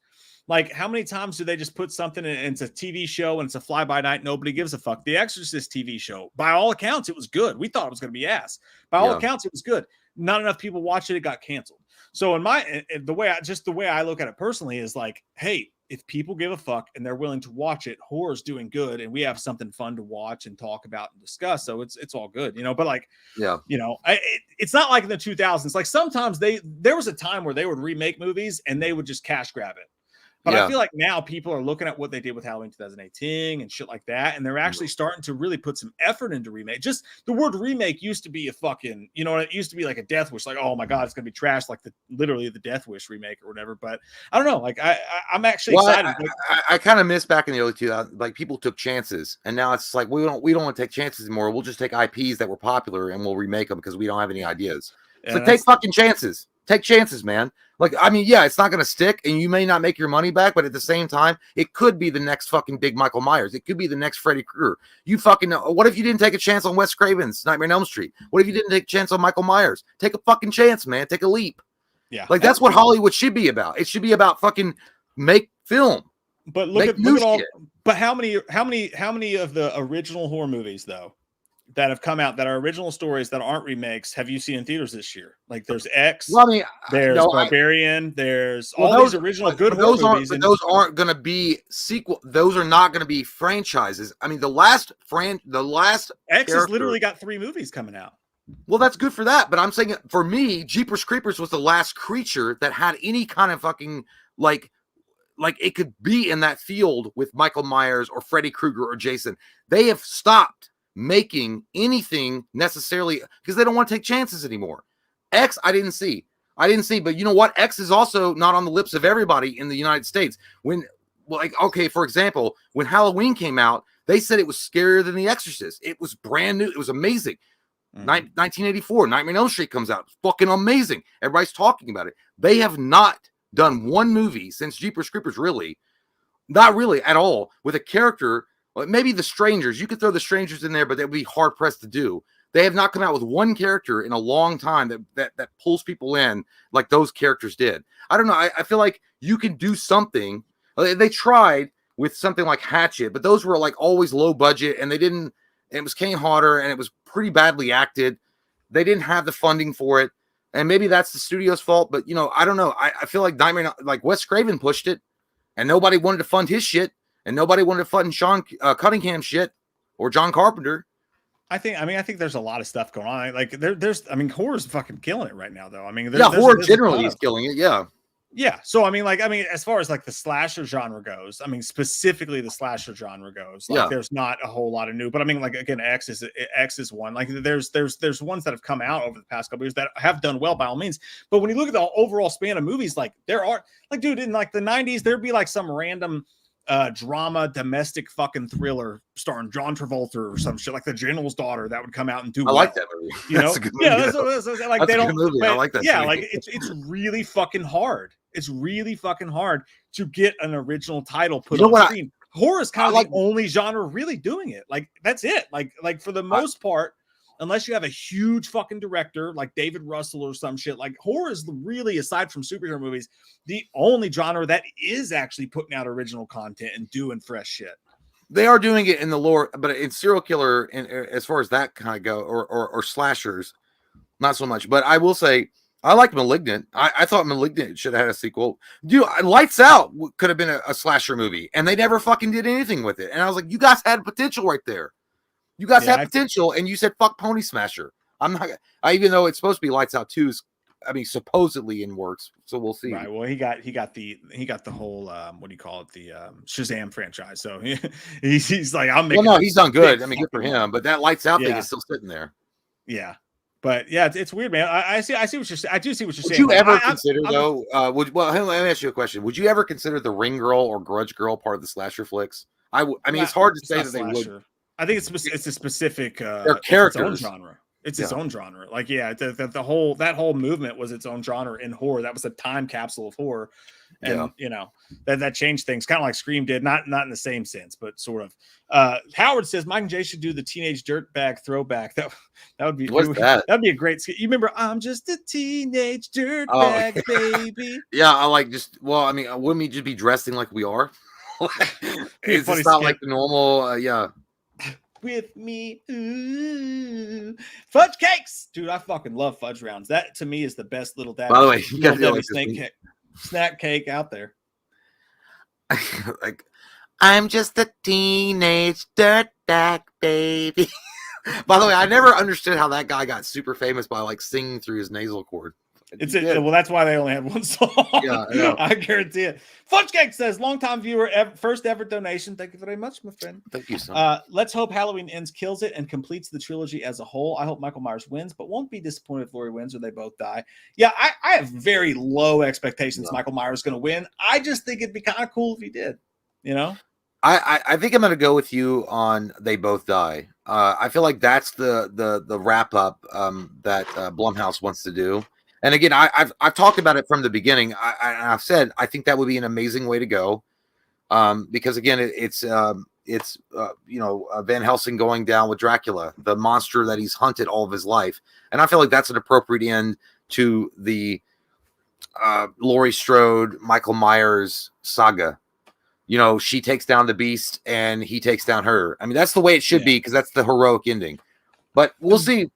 Like, how many times do they just put something and it's a TV show and it's a fly by night, nobody gives a fuck? The Exorcist TV show, by all accounts, it was good. We thought it was going to be ass. By all accounts, it was good. Not enough people watched it. It got canceled. So the way I look at it personally is like, hey, if people give a fuck and they're willing to watch it, horror's doing good, and we have something fun to watch and talk about and discuss. So it's all good, But like, it's not like in the 2000s. Like sometimes there was a time where they would remake movies and they would just cash grab it. But I feel like now people are looking at what they did with Halloween 2018 and shit like that, and they're actually starting to really put some effort into remake. Just the word remake used to be a fucking, it used to be like a death wish, like, oh my god, it's gonna be trash, like literally the Death Wish remake or whatever. But I don't know, like I'm actually excited. I kind of miss back in the early 2000s, like people took chances, and now it's like we don't want to take chances anymore. We'll just take IPs that were popular and we'll remake them because we don't have any ideas. So take fucking chances. Take chances, man. Like, I mean, yeah, it's not going to stick and you may not make your money back, but at the same time, it could be the next fucking big Michael Myers. It could be the next Freddy Krueger. You fucking know. What if you didn't take a chance on Wes Craven's Nightmare on Elm Street? What if you didn't take a chance on Michael Myers? Take a fucking chance, man. Take a leap. Yeah. Like, that's what Hollywood should be about. It should be about fucking make film. But look at all. But how many of the original horror movies, though, that have come out that are original stories that aren't remakes have you seen in theaters this year? Like there's X, there's Barbarian, there's all these original good horror movies. But those aren't going to be sequel. Those are not going to be franchises. I mean, the last X has literally got 3 movies coming out. Well, that's good for that. But I'm saying for me, Jeepers Creepers was the last creature that had any kind of fucking like it could be in that field with Michael Myers or Freddy Krueger or Jason. They have stopped making anything necessarily because they don't want to take chances anymore. X, I didn't see, but you know what? X is also not on the lips of everybody in the United States. For example, when Halloween came out, they said it was scarier than The Exorcist. It was brand new. It was amazing. 1984, Nightmare on Elm Street comes out. It's fucking amazing. Everybody's talking about it. They have not done one movie since Jeepers Creepers, really, not really at all, with a character. Maybe The Strangers. You could throw The Strangers in there, but that would be hard pressed to do. They have not come out with one character in a long time that pulls people in like those characters did. I don't know. I feel like you can do something. They tried with something like Hatchet, but those were like always low budget, and they didn't. And it was Kane Hodder, and it was pretty badly acted. They didn't have the funding for it, and maybe that's the studio's fault. But I don't know. I feel like like Wes Craven pushed it, and nobody wanted to fund his shit. And nobody wanted to fund Sean Cunningham shit or John Carpenter. I think there's a lot of stuff going on. Like horror's fucking killing it right now, though. I mean, horror generally is killing it. Yeah. Yeah. So, as far as like the slasher genre goes, specifically the slasher genre goes, like there's not a whole lot of new, but again, X is one. Like there's ones that have come out over the past couple years that have done well by all means. But when you look at the overall span of movies, like there are like, dude, in like the 90s, there'd be like some random drama domestic fucking thriller starring John Travolta or some shit, like The General's Daughter, that would come out and do. I like that movie. That's a good movie. Like that's they don't. Movie. I like that. Yeah, movie. Like it's really fucking hard. It's really fucking hard to get an original title put on screen. Horror is kind of like the only genre really doing it. Like that's it. Like for the most part, unless you have a huge fucking director like David Russell or some shit, like horror is really, aside from superhero movies, the only genre that is actually putting out original content and doing fresh shit. They are doing it in the lore, but in serial killer, and as far as that kind of go, or slashers, not so much. But I will say, I like Malignant. I thought Malignant should have had a sequel. Dude, Lights Out could have been a slasher movie, and they never fucking did anything with it. And I was like, you guys had potential right there. You guys had potential, and you said fuck Pony Smasher. I'm not. Even though it's supposed to be Lights Out 2, supposedly in works, so we'll see. Right. Well, he got the whole what do you call it, the Shazam franchise. So he's like, I'm making. Well, no, he's done good. I mean, good for him. But that Lights Out thing is still sitting there. Yeah. But yeah, it's weird, man. I see what you're saying. I do see what you're saying. Would you ever consider though? Let me ask you a question. Would you ever consider the Ring Girl or Grudge Girl part of the slasher flicks? I mean, it's hard to say that they would. I think it's a specific their characters. It's its own genre. It's its own genre. Like, yeah, the whole movement was its own genre in horror. That was a time capsule of horror, and you know that changed things, kind of like Scream did. Not in the same sense, but sort of. Howard says Mike and Jay should do the teenage dirtbag throwback. That would be that'd be a great skit. You remember I'm just a teenage dirtbag, baby. Yeah, I like just wouldn't we just be dressing like we are? It's just not like the normal. With me, ooh, fudge cakes, dude. I fucking love fudge rounds. That to me is the best little dad. By the way, you got to snack cake out there. Like, I'm just a teenage dirtbag baby. By the way, I never understood how that guy got super famous by like singing through his nasal cord. Well, that's why they only had one song. Yeah, I guarantee it. Fudge Cake says, longtime viewer, first ever donation. Thank you very much, my friend. Thank you, son. Let's hope Halloween Ends kills it and completes the trilogy as a whole. I hope Michael Myers wins, but won't be disappointed if Laurie wins or they both die. Yeah, I have very low expectations Michael Myers is going to win. I just think it'd be kind of cool if he did, you know? I think I'm going to go with you on they both die. I feel like that's the wrap up that Blumhouse wants to do. And again, I've talked about it from the beginning. I've said I think that would be an amazing way to go, because again, it's Van Helsing going down with Dracula, the monster that he's hunted all of his life, and I feel like that's an appropriate end to the Laurie Strode, Michael Myers saga. You know, she takes down the beast and he takes down her. I mean, that's the way it should be, because that's the heroic ending. But we'll see.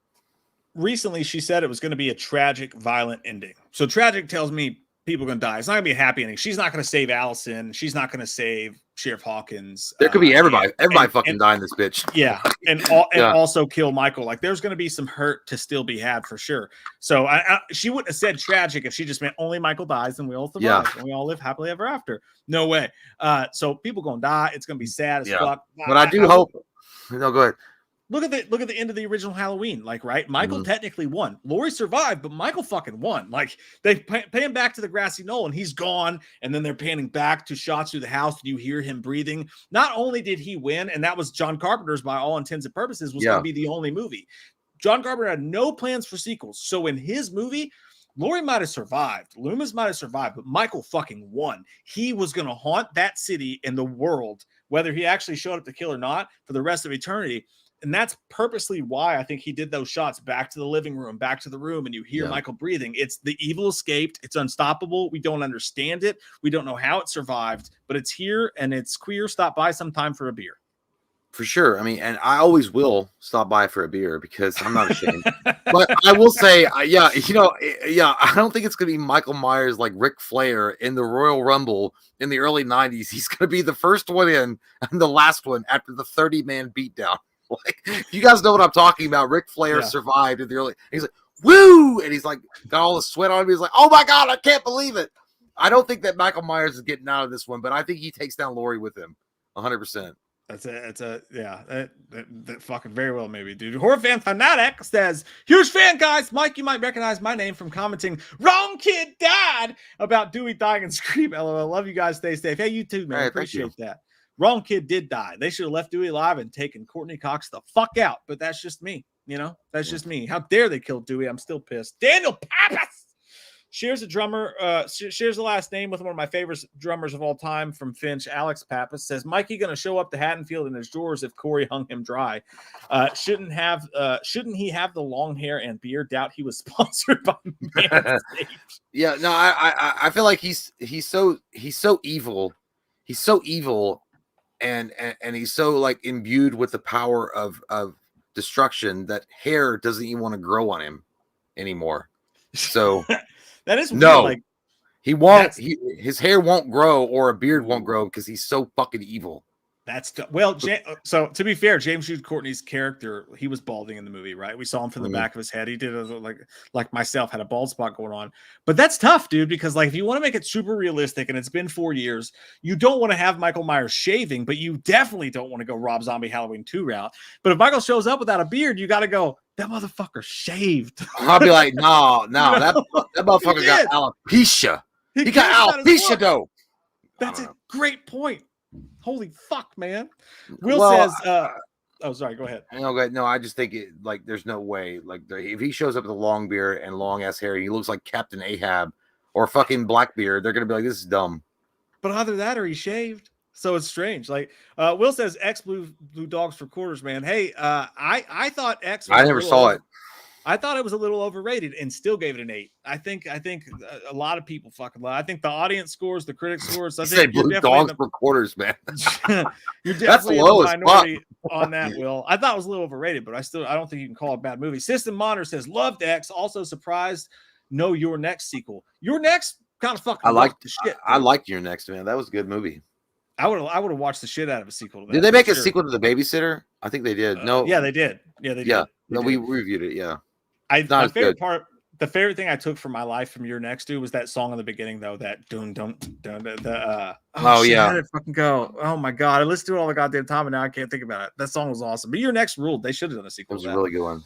Recently, she said it was going to be a tragic, violent ending. So tragic tells me people are going to die. It's not going to be a happy ending. She's not going to save Allison. She's not going to save Sheriff Hawkins. There could be everybody. Everybody fucking die in this bitch. Yeah, and also kill Michael. Like, there's going to be some hurt to still be had for sure. So she wouldn't have said tragic if she just meant only Michael dies and we all survive and we all live happily ever after. No way. So people going to die. It's going to be sad as fuck. But I do hope. No, go ahead. Look at the end of the original Halloween, like, right? Michael technically won. Laurie survived, but Michael fucking won. Like, they pan back to the grassy knoll and he's gone, and then they're panning back to shots through the house and you hear him breathing. Not only did he win, and that was John Carpenter's, by all intents and purposes, was going to be the only movie. John Carpenter had no plans for sequels. So in his movie, Laurie might have survived. Loomis might have survived, but Michael fucking won. He was going to haunt that city and the world, whether he actually showed up to kill or not, for the rest of eternity. And that's purposely why I think he did those shots back to the living room, back to the room, and you hear Michael breathing. It's the evil escaped. It's unstoppable. We don't understand it. We don't know how it survived, but it's here and it's queer. Stop by sometime for a beer. For sure. I mean, and I always will stop by for a beer because I'm not ashamed. But I will say, I don't think it's going to be Michael Myers like Ric Flair in the Royal Rumble in the early 90s. He's going to be the first one in and the last one after the 30-man beatdown. Like, you guys know what I'm talking about. Ric Flair survived in the early. He's like, woo! And he's like, got all the sweat on him. He's like, oh my God, I can't believe it. I don't think that Michael Myers is getting out of this one, but I think he takes down Laurie with him 100%. That fucking very well, maybe, dude. Horror fan fanatic says, huge fan, guys. Mike, you might recognize my name from commenting "Wrong Kid Died" about Dewey dying and Scream. LOL. Love you guys. Stay safe. Hey, you too, man. Appreciate that. Wrong kid did die. They should have left Dewey alive and taken Courtney Cox the fuck out. But that's just me. You know, that's just me. How dare they kill Dewey? I'm still pissed. Daniel Pappas Shares a drummer, shares the last name with one of my favorite drummers of all time from Finch. Alex Pappas says, Mikey going to show up to Haddonfield in his drawers if Corey hung him dry. Shouldn't he have the long hair and beard? Doubt he was sponsored by Manscaped. Yeah, no, I feel like he's so evil. He's so evil, and he's so like imbued with the power of destruction that hair doesn't even want to grow on him anymore. So that is weird. No, like he won't. His hair won't grow, or a beard won't grow because he's so fucking evil. That's well. So to be fair, James Jude Courtney's character, he was balding in the movie, right? We saw him from the back of his head. He did like myself, had a bald spot going on. But that's tough, dude, because like if you want to make it super realistic, and it's been 4 years, you don't want to have Michael Myers shaving, but you definitely don't want to go Rob Zombie Halloween 2 route. But if Michael shows up without a beard, you got to go, that motherfucker shaved. I'll be like, no, that motherfucker got alopecia. He got alopecia though. That's a great point. Holy fuck, man. Will says, oh, sorry, go ahead. No, I just think there's no way. Like, if he shows up with a long beard and long ass hair, he looks like Captain Ahab or fucking Blackbeard. They're gonna be like, this is dumb. But either that or he shaved. So it's strange. Like, Will says, X blue dogs for quarters, man. Hey, I thought X. I never saw it. I thought it was a little overrated and still gave it an 8. I think a lot of people fucking love it. I think the audience scores, the critic scores. I think blue dogs for quarters, man. You're definitely in the minority on that, Will. I thought it was a little overrated, but I don't think you can call it a bad movie. System Monitor says, loved X. Also surprised. No, Your Next sequel. Your Next kind of fucking. I liked the shit. I liked Your Next, man. That was a good movie. I would have watched the shit out of a sequel to that. Did they make a sequel to The Babysitter? I think they did. No. Yeah, they did. Yeah, they did. No, we reviewed it. Yeah. My favorite part, the favorite thing I took from my life from Your Next dude was that song in the beginning though. That dun dun dun yeah. How did it fucking go? Oh my god, I listened to it all the goddamn time and now I can't think about it. That song was awesome. But Your Next ruled. They should have done a sequel. It was a really good one.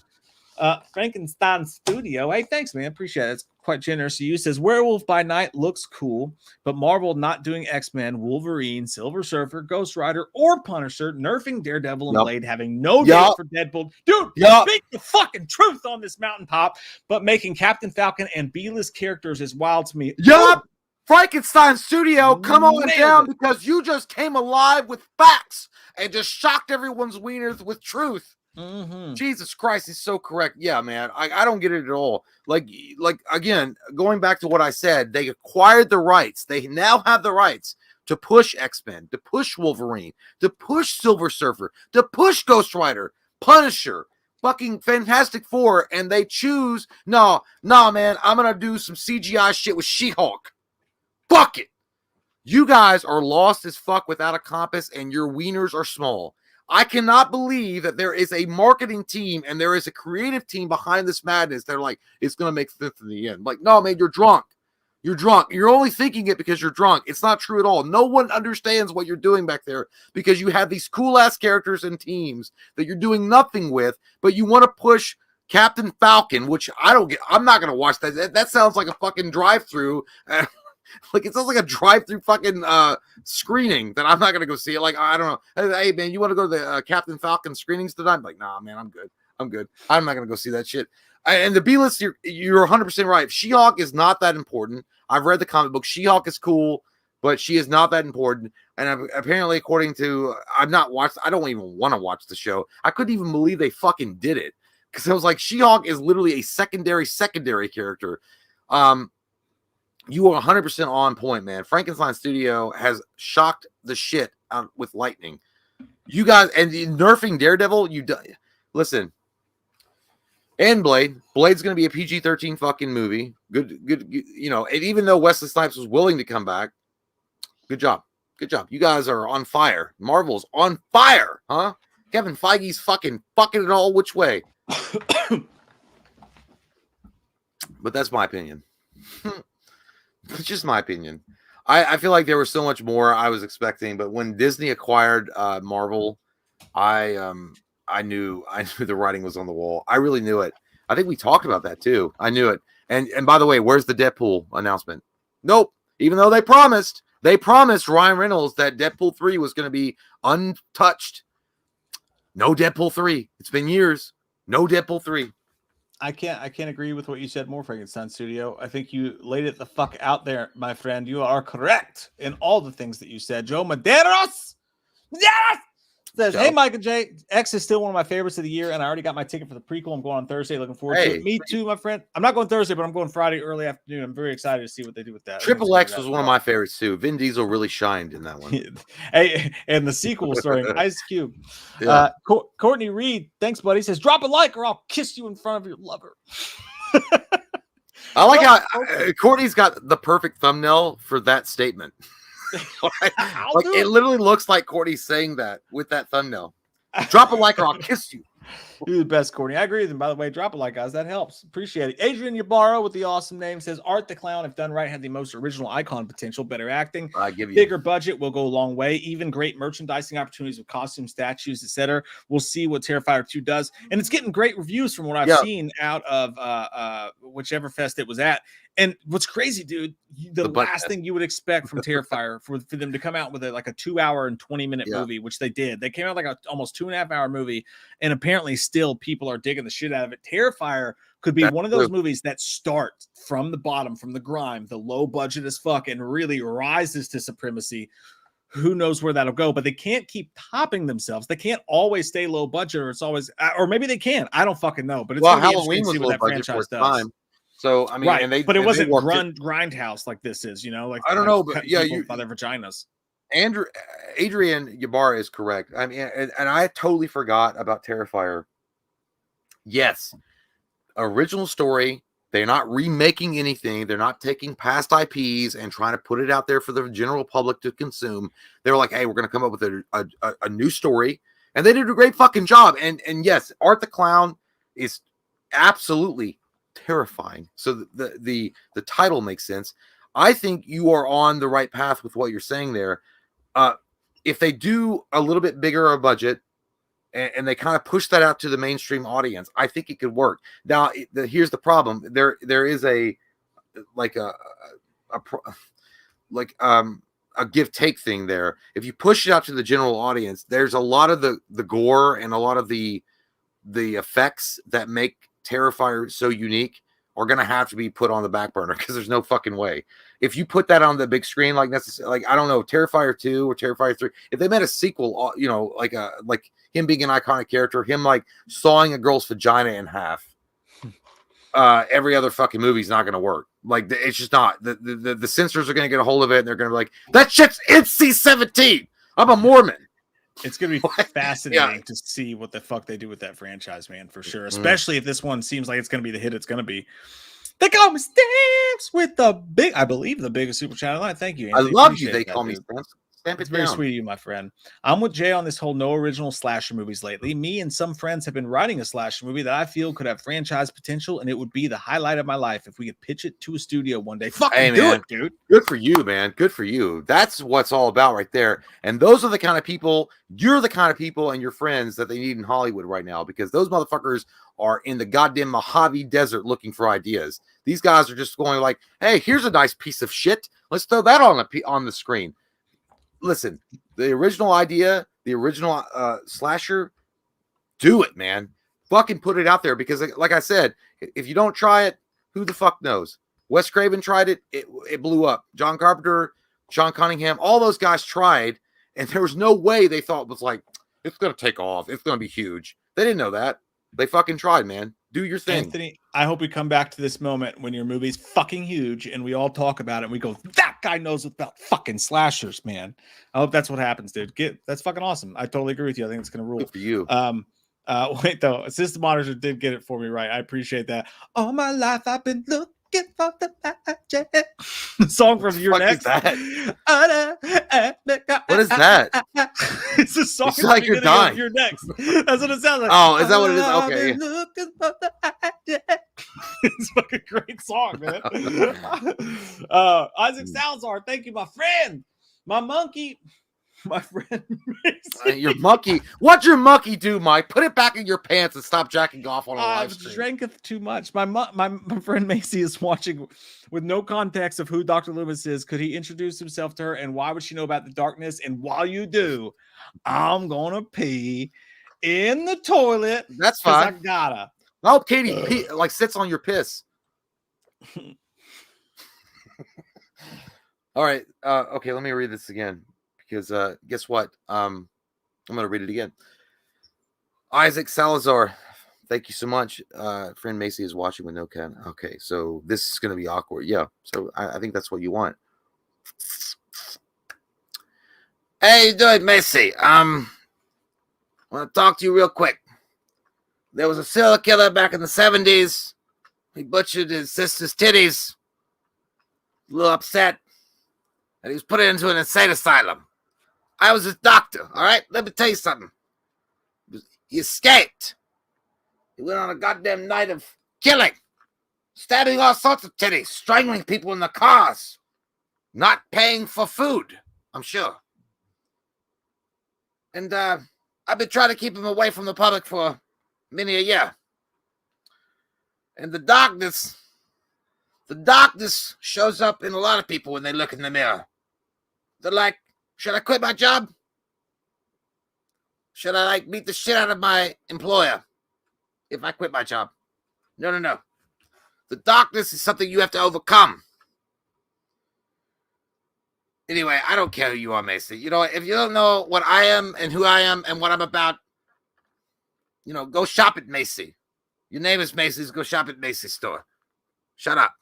Frankenstein Studio. Hey, thanks, man. Appreciate it. It's quite generous of you. Says Werewolf by Night looks cool, but Marvel not doing X-Men, Wolverine, Silver Surfer, Ghost Rider, or Punisher, nerfing Daredevil and Blade, having no date for Deadpool. Dude, speak the fucking truth on this mountaintop, but making Captain Falcon and B-list characters is wild to me. Yup. Frankenstein Studio, come on down because you just came alive with facts and just shocked everyone's wieners with truth. Jesus Christ, he's so correct. Yeah, man, I don't get it at all. Like again, going back to what I said, they acquired the rights. They now have the rights to push X-Men, to push Wolverine, to push Silver Surfer, to push Ghost Rider, Punisher, fucking Fantastic Four, and they choose, no, man, I'm gonna do some CGI shit with She-Hulk. Fuck it. You guys are lost as fuck without a compass, and your wieners are small. I cannot believe that there is a marketing team and there is a creative team behind this madness. They're like, it's going to make sense in the end. Like, no, man, you're drunk. You're drunk. You're only thinking it because you're drunk. It's not true at all. No one understands what you're doing back there because you have these cool-ass characters and teams that you're doing nothing with, but you want to push Captain Falcon, which I don't get. I'm not going to watch that. That sounds like a fucking drive-through. Like, it sounds like a drive-through fucking screening that I'm not going to go see it. Like, I don't know. Hey, man, you want to go to the Captain Falcon screenings tonight? I'm like, nah, man, I'm good. I'm not going to go see that shit. And the B-list, you're 100% right. She-Hulk is not that important. I've read the comic book. She-Hulk is cool, but she is not that important. And apparently, according to, I don't even want to watch the show. I couldn't even believe they fucking did it. Because I was like, She-Hulk is literally a secondary character. You are 100% on point, man. Frankenstein Studio has shocked the shit out with lightning. You guys, and nerfing Daredevil, listen. And Blade's going to be a PG-13 fucking movie. Good, you know, and even though Wesley Snipes was willing to come back, good job. You guys are on fire. Marvel's on fire, huh? Kevin Feige's fucking it all which way. But that's my opinion. It's just my opinion. I feel like there was so much more I was expecting, but when Disney acquired Marvel, I knew the writing was on the wall. I really knew it. I think we talked about that too. I knew it. And by the way, where's the Deadpool announcement? Nope. Even though they promised Ryan Reynolds that Deadpool 3 was going to be untouched. No Deadpool 3. It's been years. No Deadpool 3. I can't agree with what you said more, Frankenstein Studio. I think you laid it the fuck out there, my friend. You are correct in all the things that you said. Joe Maderos, yes, says, Joe. "Hey, Mike and Jay, X is still one of my favorites of the year, and I already got my ticket for the prequel. I'm going on Thursday. Looking forward to it. Me too, my friend. I'm not going Thursday, but I'm going Friday early afternoon. I'm very excited to see what they do with that. Triple X was one of my favorites too. Vin Diesel really shined in that one. Hey, and the sequel starring Ice Cube. Yeah. Courtney Reed, thanks, buddy. Says, drop a like or I'll kiss you in front of your lover. I like how Courtney's got the perfect thumbnail for that statement. Like it literally looks like Courtney saying that with that thumbnail. Drop a like or I'll kiss you. You're the best, Courtney. I agree with him. By the way, drop a like, guys. That helps. Appreciate it. Adrian Ybarra with the awesome name says, Art the Clown, if done right, had the most original icon potential. Better acting. I give you bigger budget will go a long way. Even great merchandising opportunities with costumes, statues, etc. We'll see what Terrifier 2 does. And it's getting great reviews from what I've seen out of whichever fest it was at. And what's crazy, dude, the last thing you would expect from Terrifier for them to come out with like a 2 hour and 20-minute movie, which they did. They came out like a almost 2.5 hour movie, and apparently still people are digging the shit out of it. Terrifier could be one of those movies that start from the bottom, from the grime, the low budget as fuck, and really rises to supremacy. Who knows where that'll go, but they can't keep topping themselves. They can't always stay low budget, or it's always, or maybe they can. I don't fucking know, but it's going to be interesting to see what that franchise does. Time. So I mean, but it wasn't grindhouse like this is, like I don't know, but yeah, by their vaginas. Adrian Ybarra is correct. I mean, and I totally forgot about Terrifier. Yes, original story. They're not remaking anything. They're not taking past IPs and trying to put it out there for the general public to consume. They're like, hey, we're going to come up with a new story, and they did a great fucking job. And yes, Art the Clown is absolutely terrifying. So the title makes sense. I think you are on the right path with what you're saying there. If they do a little bit bigger a budget and they kind of push that out to the mainstream audience, I think it could work. Now, here's the problem. There is a give take thing there. If you push it out to the general audience, there's a lot of the gore and a lot of the effects that make Terrifier so unique are going to have to be put on the back burner because there's no fucking way. If you put that on the big screen, like I don't know, Terrifier 2 or Terrifier 3, if they made a sequel, like him being an iconic character, him like sawing a girl's vagina in half, every other fucking movie's not going to work. Like it's just not. The censors are going to get a hold of it and they're going to be like, that shit's NC-17. I'm a Mormon. It's going to be fascinating to see what the fuck they do with that franchise, man, for sure. Especially if this one seems like it's going to be the hit it's going to be. They call me Stamps with I believe the biggest super chat line. Thank you, Anthony. I love you. They call me Stamps. It's very sweet of you, my friend. I'm with Jay on this whole no original slasher movies lately. Me and some friends have been writing a slasher movie that I feel could have franchise potential, and it would be the highlight of my life if we could pitch it to a studio one day. Fucking do it, dude. Good for you, man. Good for you. That's what's all about right there. And those are the kind of people, you're the kind of people and your friends that they need in Hollywood right now, because those motherfuckers are in the goddamn Mojave Desert looking for ideas. These guys are just going like, hey, here's a nice piece of shit. Let's throw that on the screen. Listen, the original idea, the original slasher, do it, man. Fucking put it out there, because like I said, if you don't try it, who the fuck knows? Wes Craven tried it, it blew up. John Carpenter, Sean Cunningham, all those guys tried, and there was no way they thought it was like, it's going to take off. It's going to be huge. They didn't know that. They fucking tried, man. Do your thing. Anthony, I hope we come back to this moment when your movie's fucking huge and we all talk about it and we go, that guy knows about fucking slashers, man. I hope that's what happens, dude. That's fucking awesome. I totally agree with you. I think it's gonna rule. Good for you. Wait though, System Monitor did get it for me right. I appreciate that. All my life I've been looking for the magic. Song from Your Next. What is that? It's a song. It's like you're dying. Your Next. That's what it sounds like. Oh, is that what it is? Okay. Looking for the magic. It's fucking great song, man. Isaac Salazar, thank you, my friend, my monkey. My friend, your monkey. What'd your monkey do, Mike? Put it back in your pants and stop jacking off on a live stream. Drank too much. My friend Macy is watching with no context of who Dr. Loomis is. Could he introduce himself to her, and why would she know about the darkness? And while you do, I'm gonna pee in the toilet. That's fine. I gotta. I hope Katie like sits on your piss. All right. Okay, let me read this again because guess what? I'm gonna read it again. Isaac Salazar, thank you so much. Friend Macy is watching with no cat. Okay, so this is gonna be awkward. Yeah, so I think that's what you want. Hey, you doing, Macy? I want to talk to you real quick. There was a serial killer back in the 70s. He butchered his sister's titties. A little upset. And he was put into an insane asylum. I was his doctor, all right? Let me tell you something. He escaped. He went on a goddamn night of killing. Stabbing all sorts of titties. Strangling people in the cars. Not paying for food, I'm sure. And I've been trying to keep him away from the public for many a year. And the darkness shows up in a lot of people when they look in the mirror. They're like, should I quit my job? Should I beat the shit out of my employer if I quit my job? No. The darkness is something you have to overcome. Anyway, I don't care who you are, Macy. You know, if you don't know what I am and who I am and what I'm about, go shop at Macy. Your name is Macy's. Go shop at Macy's store. Shut up.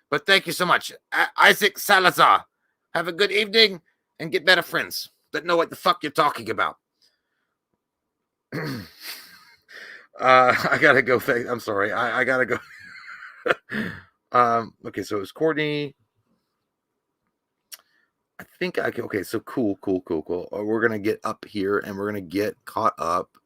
But thank you so much. Isaac Salazar. Have a good evening and get better friends that know what the fuck you're talking about. I gotta go. I'm sorry. I gotta go. Okay, so it was Courtney. I think okay, so cool. We're gonna get up here and we're gonna get caught up.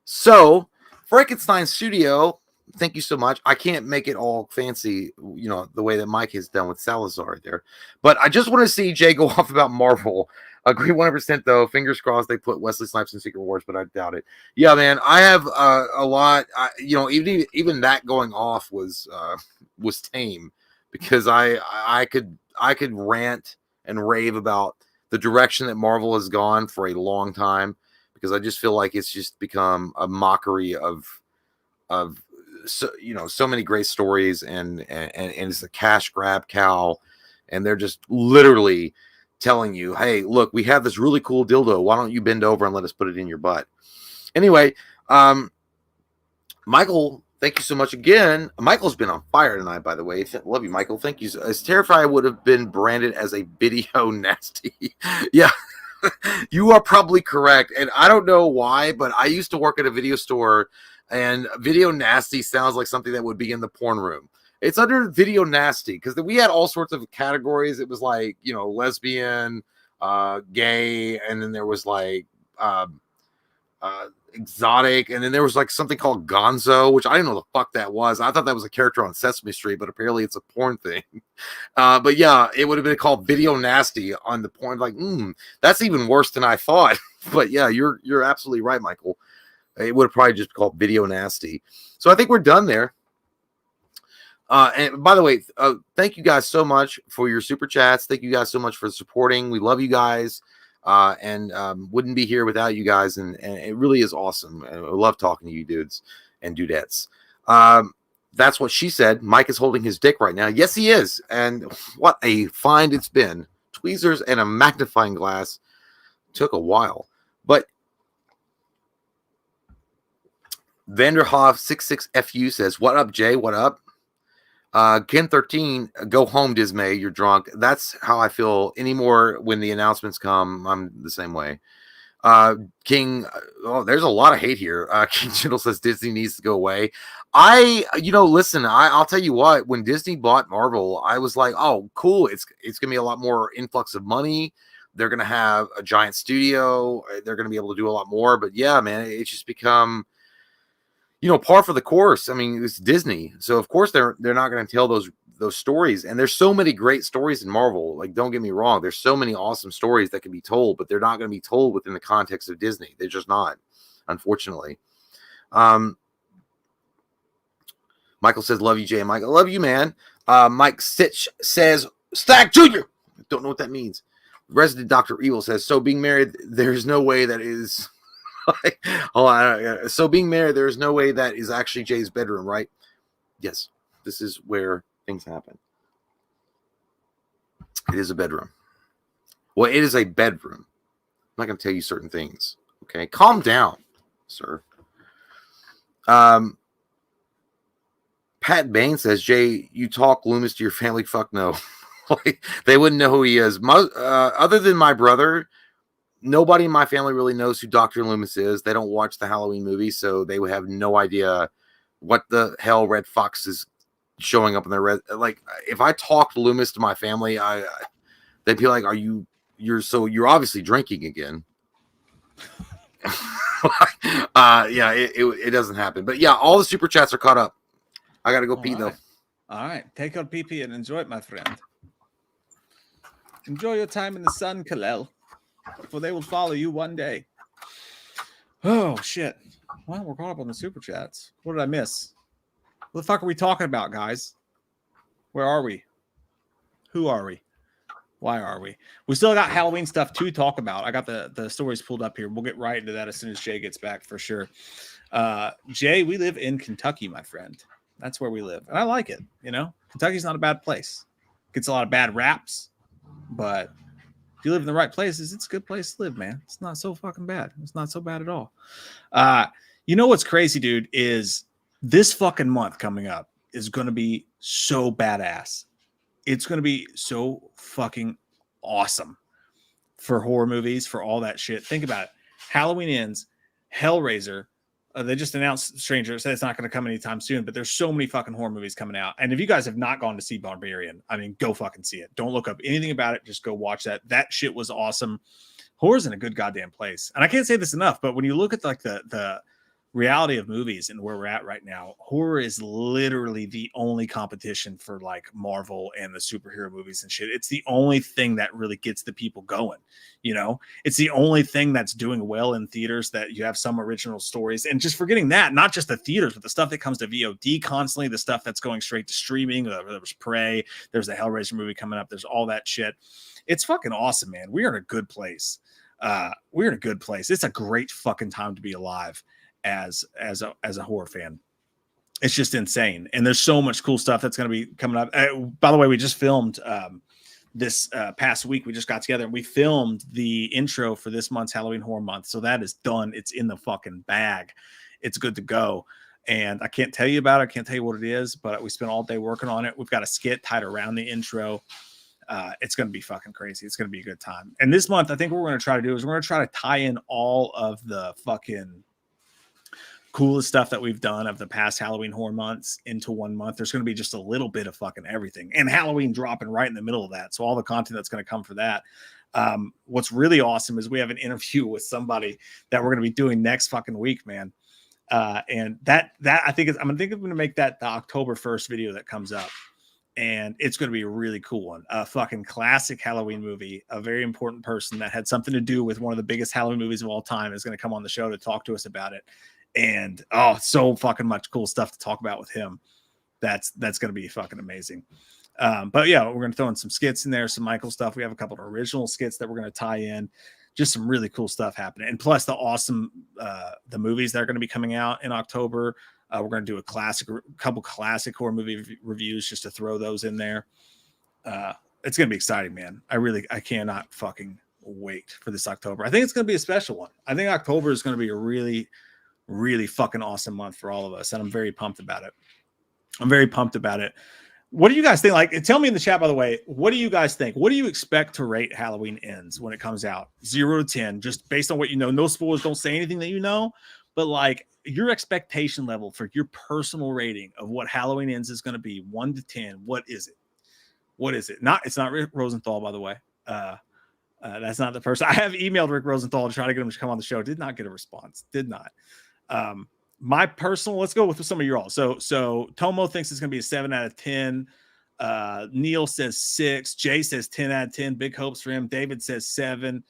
So Frankenstein Studio, thank you so much. I can't make it all fancy, the way that Mike has done with Salazar there. But I just want to see Jay go off about Marvel. Agree 100% though. Fingers crossed they put Wesley Snipes in Secret Wars, but I doubt it. Yeah, man, I have a lot. Even that going off was tame because I could rant and rave about the direction that Marvel has gone for a long time because I just feel like it's just become a mockery of so many great stories and it's a cash grab cow, and they're just literally telling you, hey, look, we have this really cool dildo. Why don't you bend over and let us put it in your butt? Anyway, Michael, thank you so much again. Michael's been on fire tonight, by the way. Love you, Michael. Thank you. As Terrified would have been branded as a video nasty. Yeah, you are probably correct. And I don't know why, but I used to work at a video store, and video nasty sounds like something that would be in the porn room. It's under video nasty because we had all sorts of categories. It was like, lesbian, gay, and then there was like exotic, and then there was like something called gonzo, which I didn't know the fuck that was. I thought that was a character on Sesame Street, but apparently it's a porn thing. But yeah, it would have been called video nasty on the porn. Like, that's even worse than I thought. But yeah, you're absolutely right, Michael. It would have probably just called video nasty. So I think we're done there. And by the way, thank you guys so much for your super chats. Thank you guys so much for supporting. We love you guys. And wouldn't be here without you guys. And it really is awesome. I love talking to you dudes and dudettes. That's what she said. Mike is holding his dick right now. Yes, he is. And what a find it's been. Tweezers and a magnifying glass took a while. But Vanderhoff66FU says, what up, Jay? What up? Ken13, go home, Dismay. You're drunk. That's how I feel anymore when the announcements come. I'm the same way. King, there's a lot of hate here. King Chindle says Disney needs to go away. Listen, I'll tell you what, when Disney bought Marvel, I was like, oh, cool. It's going to be a lot more influx of money. They're going to have a giant studio. They're going to be able to do a lot more. But yeah, man, it's just become, par for the course. I mean, it's Disney, so of course they're not going to tell those stories. And there's so many great stories in Marvel. Like, don't get me wrong, there's so many awesome stories that can be told, but they're not going to be told within the context of Disney. They're just not, unfortunately. Michael says, "Love you, Jay." Mike, I love you, man. Mike Stitch says, "Stack Junior." Don't know what that means. Resident Dr. Evil says, "So being married, there's no way that is." Oh, so being married, there's no way that is actually Jay's bedroom, right? Yes, this is where things happen. It is a bedroom. Well, it is a bedroom. I'm not going to tell you certain things. Okay, calm down, sir. Pat Bain says, Jay, you talk Loomis to your family? Fuck no. They wouldn't know who he is. Other than my brother, nobody in my family really knows who Dr. Loomis is. They don't watch the Halloween movies, so they would have no idea what the hell Red Fox is showing up in their red. Like, if I talked Loomis to my family, they'd be like, you're obviously drinking again. Yeah, it doesn't happen. But yeah, all the super chats are caught up. I gotta go pee though. All right, take out pee and enjoy it, my friend. Enjoy your time in the sun, Kalel, for they will follow you one day. Oh shit! Well, we're caught up on the super chats. What did I miss? What the fuck are we talking about, guys? Where are we? Who are we? Why are we? We still got Halloween stuff to talk about. I got the stories pulled up here. We'll get right into that as soon as Jay gets back for sure. Jay, we live in Kentucky, my friend. That's where we live. And I like it. You know, Kentucky's not a bad place. Gets a lot of bad raps, but if you live in the right places, it's a good place to live, man. It's not so fucking bad. It's not so bad at all. You know what's crazy, dude, is this fucking month coming up is going to be so badass. It's going to be so fucking awesome for horror movies, for all that shit. Think about it. Halloween ends, Hellraiser. They just announced Stranger. Said it's not going to come anytime soon, but there's so many fucking horror movies coming out. And if you guys have not gone to see Barbarian, I mean, go fucking see it. Don't look up anything about it. Just go watch that. That shit was awesome. Horror's in a good goddamn place. And I can't say this enough, but when you look at like the reality of movies and where we're at right now, horror is literally the only competition for like Marvel and the superhero movies and shit. It's the only thing that really gets the people going. You know, it's the only thing that's doing well in theaters, that you have some original stories. And just forgetting that, not just the theaters, but the stuff that comes to VOD constantly, the stuff that's going straight to streaming. There was Prey, there's the Hellraiser movie coming up, there's all that shit. It's fucking awesome, man. We're in a good place. We're in a good place. It's a great fucking time to be alive as a horror fan. It's just insane. And there's so much cool stuff that's going to be coming up. By the way, we just filmed this past week. We just got together and we filmed the intro for this month's Halloween Horror Month. So that is done. It's in the fucking bag. It's good to go. And I can't tell you about it. I can't tell you what it is, but we spent all day working on it. We've got a skit tied around the intro. It's going to be fucking crazy. It's going to be a good time. And this month, I think what we're going to try to do is we're going to try to tie in all of the fucking coolest stuff that we've done of the past Halloween horror months into one month. There's going to be just a little bit of fucking everything, and Halloween dropping right in the middle of that. So all the content that's going to come for that. What's really awesome is we have an interview with somebody that we're going to be doing next fucking week, man. And that I think is, I'm going to make that the October 1st video that comes up. And it's going to be a really cool one. A fucking classic Halloween movie. A very important person that had something to do with one of the biggest Halloween movies of all time is going to come on the show to talk to us about it. And so fucking much cool stuff to talk about with him. That's going to be fucking amazing. But yeah, we're going to throw in some skits in there, some Michael stuff. We have a couple of original skits that we're going to tie in. Just some really cool stuff happening. And plus the awesome the movies that are going to be coming out in October. We're going to do a couple classic horror movie reviews just to throw those in there. It's going to be exciting, man. I cannot fucking wait for this October. I think it's going to be a special one. I think October is going to be a really, really fucking awesome month for all of us. And I'm very pumped about it. What do you guys think? Like, tell me in the chat, by the way, what do you guys think? What do you expect to rate Halloween Ends when it comes out? 0 to 10, just based on what you know. No spoilers, don't say anything that you know, but like your expectation level for your personal rating of what Halloween Ends is going to be, 1 to 10. What is it? It's not Rick Rosenthal, by the way. That's not the person. I have emailed Rick Rosenthal to try to get him to come on the show. Did not get a response. Did not. My personal, let's go with some of your all. So Tomo thinks it's going to be a 7 out of 10. Neil says 6. Jay says 10 out of 10. Big hopes for him. David says 7.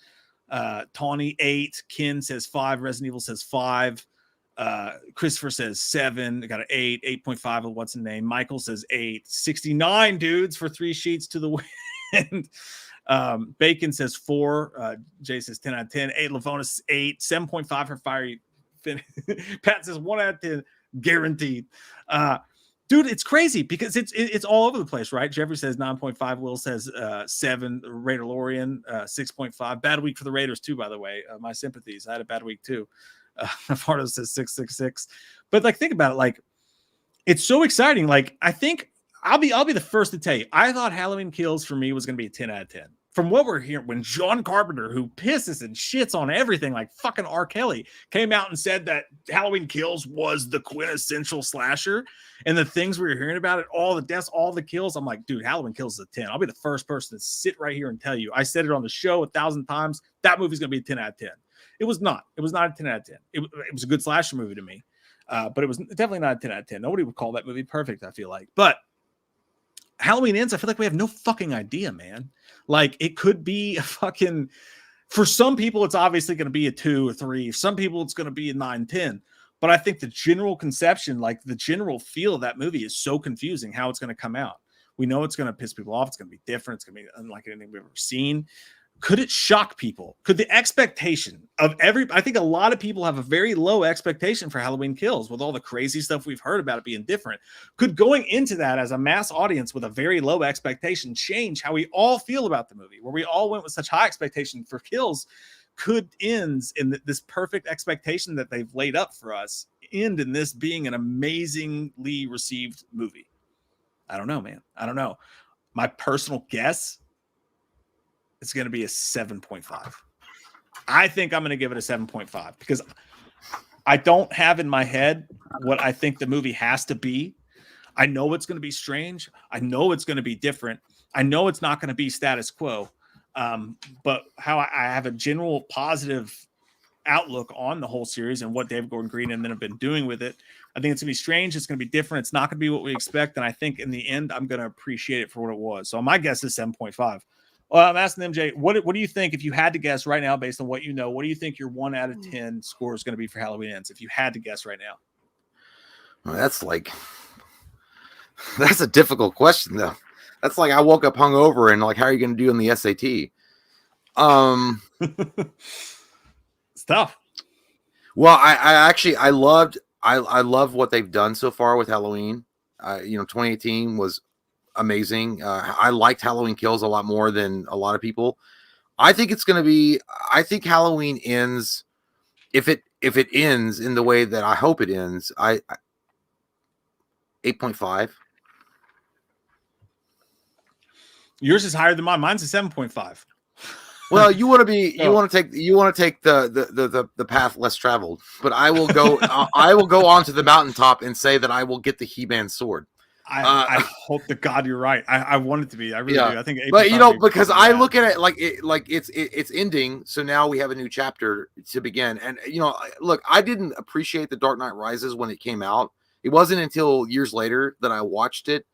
Tawny 8. Ken says 5. Resident Evil says 5. Christopher says 7. I got an 8. 8.5 of what's the name. Michael says 8. 69 dudes for 3 sheets to the wind. Bacon says 4. Jay says 10 out of 10. 8. Lavonis 8. 7.5 for Fiery. Pat says 1 out of 10. Guaranteed. Dude, it's crazy because it's all over the place, right? Jeffrey says 9.5. Will says 7. Raider Lorian 6.5. Bad week for the Raiders too, by the way. My sympathies. I had a bad week too. Navardo says 666. But like, think about it. Like, it's so exciting. Like, I think I'll be the first to tell you, I thought Halloween Kills for me was going to be a 10 out of 10. From what we're hearing, when John Carpenter, who pisses and shits on everything like fucking R. Kelly, came out and said that Halloween Kills was the quintessential slasher, and the things we were hearing about it, all the deaths, all the kills, I'm like, dude, Halloween Kills is a 10. I'll be the first person to sit right here and tell you. I said it on the show 1,000 times. That movie's going to be a 10 out of 10. It was not. It was not a 10 out of 10. It was a good slasher movie to me, but it was definitely not a 10 out of 10. Nobody would call that movie perfect, I feel like. But Halloween Ends, I feel like we have no fucking idea, man. Like, it could be a fucking, for some people, it's obviously going to be a 2 or 3. Some people, it's going to be a 9, 10. But I think the general conception, like the general feel of that movie is so confusing how it's going to come out. We know it's going to piss people off. It's going to be different. It's going to be unlike anything we've ever seen. Could it shock people? Could the expectation of I think a lot of people have a very low expectation for Halloween Kills with all the crazy stuff we've heard about it being different. Could going into that as a mass audience with a very low expectation change how we all feel about the movie, where we all went with such high expectation for Kills? Could ends in this perfect expectation that they've laid up for us end in this being an amazingly received movie? I don't know, man. I don't know. My personal guess, it's going to be a 7.5. I think I'm going to give it a 7.5 because I don't have in my head what I think the movie has to be. I know it's going to be strange. I know it's going to be different. I know it's not going to be status quo. But how I have a general positive outlook on the whole series and what David Gordon Green and then have been doing with it. I think it's going to be strange. It's going to be different. It's not going to be what we expect. And I think in the end, I'm going to appreciate it for what it was. So my guess is 7.5. Well, I'm asking MJ, what do you think, if you had to guess right now, based on what you know, what do you think your 1 out of 10 score is going to be for Halloween Ends? If you had to guess right now. Well, that's a difficult question though. That's like, I woke up hungover and like, how are you going to do in the SAT? It's tough. Well, I love what they've done so far with Halloween. 2018 was amazing. I liked Halloween Kills a lot more than a lot of people. I think Halloween Ends, if it ends in the way that I hope it ends, 8.5. Yours is higher than mine. Mine's a 7.5. Well, you want to take the path less traveled, but I will go I will go onto the mountaintop and say that I will get the He-Man sword. I hope to God you're right. I want it to be. I really do. I think, but because I look at it like it's ending, so now we have a new chapter to begin. And look, I didn't appreciate The Dark Knight Rises when it came out. It wasn't until years later that I watched it.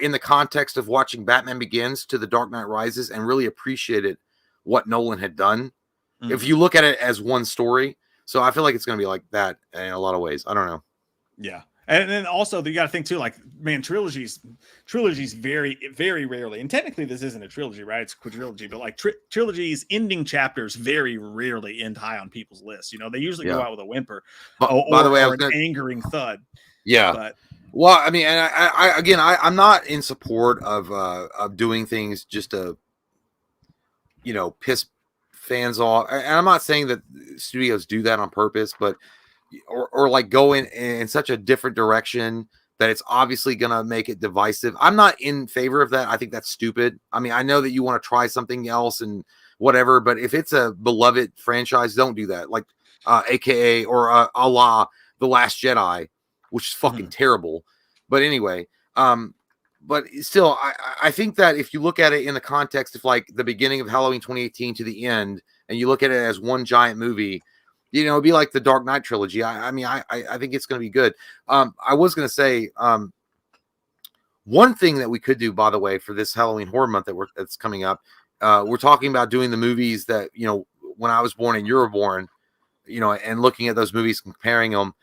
In the context of watching Batman Begins to The Dark Knight Rises, and really appreciated what Nolan had done. Mm-hmm. If you look at it as one story, so I feel like it's going to be like that in a lot of ways. I don't know. Yeah. And then also you got to think too, like, man, trilogies very, very rarely, and technically this isn't a trilogy, right? It's a quadrilogy, but like trilogies ending chapters very rarely end high on people's lists. They usually go out with a whimper, by the way, or an angering thud. Yeah. But well, I mean, and I'm not in support of doing things just to, piss fans off. And I'm not saying that studios do that on purpose, but or like go in such a different direction that it's obviously going to make it divisive. I'm not in favor of that. I think that's stupid. I mean, I know that you want to try something else and whatever, but if it's a beloved franchise, don't do that. Like, AKA or a la The Last Jedi, which is fucking terrible. But anyway, but still, I think that if you look at it in the context of like the beginning of Halloween 2018 to the end, and you look at it as one giant movie, it'd be like the Dark Knight trilogy. I think it's going to be good. I was going to say, one thing that we could do, by the way, for this Halloween horror month that's coming up, we're talking about doing the movies that, when I was born and you were born, and looking at those movies, comparing them.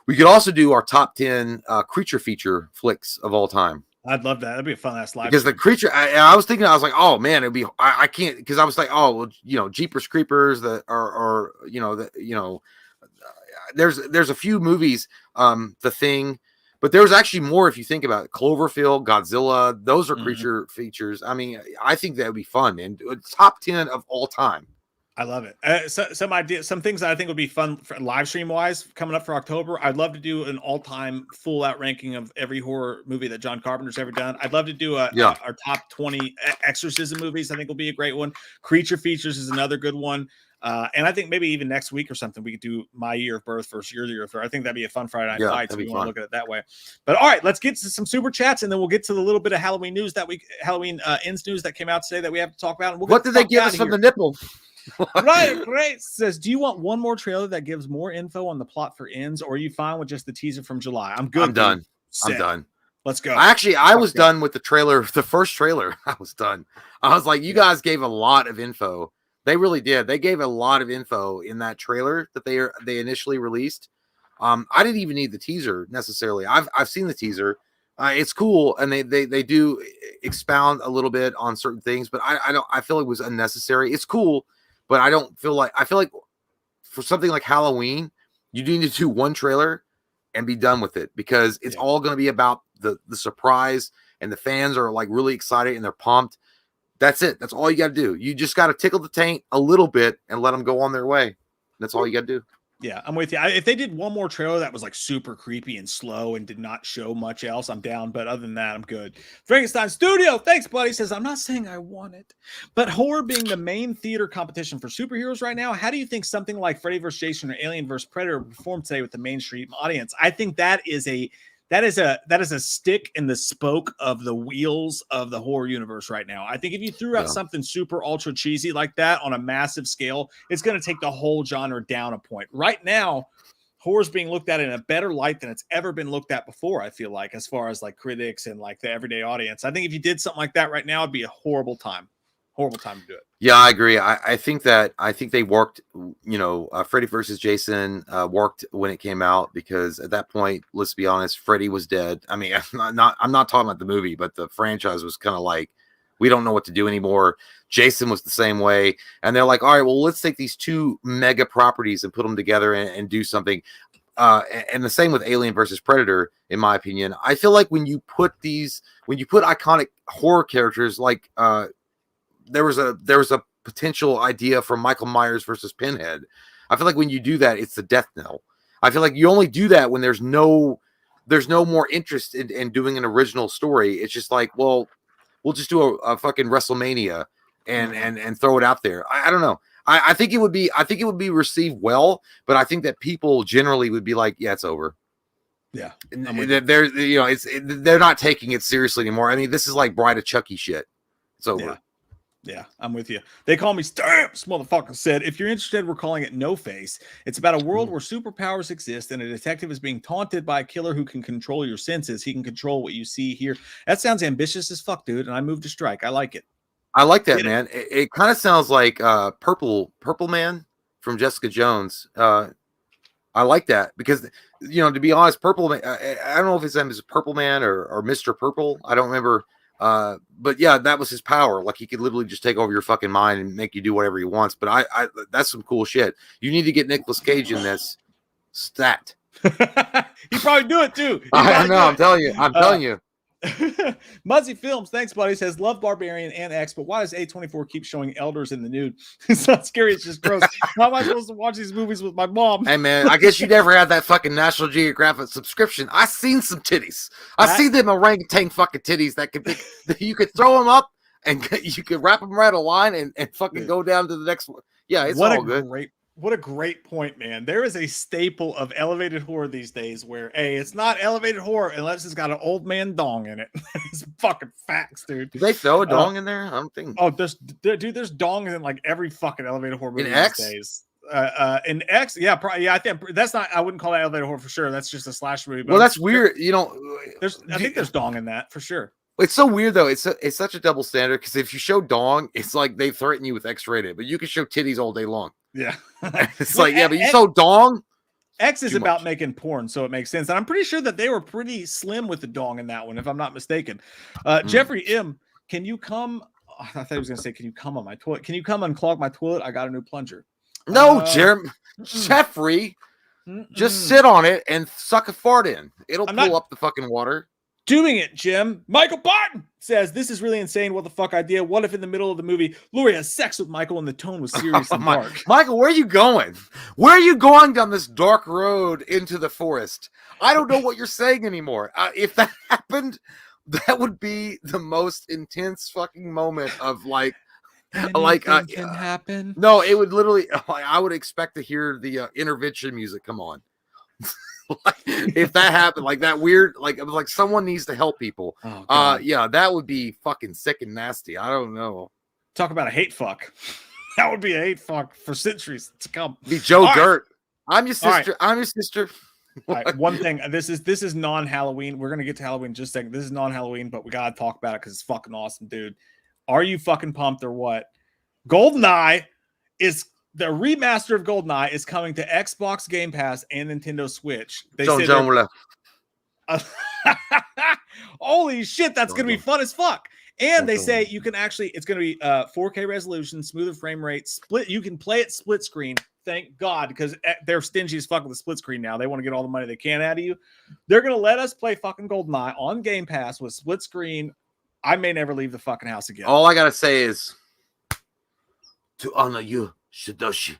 We could also do our top 10 creature feature flicks of all time. I'd love that. That'd be a fun ass live because the stream. creature, I was thinking, I was like, oh man, it'd be, I can't, because I was like, oh well, Jeepers Creepers, there's a few movies, The Thing, but there's actually more if you think about it. Cloverfield, Godzilla, those are creature features. I mean, I think that would be fun, man. Top 10 of all time. I love it. Some things that I think would be fun for live stream wise coming up for October. I'd love to do an all time full out ranking of every horror movie that John Carpenter's ever done. I'd love to do our top 20 exorcism movies. I think will be a great one. Creature features is another good one. And I think maybe even next week or something, we could do my year of birth versus your year of birth. I think that'd be a fun Friday night fight. So we want to look at it that way. But all right, let's get to some super chats, and then we'll get to the little bit of Halloween news Halloween ends news that came out today that we have to talk about. And what did they give us from the nipple? Right, great. Says, do you want one more trailer that gives more info on the plot for Ends, or are you fine with just the teaser from July? I'm good. I'm done. I'm done. Let's go. I was done with the trailer. The first trailer, I was done. I was like, you guys gave a lot of info. They really did. They gave a lot of info in that trailer that they initially released. I didn't even need the teaser necessarily. I've seen the teaser. It's cool, and they do expound a little bit on certain things, but I feel it was unnecessary. It's cool, but I feel like for something like Halloween, you need to do one trailer and be done with it, because it's all going to be about the surprise, and the fans are like really excited and they're pumped. That's it. That's all you got to do. You just got to tickle the taint a little bit and let them go on their way. That's all you got to do. Yeah, I'm with you. If they did one more trailer that was like super creepy and slow and did not show much else, I'm down. But other than that, I'm good. Frankenstein Studio, thanks, buddy. Says, I'm not saying I want it, but horror being the main theater competition for superheroes right now, how do you think something like Freddy vs. Jason or Alien vs. Predator performed today with the mainstream audience? I think that is a stick in the spoke of the wheels of the horror universe right now. I think if you threw out something super ultra cheesy like that on a massive scale, it's going to take the whole genre down a point. Right now, horror's being looked at in a better light than it's ever been looked at before, I feel like, as far as like critics and like the everyday audience. I think if you did something like that right now, it'd be a horrible time to do it. Yeah, I agree. I think they worked, Freddy versus Jason worked when it came out, because at that point, let's be honest, Freddy was dead. I mean, I'm not talking about the movie, but the franchise was kind of like, we don't know what to do anymore. Jason was the same way. And they're like, all right, well, let's take these two mega properties and put them together and do something. And the same with Alien versus Predator, in my opinion. I feel like when you put iconic horror characters, like there was a potential idea for Michael Myers versus Pinhead. I feel like when you do that, it's the death knell. I feel like you only do that when there's no more interest in doing an original story. It's just like, well, we'll just do a fucking WrestleMania and throw it out there. I don't know. I think it would be received well, but I think that people generally would be like, yeah, it's over. Yeah, they're not taking it seriously anymore. I mean, this is like Bride of Chucky shit. It's over. Yeah, I'm with you. They call me Stamps, motherfucker said. If you're interested, we're calling it No Face. It's about a world where superpowers exist and a detective is being taunted by a killer who can control your senses. He can control what you see here. That sounds ambitious as fuck, dude. And I moved to strike. I like it. I like that, man. It kind of sounds like Purple Man from Jessica Jones. I like that because, to be honest, Purple Man, I don't know if his name is Purple Man or Mr. Purple. I don't remember. But yeah, that was his power. Like, he could literally just take over your fucking mind and make you do whatever he wants. But I that's some cool shit. You need to get Nicolas Cage in this stat. He'd probably do it too. I know. I'm telling you. Muzzy Films, thanks, buddy. Says, love Barbarian and X, but why does A24 keep showing elders in the nude? It's not scary, it's just gross. How am I supposed to watch these movies with my mom? Hey, man, I guess you never had that fucking National Geographic subscription. I seen some titties. I see them orangutan fucking titties that could be, you could throw them up and you could wrap them right a line and fucking go down to the next one. Yeah, it's all good. What a great point, man. There is a staple of elevated horror these days where, it's not elevated horror unless it's got an old man dong in it. It's fucking facts, dude. Do they throw a dong in there? I don't think. Oh, there's dongs in like every fucking elevated horror movie these days. In X, yeah, probably, I think that's not. I wouldn't call that elevated horror for sure. That's just a slash movie. Well, that's weird. I think there's dong in that for sure. It's so weird though. It's such a double standard because if you show dong, it's like they threaten you with X-rated, but you can show titties all day long. Yeah, it's like, yeah, but you show dong, X is Too about much. making porn, so it makes sense. And I'm pretty sure that they were pretty slim with the dong in that one, if I'm not mistaken. Jeffrey M, can you come? Oh, I thought he was going to say, can you come on my toilet? Can you come unclog my toilet? I got a new plunger. No, Jeffrey, just sit on it and suck a fart in. It'll pull up the fucking water. Doing it, Jim. Michael Barton says, this is really insane. What the fuck idea? What if in the middle of the movie, Laurie has sex with Michael and the tone was serious and dark? Michael, where are you going? Where are you going down this dark road into the forest? I don't know what you're saying anymore. If that happened, that would be the most intense fucking moment of like, can happen. No, it would literally, I would expect to hear the intervention music come on. If that happened, like that weird, like it was like someone needs to help people. Yeah, that would be fucking sick and nasty. I don't know. Talk about a hate fuck. That would be a hate fuck for centuries to come. Be Joe Dirt. I'm your sister. I'm your sister. All right, one thing. This is non-Halloween. We're gonna get to Halloween in just a second. This is non-Halloween, but we gotta talk about it because it's fucking awesome, dude. Are you fucking pumped or what? GoldenEye is. The remaster of GoldenEye is coming to Xbox Game Pass and Nintendo Switch. They holy shit, that's going to be fun as fuck. And they say you can actually, it's going to be 4K resolution, smoother frame rate, split. You can play it split screen. Thank God, because they're stingy as fuck with the split screen now. They want to get all the money they can out of you. They're going to let us play fucking GoldenEye on Game Pass with split screen. I may never leave the fucking house again. All I got to say is to honor you. Shidoshi.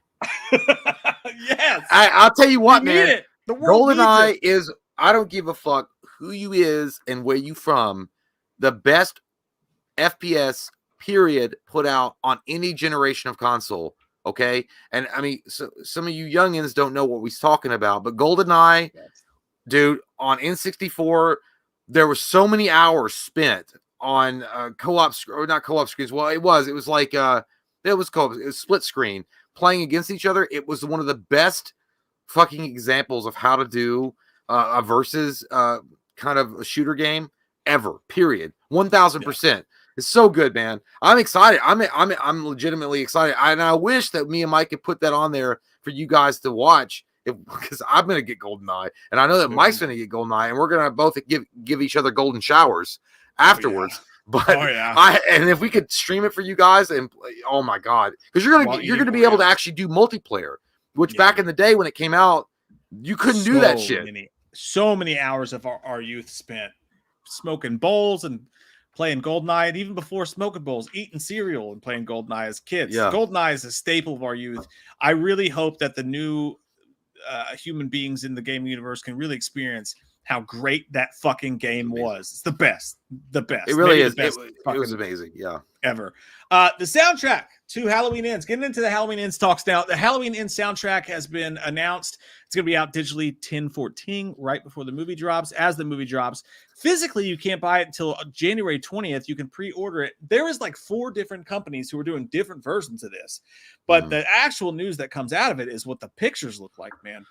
Yes. I'll tell you what, man. GoldenEye is, I don't give a fuck who you is and where you from, the best FPS period put out on any generation of console. Okay. And I mean, so some of you youngins don't know what we're talking about, but GoldenEye, dude, on N64, there were so many hours spent on co-op or not co-op screens. Well, it was like it was co-op. It was split screen playing against each other. It was one of the best fucking examples of how to do a versus kind of a shooter game ever. Period. 1000%. It's so good, man. I'm excited. I'm legitimately excited. And I wish that me and Mike could put that on there for you guys to watch. Because I'm gonna get GoldenEye, and I know that Mike's gonna get GoldenEye, and we're gonna both give each other golden showers afterwards. But and if we could stream it for you guys, and oh my god, because you're gonna be able to actually do multiplayer, which back in the day when it came out, you couldn't do that shit. So many hours of our youth spent smoking bowls and playing GoldenEye, and even before smoking bowls, eating cereal and playing GoldenEye as kids. GoldenEye is a staple of our youth. I really hope that the new human beings in the game universe can really experience how great that fucking game was. It's the best. It really is. It was amazing. Yeah. Ever. The soundtrack to Halloween Ends. Getting into the Halloween Ends talks now. The Halloween Ends soundtrack has been announced. It's going to be out digitally 10/14 right before the movie drops. As the movie drops, physically you can't buy it until January 20th. You can pre-order it. There is like 4 different companies who are doing different versions of this, but the actual news that comes out of it is what the pictures look like, man.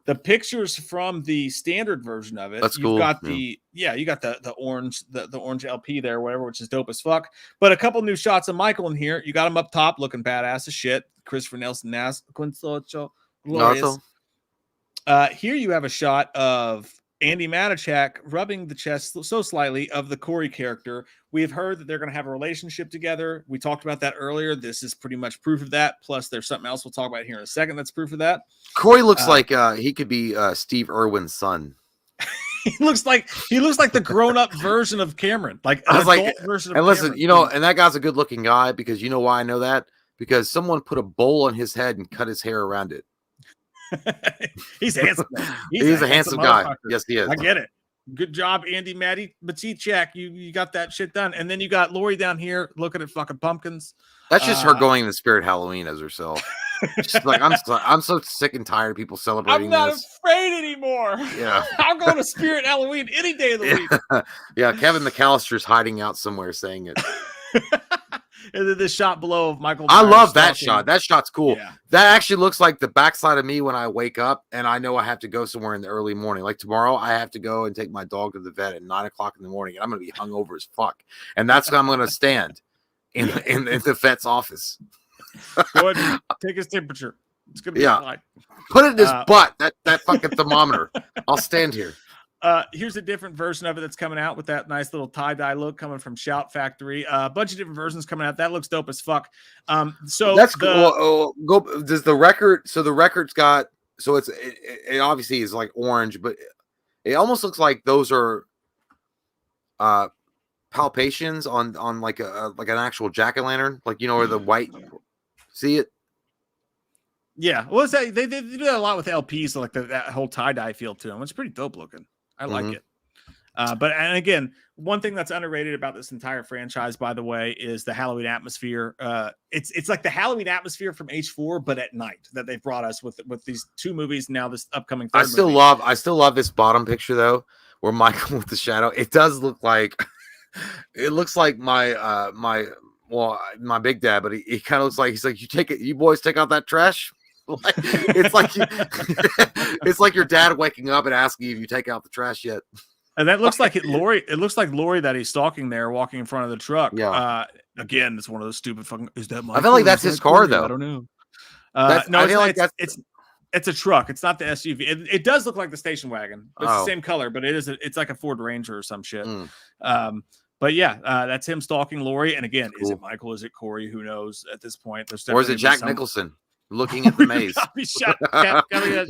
The pictures from the standard version of it. That's cool. Got you got the orange LP there, whatever, which is dope as fuck. But a couple new shots of Michael in here. You got him up top looking badass as shit. Christopher Nelson Nas, Quinsocho, glorious. Here you have a shot of Andy Manichak rubbing the chest so slightly of the Corey character. We have heard that they're going to have a relationship together. We talked about that earlier. This is pretty much proof of that. Plus, there's something else we'll talk about here in a second that's proof of that. Corey looks like he could be Steve Irwin's son. He looks like the grown-up version of Cameron. Like an adult version of and listen, Cameron. And that guy's a good-looking guy because you know why I know that? Because someone put a bowl on his head and cut his hair around it. He's handsome. He's a handsome guy. Yes, he is. I get it. Good job, Andy Matichak. You got that shit done. And then you got Lori down here looking at fucking pumpkins. That's just her going in the spirit Halloween as herself. She's like, I'm so sick and tired of people celebrating this. I'm not afraid anymore. Yeah. I'm going to spirit Halloween any day of the week. Yeah, Kevin McAllister's hiding out somewhere saying it. And then this shot below of Michael Myers. I love that shot. That shot's cool. Yeah. That actually looks like the backside of me when I wake up and I know I have to go somewhere in the early morning. Like tomorrow, I have to go and take my dog to the vet at 9 o'clock in the morning, and I'm going to be hungover as fuck. And that's when I'm going to stand in the vet's office. Go ahead and take his temperature. It's gonna be fine. Put it in his butt. That fucking thermometer. I'll stand here. Here's a different version of it that's coming out with that nice little tie-dye look coming from Shout Factory. A bunch of different versions coming out. That looks dope as fuck. So that's cool. Does the record? So the record's got. So it obviously is like orange, but it almost looks like those are palpations on like an actual jack-o'-lantern, like where the white. See it? Yeah. Well, they do that a lot with LPs, so like that whole tie-dye feel to them. It's pretty dope looking. I like it. And again, one thing that's underrated about this entire franchise, by the way, is the Halloween atmosphere. It's like the Halloween atmosphere from H4, but at night that they've brought us with these two movies. Now this upcoming third movie. I still love this bottom picture though, where Michael with the shadow. It does look like it looks like my my big dad, but he kind of looks like he's like, you boys take out that trash. Like, it's like your dad waking up and asking you if you take out the trash yet. And that looks like Lori. It looks like Lori that he's stalking there, walking in front of the truck. Yeah. Again, it's one of those stupid fucking. Is that Michael? I feel like that's his car, though. I don't know. No, it's a truck. It's not the SUV. It does look like the station wagon. It's the same color, but it's like a Ford Ranger or some shit. But yeah, that's him stalking Lori. And again, is it Michael? Is it Corey? Who knows at this point? Or is it Jack Nicholson? Looking at the maze.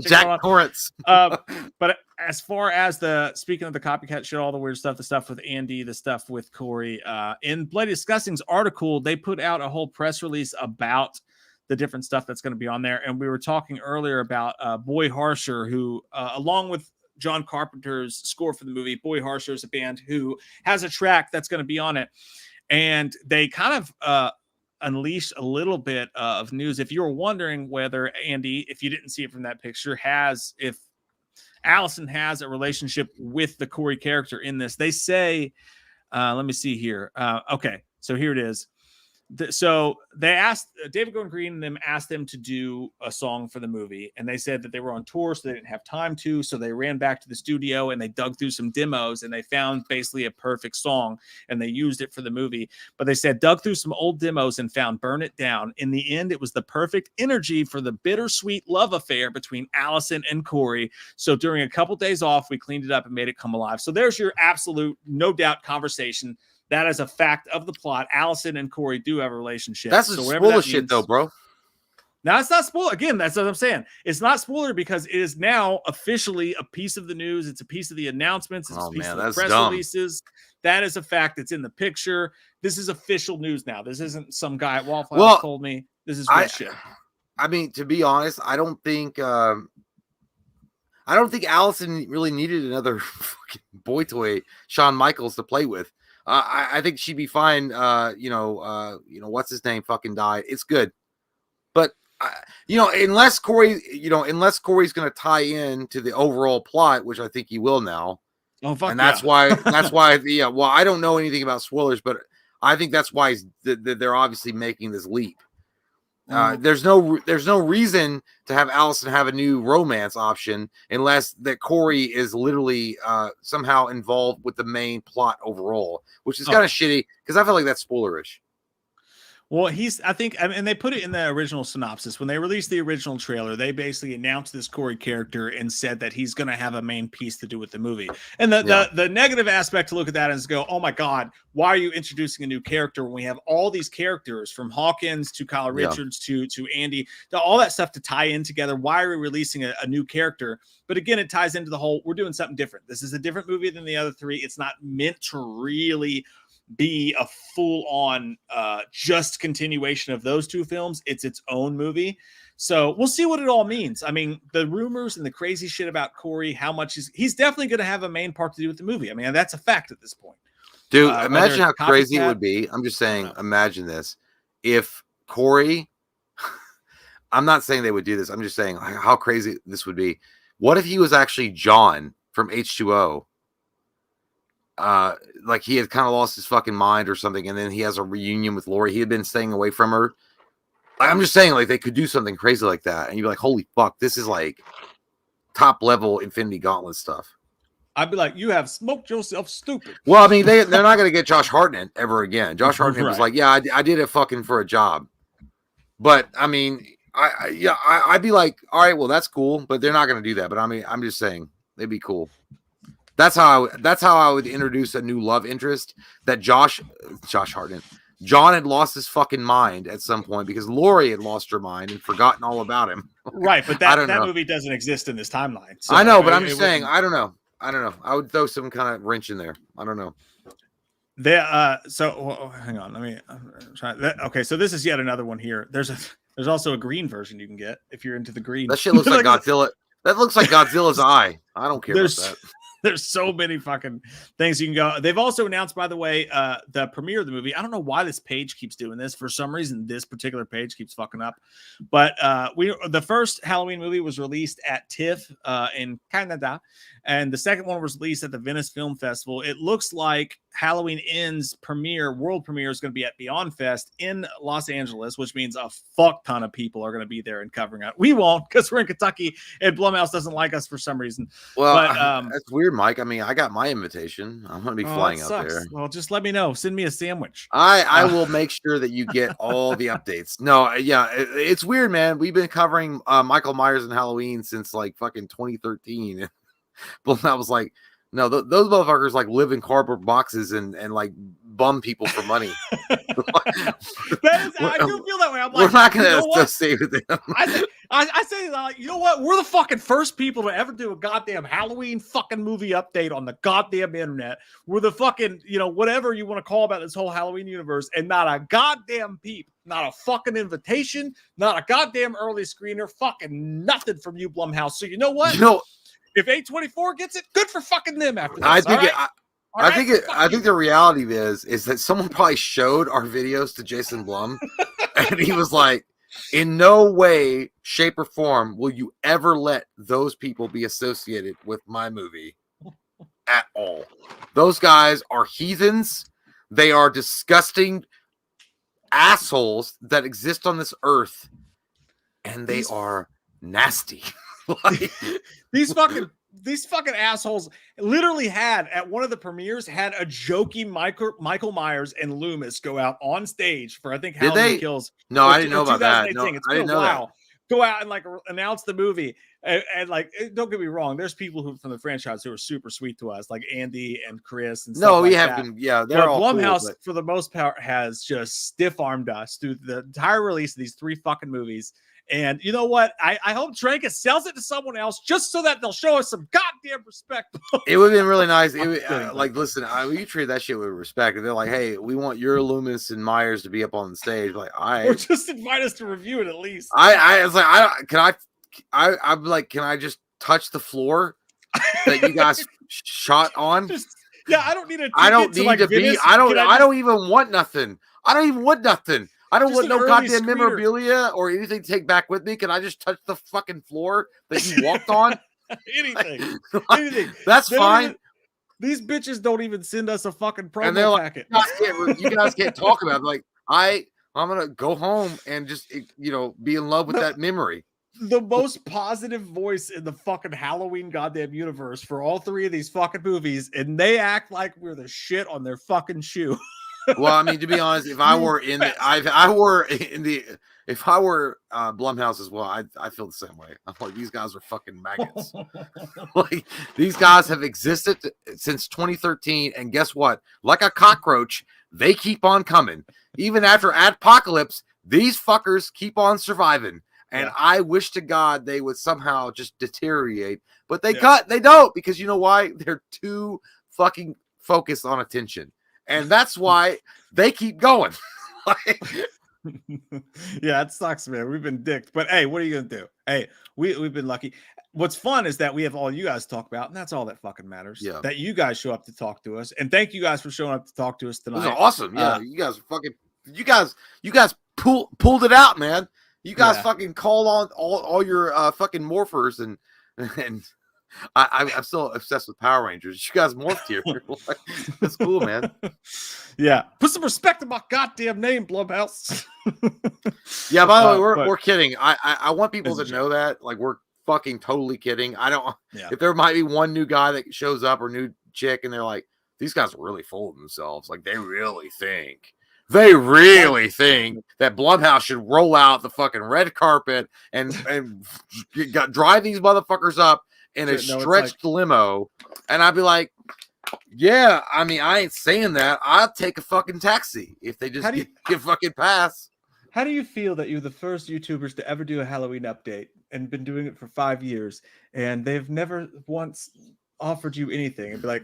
Jack Torrance. But as far as speaking of the copycat shit, all the weird stuff, the stuff with Andy, the stuff with Corey, in Bloody Disgusting's article, they put out a whole press release about the different stuff that's going to be on there. And we were talking earlier about Boy Harsher, who, along with John Carpenter's score for the movie, Boy Harsher is a band who has a track that's going to be on it. And they kind of, unleash a little bit of news. If you're wondering whether Andy, if you didn't see it from that picture, if Allison has a relationship with the Corey character in this, they say, let me see here. Okay, so here it is. So they asked David Gordon Green and them asked them to do a song for the movie, and they said that they were on tour, so they didn't have time to. So they ran back to the studio and they dug through some demos and they found basically a perfect song and they used it for the movie. But they said dug through some old demos and found "Burn It Down." In the end, it was the perfect energy for the bittersweet love affair between Allison and Corey. So during a couple days off, we cleaned it up and made it come alive. So there's your absolute, no doubt conversation. That is a fact of the plot. Allison and Corey do have a relationship. That's spoiler shit, though, bro. Now, it's not spoiler. Again, that's what I'm saying. It's not spoiler because it is now officially a piece of the news. It's a piece of the announcements. It's a piece of the press releases. That is a fact. It's in the picture. This is official news now. This isn't some guy at Waffle House told me. This is real shit. I mean, to be honest, I don't think Allison really needed another fucking boy toy, Shawn Michaels, to play with. I think she'd be fine. What's his name fucking died. It's good. But, unless Corey's going to tie in to the overall plot, which I think he will now. Oh, fuck. And that's why, I don't know anything about spoilers, but I think that's why they're obviously making this leap. There's no reason to have Allison have a new romance option unless that Corey is literally somehow involved with the main plot overall, which is kind of shitty because I feel like that's spoilerish. Well, and they put it in the original synopsis. When they released the original trailer, they basically announced this Corey character and said that he's going to have a main piece to do with the movie. And the negative aspect to look at that is go, oh my God, why are you introducing a new character when we have all these characters from Hawkins to Kyle Richards to Andy, all that stuff to tie in together? Why are we releasing a new character? But again, it ties into the whole, we're doing something different. This is a different movie than the other three. It's not meant to really be a full-on just continuation of those two films. It's its own movie. So we'll see what it all means. I mean, the rumors and the crazy shit about Corey, how much he's definitely going to have a main part to do with the movie. I mean, that's a fact at this point. Dude, imagine how crazy it would be. I'm just saying, imagine this. If Corey, I'm not saying they would do this. I'm just saying how crazy this would be. What if he was actually John from H2O? Like he had kind of lost his fucking mind or something, and then he has a reunion with Lori. He had been staying away from her. I'm just saying, like, they could do something crazy like that, and you'd be like, holy fuck, this is like top level Infinity Gauntlet stuff. I'd be like, you have smoked yourself stupid. Well, I mean, they're not going to get Josh Hartnett ever again. Josh Hartnett was like, yeah, I did it fucking for a job. But I mean, I'd be like, all right, well, that's cool, but they're not going to do that. But I mean, I'm just saying it'd be cool. That's how I would introduce a new love interest. That Josh Hartnett, John had lost his fucking mind at some point because Lori had lost her mind and forgotten all about him. Right, but I don't that know. movie doesn't exist in this timeline. So I know, but I'm just saying, I don't know. I would throw some kind of wrench in there. I don't know. Hang on, let me try that. Okay, so this is yet another one here. There's also a green version you can get if you're into the green. That shit looks like Godzilla. That looks like Godzilla's eye. I don't care about that. There's so many fucking things you can go. They've also announced, by the way, the premiere of the movie. I don't know why this page keeps doing this. For some reason, this particular page keeps fucking up. But the first Halloween movie was released at TIFF in Canada, and the second one was released at the Venice Film Festival. It looks like Halloween Ends world premiere is going to be at Beyond Fest in Los Angeles, which means a fuck ton of people are going to be there and covering it. We won't because we're in Kentucky and Blumhouse doesn't like us for some reason. Well, but, that's weird, Mike. I mean, I got my invitation. I'm going to be flying out there. Well, just let me know. Send me a sandwich. I will make sure that you get all the updates. No, yeah, it's weird, man. We've been covering Michael Myers and Halloween since like fucking 2013. But I was like, no, those motherfuckers like live in cardboard boxes and like bum people for money. I do feel that way. I'm like, we're not going to associate with them. I say, you know what? We're the fucking first people to ever do a goddamn Halloween fucking movie update on the goddamn internet. We're the fucking, whatever you want to call about this whole Halloween universe, and not a goddamn peep, not a fucking invitation, not a goddamn early screener, fucking nothing from you, Blumhouse. So you know what? If A24 gets it, good for fucking them after this. I think the reality is that someone probably showed our videos to Jason Blum and he was like, in no way, shape, or form will you ever let those people be associated with my movie at all. Those guys are heathens. They are disgusting assholes that exist on this earth, and they are nasty. These fucking assholes literally had at one of the premieres had a jokey Michael Myers and Loomis go out on stage for I think Halloween Kills. No, I didn't know about that. No, it's been a while. Go out and like announce the movie and like don't get me wrong. There's people who from the franchise who are super sweet to us, like Andy and Chris and stuff. No, we like have that. been. Yeah, they're all Blumhouse cool, for the most part has just stiff armed us through the entire release of these 3 fucking movies. And you know what? I hope Tranka sells it to someone else just so that they'll show us some goddamn respect. It would have been really nice. Listen, we treat that shit with respect. They're like, hey, we want your Loomis and Myers to be up on the stage. Like, or just invite us to review it at least. I was like, I'm like, can I just touch the floor that you guys shot on? I don't need a ticket I don't need to be. I don't even want nothing. I don't even want nothing. I don't want no goddamn memorabilia or anything to take back with me. Can I just touch the fucking floor that you walked on? Anything. That's fine. These bitches don't even send us a fucking promo packet. You guys can't talk about it. Like, I'm gonna go home and just be in love with that memory. The most positive voice in the fucking Halloween goddamn universe for all 3 of these fucking movies, and they act like we're the shit on their fucking shoe. Well, I mean, to be honest, if I were Blumhouse as well, I feel the same way. I'm like, these guys are fucking maggots. Like, these guys have existed since 2013, and guess what? Like a cockroach, they keep on coming. Even after Apocalypse, these fuckers keep on surviving. And I wish to God they would somehow just deteriorate, but they don't, because you know why? They're too fucking focused on attention. And that's why they keep going. Yeah, it sucks, man. We've been dicked. But hey, what are you going to do? Hey, we've been lucky. What's fun is that we have all you guys to talk about, and that's all that fucking matters. Yeah. That you guys show up to talk to us. And thank you guys for showing up to talk to us tonight. This is awesome. Yeah, you guys are fucking you guys pulled it out, man. You guys fucking call on all your fucking morphers and I'm still obsessed with Power Rangers. You guys morphed here. That's cool, man. Yeah. Put some respect on my goddamn name, Blumhouse. Yeah, by the way, we're kidding. I want people to know that. Like, we're fucking totally kidding. I don't if there might be one new guy that shows up or new chick and they're like, these guys are really full of themselves. Like, they really think They really think that Blumhouse should roll out the fucking red carpet and drive these motherfuckers up in a stretched limo. And I'd be like, yeah, I mean, I ain't saying that. I'll take a fucking taxi if they just give fucking pass. How do you feel that you're the first YouTubers to ever do a Halloween update and been doing it for 5 years, and they've never once offered you anything and be like,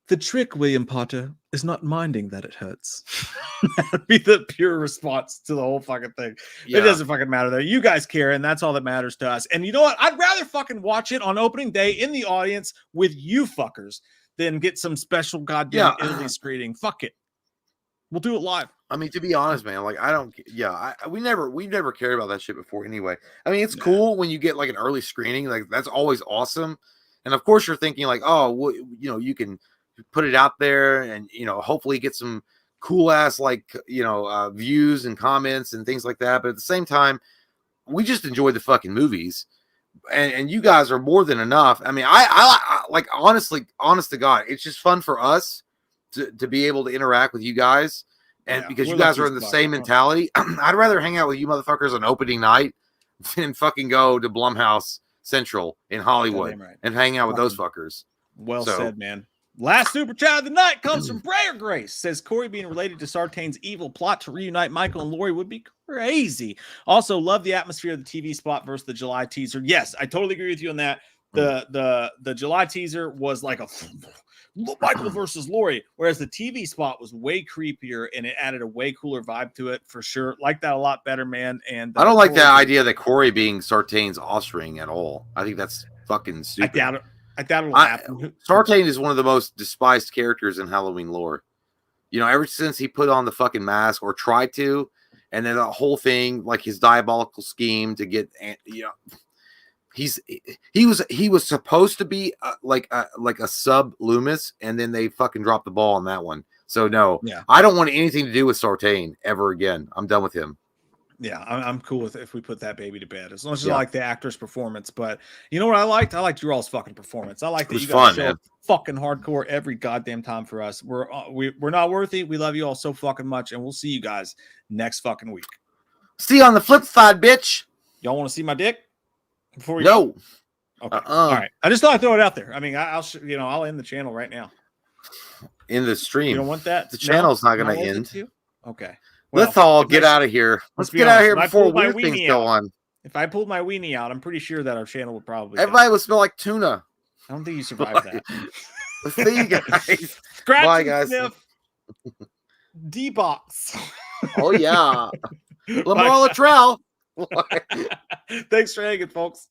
the trick, William Potter, is not minding that it hurts. That'd be the pure response to the whole fucking thing. Yeah. It doesn't fucking matter though. You guys care, and that's all that matters to us. And you know what? I'd rather fucking watch it on opening day in the audience with you fuckers than get some special goddamn Italy screening. Fuck it. We'll do it live. I mean, to be honest, man, like I don't. Yeah, we've never cared about that shit before. Anyway, I mean, it's cool when you get like an early screening. Like that's always awesome. And of course, you're thinking like, oh, well, you know, you can put it out there and, you know, hopefully get some cool ass, like, you know, views and comments and things like that. But at the same time, we just enjoy the fucking movies, and you guys are more than enough. I mean, I like, honestly, honest to God, it's just fun for us to be able to interact with you guys. And because you guys are in the same mentality, I'd rather hang out with you motherfuckers on opening night than fucking go to Blumhouse Central in Hollywood and hang out with those fuckers. Well said, man. Last super chat of the night comes from Brayer Grace. Says Corey being related to Sartain's evil plot to reunite Michael and Lori would be crazy. Also, love the atmosphere of the TV spot versus the July teaser. Yes, I totally agree with you on that. The July teaser was like a Michael versus Lori, whereas the TV spot was way creepier and it added a way cooler vibe to it for sure. Like that a lot better, man. And I don't like that idea that Corey being Sartain's offspring at all. I think that's fucking stupid. I doubt it'll happen. Sartain is one of the most despised characters in Halloween lore. You know, ever since he put on the fucking mask or tried to, and then the whole thing, like his diabolical scheme to get, you know, he was supposed to be like a sub Loomis, and then they fucking dropped the ball on that one. So no, I don't want anything to do with Sartain ever again. I'm done with him. Yeah, I'm cool with it if we put that baby to bed, as long as you like the actor's performance. But you know what I liked? I liked Drew fucking performance. I like that you guys show fucking hardcore every goddamn time for us. We're not worthy. We love you all so fucking much, and we'll see you guys next fucking week. See you on the flip side, bitch. Y'all want to see my dick before we go? Okay. All right. I just thought I'd throw it out there. I mean, I'll end the channel right now. In the stream. You don't want that? The channel's not going to end. Okay. Well, let's all get out of here. Let's get out of here before weird things go on. If I pulled my weenie out, I'm pretty sure that our channel would probably. Everybody would smell like tuna. I don't think you survived that. See you guys. Scratch Bye, guys. D-box. Oh yeah. Lamar Latrell. Thanks for hanging, folks.